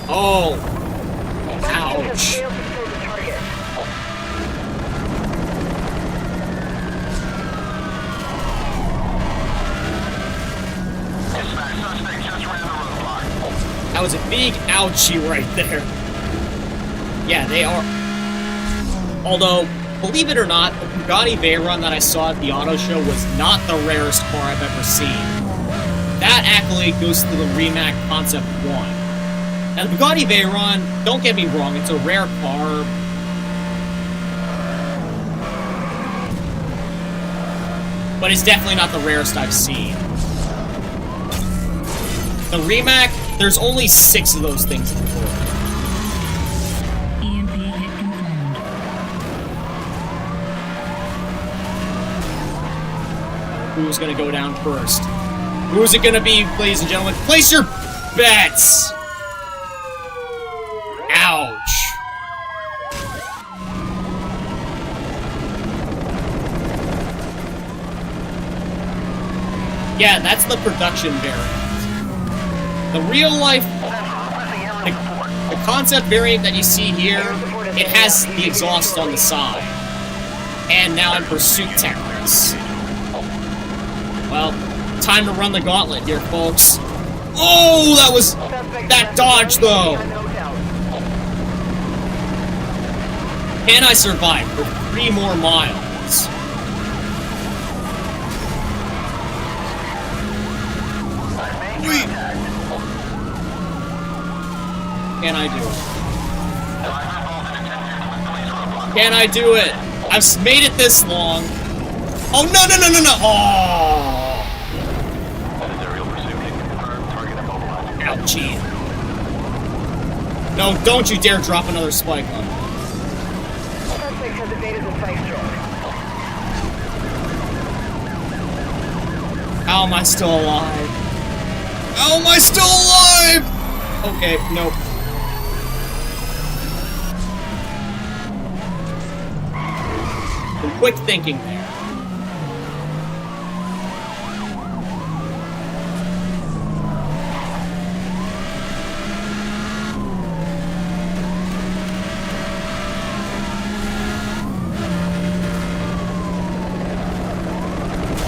Speaker 1: Oh.
Speaker 2: Spike strip has
Speaker 1: Ouch.
Speaker 2: failed to slow the target.
Speaker 4: Dispatch suspect just ran the roadblock.
Speaker 1: That was a big ouchie right there. Yeah, they are. Although, believe it or not, the Bugatti Veyron that I saw at the auto show was not the rarest car I've ever seen. That accolade goes to the Rimac Concept 1. Now, the Bugatti Veyron, don't get me wrong, it's a rare car. But it's definitely not the rarest I've seen. The Rimac, there's only 6 of those things in the world.
Speaker 3: EMP hit confirmed.
Speaker 1: Who's gonna go down first? Who's it gonna be, ladies and gentlemen? Place your bets! Ouch. Yeah, that's the production variant. The real life, the concept variant that you see here, it has the exhaust on the side. And now in pursuit tactics. Well, time to run the gauntlet here, folks. Oh, that was that dodge, though. Can I survive for 3 more miles? Wait. Can I do it? Can I do it? I've made it this long. Oh, no, no, no, no, no! Oh!
Speaker 4: That is aerial pursuit. Confirmed. Target immobilized.
Speaker 1: Ouchie. No, don't you dare drop another spike on me.
Speaker 2: Suspect has evaded the spike strip.
Speaker 1: How am I still alive? How am I still alive? Okay, nope. Some quick thinking there.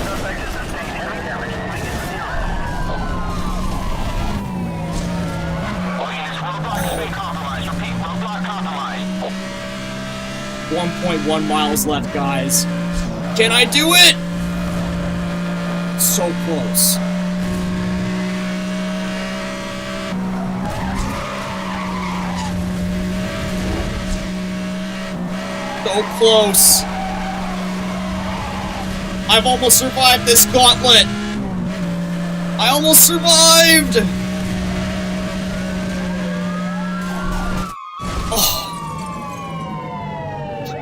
Speaker 4: Suspect has sustained heavy damage. Moving into zero. All units, roadblock has been compromised. Repeat, roadblock compromised.
Speaker 1: 1.1 miles left, guys. Can I do it? So close. So close. I've almost survived this gauntlet. I almost survived. Oh.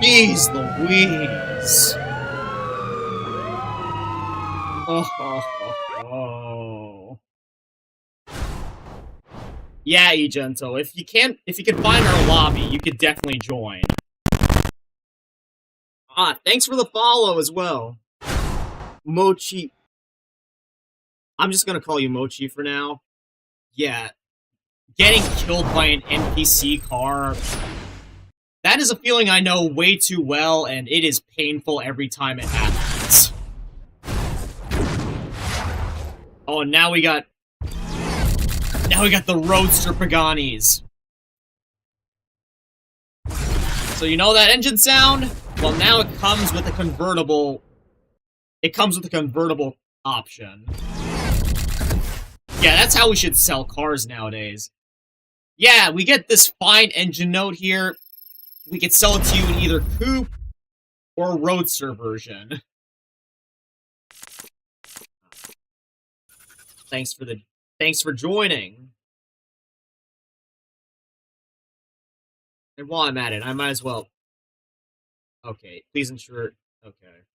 Speaker 1: Jeez Louise. Oh. Yeah, Egento, if you can find our lobby, you could definitely join. Ah, thanks for the follow as well. Mochi. I'm just gonna call you Mochi for now. Yeah. Getting killed by an NPC car. That is a feeling I know way too well, and it is painful every time it happens. Oh, now we got the Roadster Paganis. So you know that engine sound? Well, now it comes with a convertible. It comes with a convertible option. Yeah, that's how we should sell cars nowadays. Yeah, we get this fine engine note here. We could sell it to you in either coupe or roadster version. Thanks for joining. And while I'm at it, I might as well. Okay, please ensure. Okay.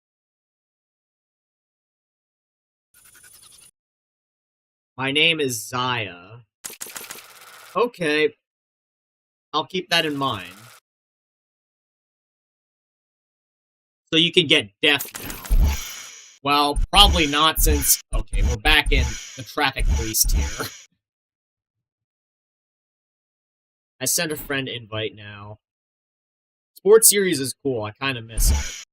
Speaker 1: My name is Zaya. Okay. I'll keep that in mind. So you can get deaf now. Well, probably not since... Okay, we're back in the traffic police tier. I sent a friend invite now. Sports Series is cool. I kind of miss it.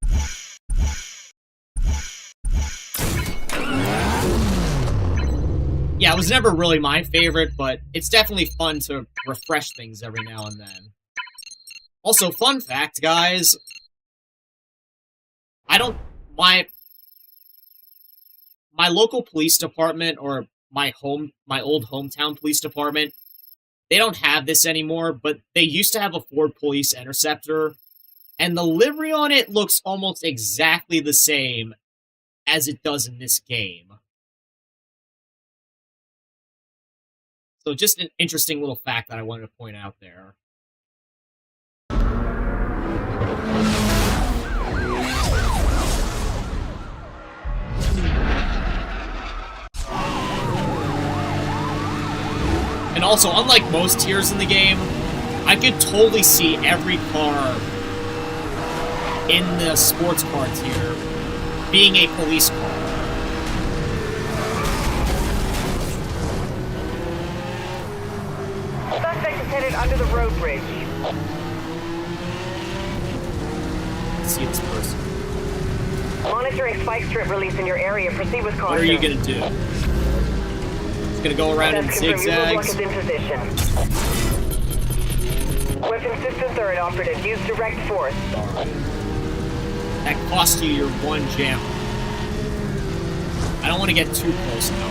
Speaker 1: Yeah, it was never really my favorite, but it's definitely fun to refresh things every now and then. Also, fun fact, guys. My local police department, or my old hometown police department, they don't have this anymore, but they used to have a Ford Police Interceptor, and the livery on it looks almost exactly the same as it does in this game. So just an interesting little fact that I wanted to point out there. And also, unlike most tiers in the game, I could totally see every car in the sports car tier being a police car.
Speaker 2: Suspect is headed under the road bridge.
Speaker 1: Let's see this person.
Speaker 2: Monitoring spike strip release in your area. Proceed with caution.
Speaker 1: What are you gonna do? Gonna go around in
Speaker 2: That's confirmed. Your roadblock
Speaker 1: zigzags.
Speaker 2: is in position. Weapon system third operative. Use direct force.
Speaker 1: That cost you your one jam. I don't want to get too close now.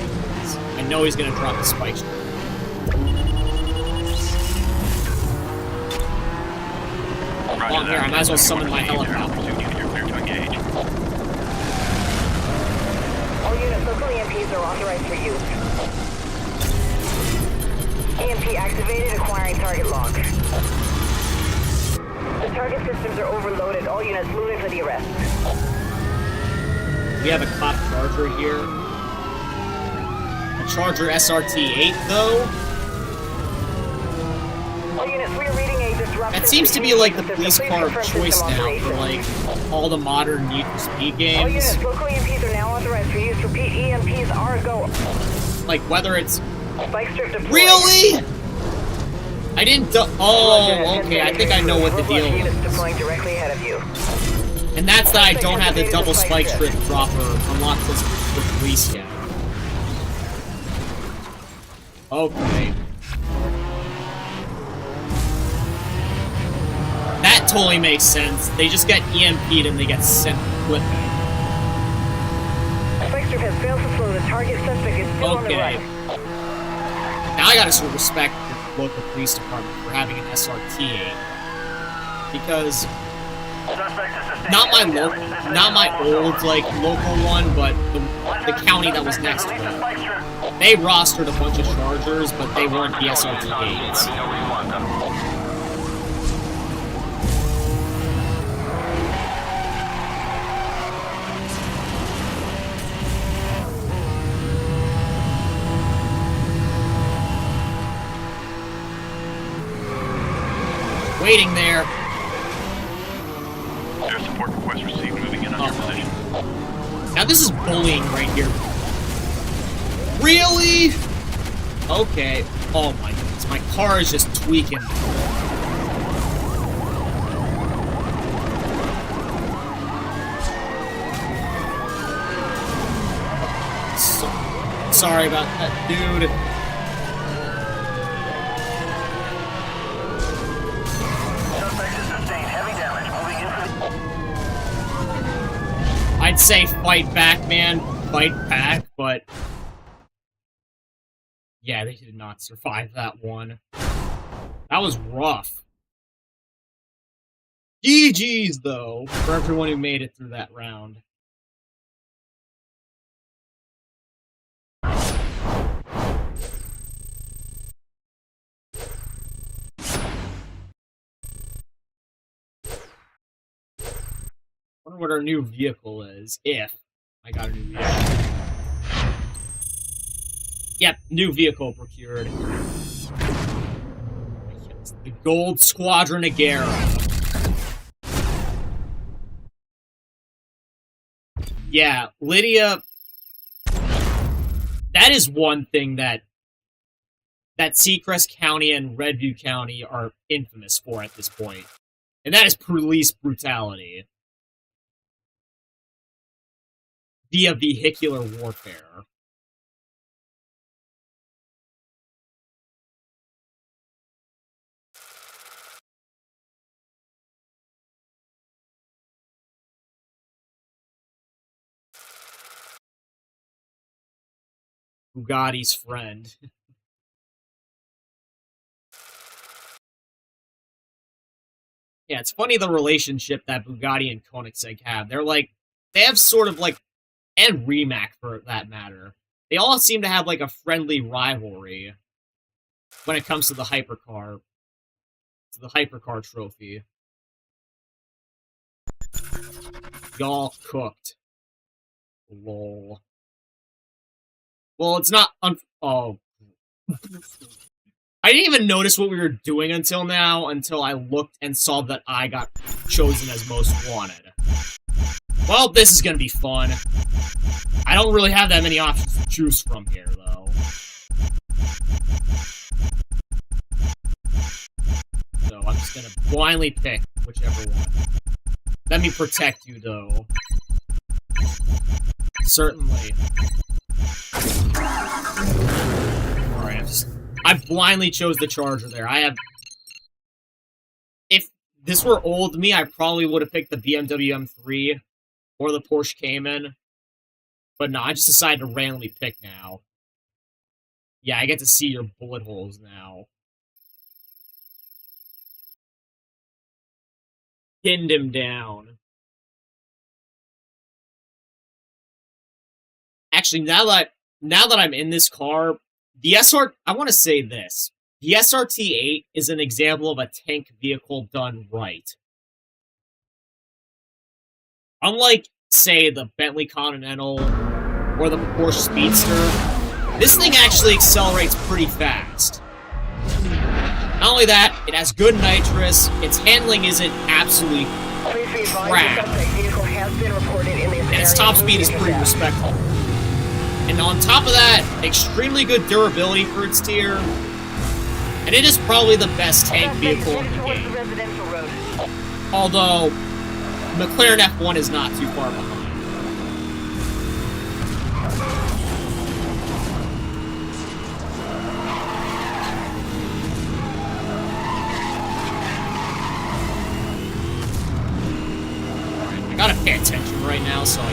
Speaker 1: I know he's gonna drop the spike strip.
Speaker 4: Roger
Speaker 1: Well, here, I might as well summon my helicopter.
Speaker 4: Pursuit unit, you're clear to engage.
Speaker 2: units, local EMPs are authorized for use. EMP activated, acquiring target lock. The target systems are overloaded. All units moving for the arrest.
Speaker 1: We have a cop charger here. A Charger SRT-8, though?
Speaker 2: All units, we are reading a disruption.
Speaker 1: That seems to be like the
Speaker 2: system.
Speaker 1: police
Speaker 2: Please
Speaker 1: car of
Speaker 2: confirm
Speaker 1: choice
Speaker 2: system
Speaker 1: now
Speaker 2: operation.
Speaker 1: for like all the modern Need for Speed
Speaker 2: All
Speaker 1: games.
Speaker 2: units, local EMPs are now authorized for use. Repeat, EMPs are a go.
Speaker 1: Like whether it's
Speaker 2: Spike strip deployed.
Speaker 1: really. I didn't. Oh, okay. I think I know what the deal
Speaker 2: Units
Speaker 1: is.
Speaker 2: deploying directly ahead of you.
Speaker 1: And that's that I don't have the double spike strip dropper unlocked this for police yet. Okay. That totally makes sense. They just get EMP'd and they get sent flipping.
Speaker 2: Spike strip has failed to slow. The target suspect is still on the
Speaker 1: Okay.
Speaker 2: run.
Speaker 1: Now I gotta sort of respect the local police department for having an SRT-8. Because not my old like local one, but the county that was next to it. They rostered a bunch of Chargers, but they weren't the SRT-8s.
Speaker 4: Let me know where you want them.
Speaker 1: Waiting there.
Speaker 7: Air support request received. Moving in on your position.
Speaker 1: Now this is bullying right here. Really? Okay. Oh my goodness, my car is just tweaking. Sorry about that, dude.
Speaker 4: Suspect has sustained heavy damage. Moving in for
Speaker 1: I'd say fight back, man. Fight back, but yeah, they did not survive that one. That was rough. GG's, though, for everyone who made it through that round. I wonder what our new vehicle is, if I got a new vehicle. Yep, new vehicle procured. The Gold Squadron Agera. Yeah, Lydia. That is one thing that Seacrest County and Redview County are infamous for at this point. And that is police brutality. Via vehicular warfare. Bugatti's friend. Yeah, it's funny the relationship that Bugatti and Koenigsegg have. They have sort of like, and Rimac for that matter. They all seem to have like a friendly rivalry when it comes to the hypercar. To the hypercar trophy. Y'all cooked. Lol. Well, it's not oh. I didn't even notice what we were doing until now, until I looked and saw that I got chosen as most wanted. Well, this is gonna be fun. I don't really have that many options to choose from here, though. So I'm just gonna blindly pick whichever one. Let me protect you, though. Certainly. Alright, I blindly chose the Charger there. If this were old me, I probably would have picked the BMW M3 or the Porsche Cayman. But no, I just decided to randomly pick now. Yeah, I get to see your bullet holes now. Pinned him down. Actually, now that I'm in this car, I want to say this. The SRT-8 is an example of a tank vehicle done right. Unlike, say, the Bentley Continental or the Porsche Speedster, this thing actually accelerates pretty fast. Not only that, it has good nitrous, its handling isn't absolutely
Speaker 2: Please be advised
Speaker 1: crap,
Speaker 2: the suspect vehicle has been reported in this
Speaker 1: and its
Speaker 2: area.
Speaker 1: top speed is
Speaker 2: Moving
Speaker 1: pretty
Speaker 2: fast.
Speaker 1: respectable. And on top of that, extremely good durability for its tier, and it is probably the best tank
Speaker 2: Suspect
Speaker 1: vehicle
Speaker 2: is
Speaker 1: in the
Speaker 2: headed towards the
Speaker 1: game.
Speaker 2: residential road.
Speaker 1: Although, McLaren F1 is not too far behind. I gotta pay attention right now, so I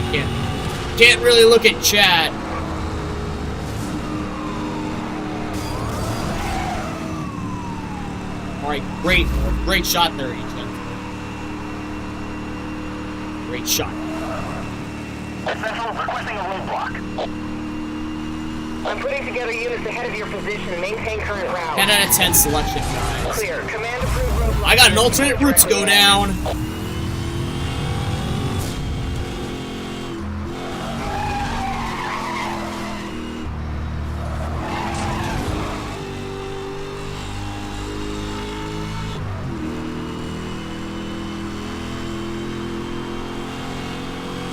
Speaker 1: can't really look at chat. Alright, great shot there, Agent. Great shot.
Speaker 4: Central requesting a roadblock.
Speaker 2: I'm putting together units ahead of your position. Maintain current route.
Speaker 1: 10 out of 10 selection, guys.
Speaker 2: Clear. Command approved roadblock.
Speaker 1: I got an alternate route to go down.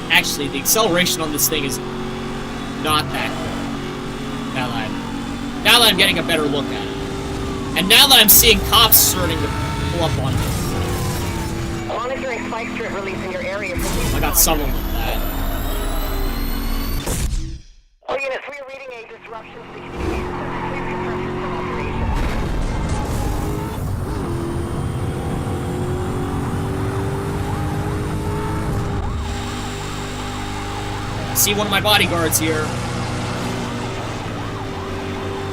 Speaker 1: Actually, the acceleration on this thing is not that good. Now that I'm getting a better look at it. And now that I'm seeing cops starting to pull up on me.
Speaker 2: Monitoring spike strip release in your area.
Speaker 1: I got someone with that.
Speaker 2: All units, we are reading a disruption to the communication center. Please confirm your full operation.
Speaker 1: I see one of my bodyguards here.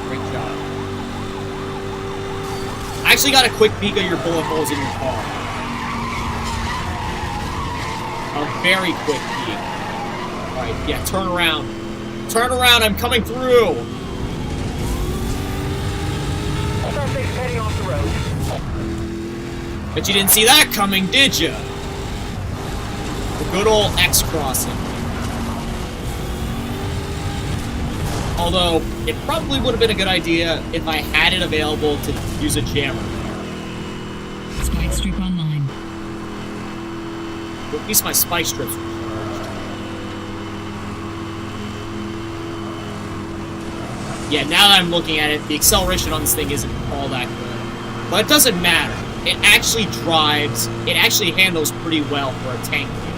Speaker 1: Great job. I actually got a quick peek at your bullet holes in your car. A very quick peek. Alright, yeah, turn around. Turn around, I'm coming through!
Speaker 2: Suspect's heading off the road.
Speaker 1: But you didn't see that coming, did you? The good old X crossing. Although, it probably would have been a good idea if I had it available to use a jammer.
Speaker 3: Spike strip online.
Speaker 1: At least my spike strips were charged. Yeah, now that I'm looking at it, the acceleration on this thing isn't all that good. But it doesn't matter. It actually drives, it actually handles pretty well for a tank vehicle.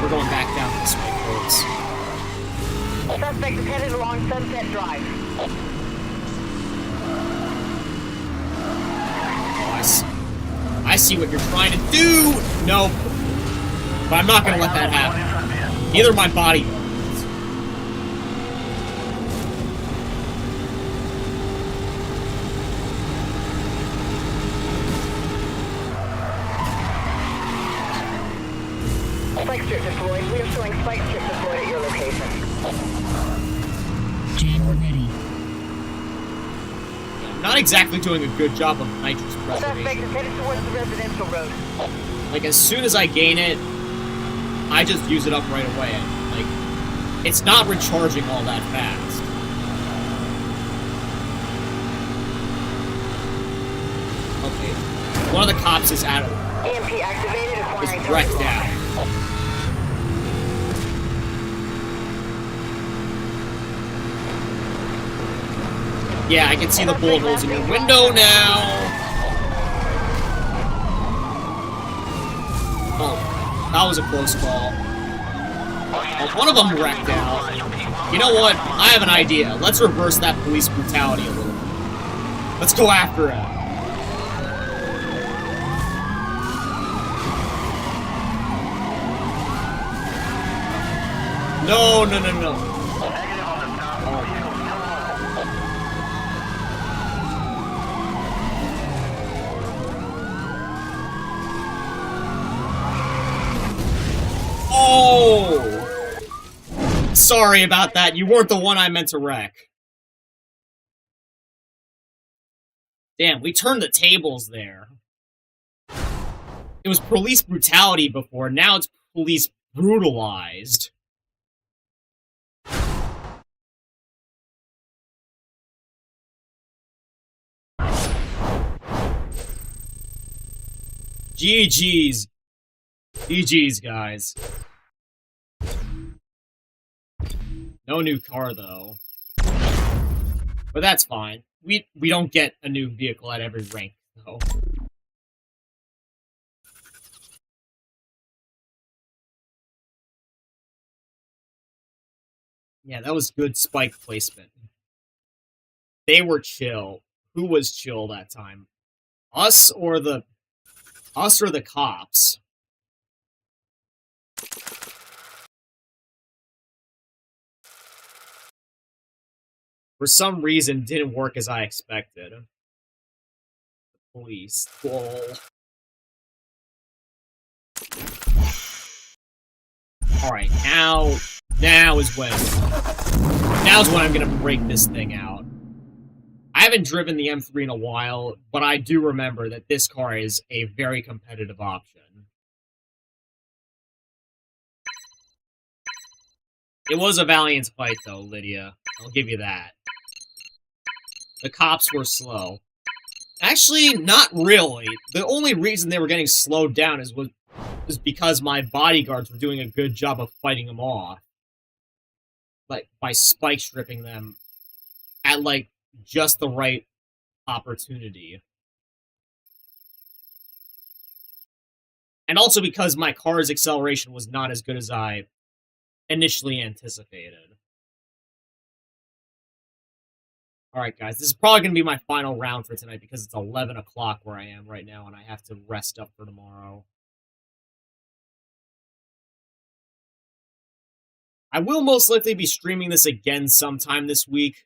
Speaker 1: We're going back down this way, folks.
Speaker 2: Suspect is headed along Sunset Drive.
Speaker 1: Oh, I see what you're trying to do! Nope. But I'm not gonna let that happen. Neither my body.
Speaker 2: Spike strip deployed. We are showing spike strip deployed at your location.
Speaker 3: Jammer ready.
Speaker 1: Not exactly doing a good job of nitrous
Speaker 2: Suspect
Speaker 1: preservation.
Speaker 2: is headed towards the residential road.
Speaker 1: Like, as soon as I gain it, I just use it up right away. And, like, it's not recharging all that fast. Okay. One of the cops is out of
Speaker 2: EMP activated. Acquiring
Speaker 1: is wrecked
Speaker 2: target
Speaker 1: out.
Speaker 2: lock.
Speaker 1: Yeah, I can see the bullet holes in your window now. Oh, that was a close call. Well, one of them wrecked out. You know what? I have an idea. Let's reverse that police brutality a little bit. Let's go after it. No, no, no, no. sorry about that. You weren't the one I meant to wreck. Damn, we turned the tables there. It was police brutality before, now it's police brutalized. GG's. GG's, guys. No new car, though. But that's fine. We don't get a new vehicle at every rank, though. Yeah, that was good spike placement. They were chill. Who was chill that time? Us or the cops? For some reason, didn't work as I expected. The police. Lol. Alright, now's when I'm gonna break this thing out. I haven't driven the M3 in a while, but I do remember that this car is a very competitive option. It was a valiant fight, though, Lydia. I'll give you that. The cops were slow. Actually, not really. The only reason they were getting slowed down was because my bodyguards were doing a good job of fighting them off. Like, by spike stripping them at, like, just the right opportunity. And also because my car's acceleration was not as good as I initially anticipated. Alright, guys, this is probably going to be my final round for tonight because it's 11 o'clock where I am right now and I have to rest up for tomorrow. I will most likely be streaming this again sometime this week.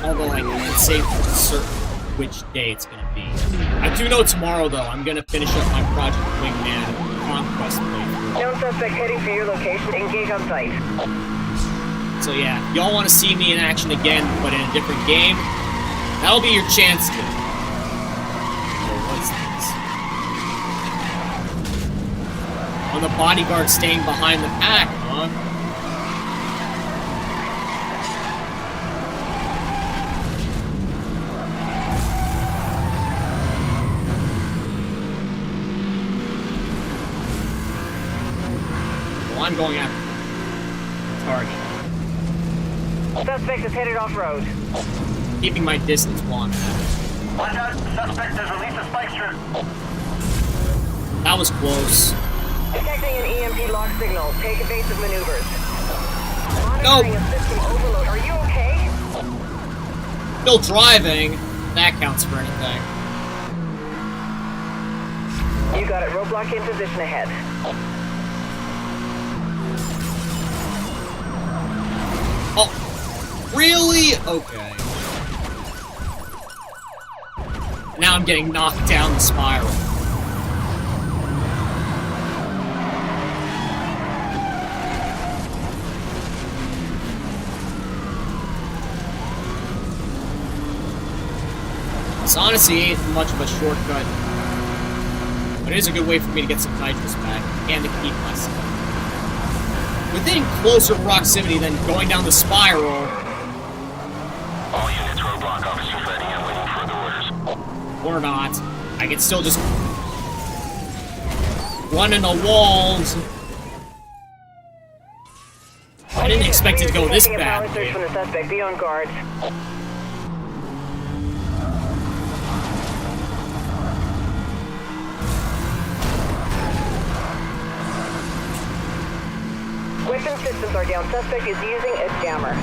Speaker 1: Although I can't say for certain which day it's going to be. I do know tomorrow, though, I'm going to finish up my Project Wingman Conquest playthrough.
Speaker 2: Known suspect heading for your location. Engage on site.
Speaker 1: So yeah, if y'all want to see me in action again, but in a different game, that'll be your chance to. Oh, what's this? On the bodyguard staying behind the pack, huh? Well, I'm going after the target.
Speaker 2: Suspect is headed off-road.
Speaker 1: Keeping my distance while I'm at it.
Speaker 4: Watch out! Suspect has released a spike strip.
Speaker 1: That was close.
Speaker 2: Detecting an EMP lock signal. Take evasive maneuvers.
Speaker 1: Nope.
Speaker 2: Monitoring a system overload. Are you okay?
Speaker 1: Still driving. That counts for anything.
Speaker 2: You got it. Roadblock in position ahead.
Speaker 1: Oh, really? Okay. Now I'm getting knocked down the spiral. This honestly ain't much of a shortcut, but it is a good way for me to get some nitrous back and to keep myself within closer proximity than going down the spiral.
Speaker 4: All units, roadblock officers ready and waiting for the orders.
Speaker 1: Or not. I can still just run in the walls. I didn't expect it to go this bad.
Speaker 2: Search for the suspect. Be on guard. Weapon systems are down. Suspect is using a jammer.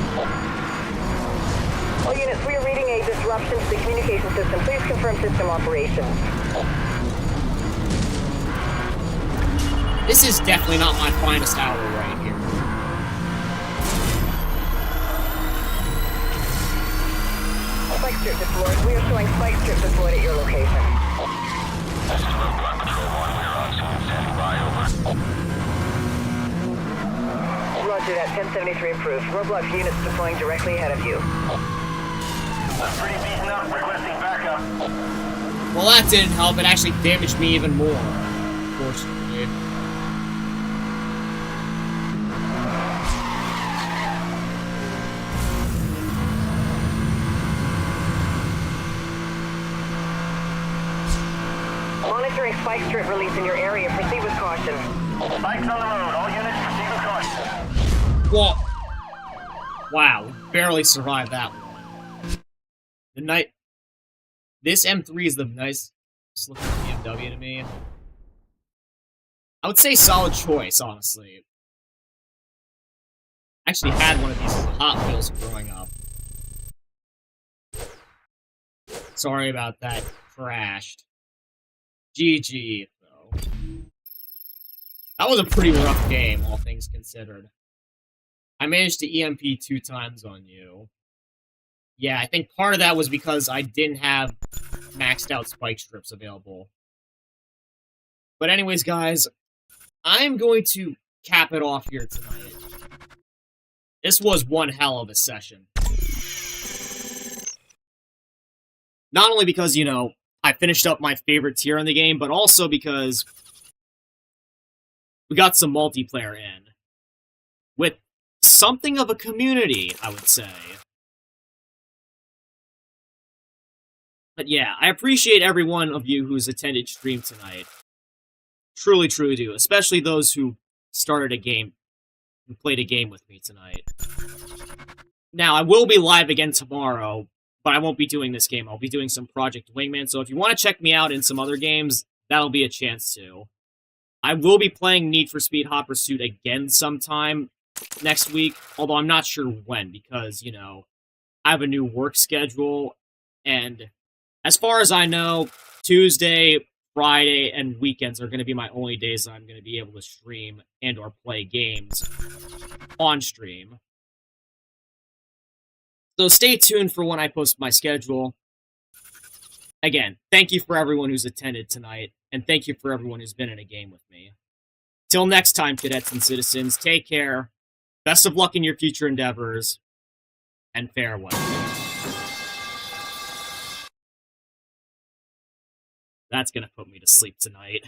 Speaker 2: All units, we are reading a disruption to the communication system. Please confirm system operations.
Speaker 1: This is definitely not my finest hour right here.
Speaker 2: Spike strip deployed. We are showing spike strip deployed at your location.
Speaker 4: This is roadblock patrol 1. We are
Speaker 2: Cadet, 1073 approved. Roadblock units deploying directly ahead of you.
Speaker 4: That's pretty beaten up. Requesting backup.
Speaker 1: Well, that didn't help. It actually damaged me even more, unfortunately.
Speaker 2: Monitoring spike strip release in your area. Proceed with caution.
Speaker 4: Spikes on the road. All units proceed with caution.
Speaker 1: Well, wow, we barely survived that one. This M3 is the nicest looking BMW to me. I would say solid choice, honestly. I actually had one of these as a Hot Wheels growing up. Sorry about that. Crashed. GG, though. That was a pretty rough game, all things considered. I managed to EMP 2 times on you. Yeah, I think part of that was because I didn't have maxed out spike strips available. But anyways, guys, I'm going to cap it off here tonight. This was one hell of a session. Not only because, you know, I finished up my favorite tier in the game, but also because we got some multiplayer in. With something of a community, I would say. But yeah, I appreciate every one of you who's attended stream tonight. Truly, truly do. Especially those who started a game, who played a game with me tonight. Now, I will be live again tomorrow, but I won't be doing this game. I'll be doing some Project Wingman, so if you want to check me out in some other games, that'll be a chance to. I will be playing Need for Speed Hot Pursuit again sometime next week, although I'm not sure when, because, you know, I have a new work schedule, and as far as I know, Tuesday, Friday, and weekends are going to be my only days that I'm going to be able to stream and or play games on stream. So stay tuned for when I post my schedule. Again, thank you for everyone who's attended tonight, and thank you for everyone who's been in a game with me. Till next time, cadets and citizens, take care, best of luck in your future endeavors, and farewell. That's gonna put me to sleep tonight.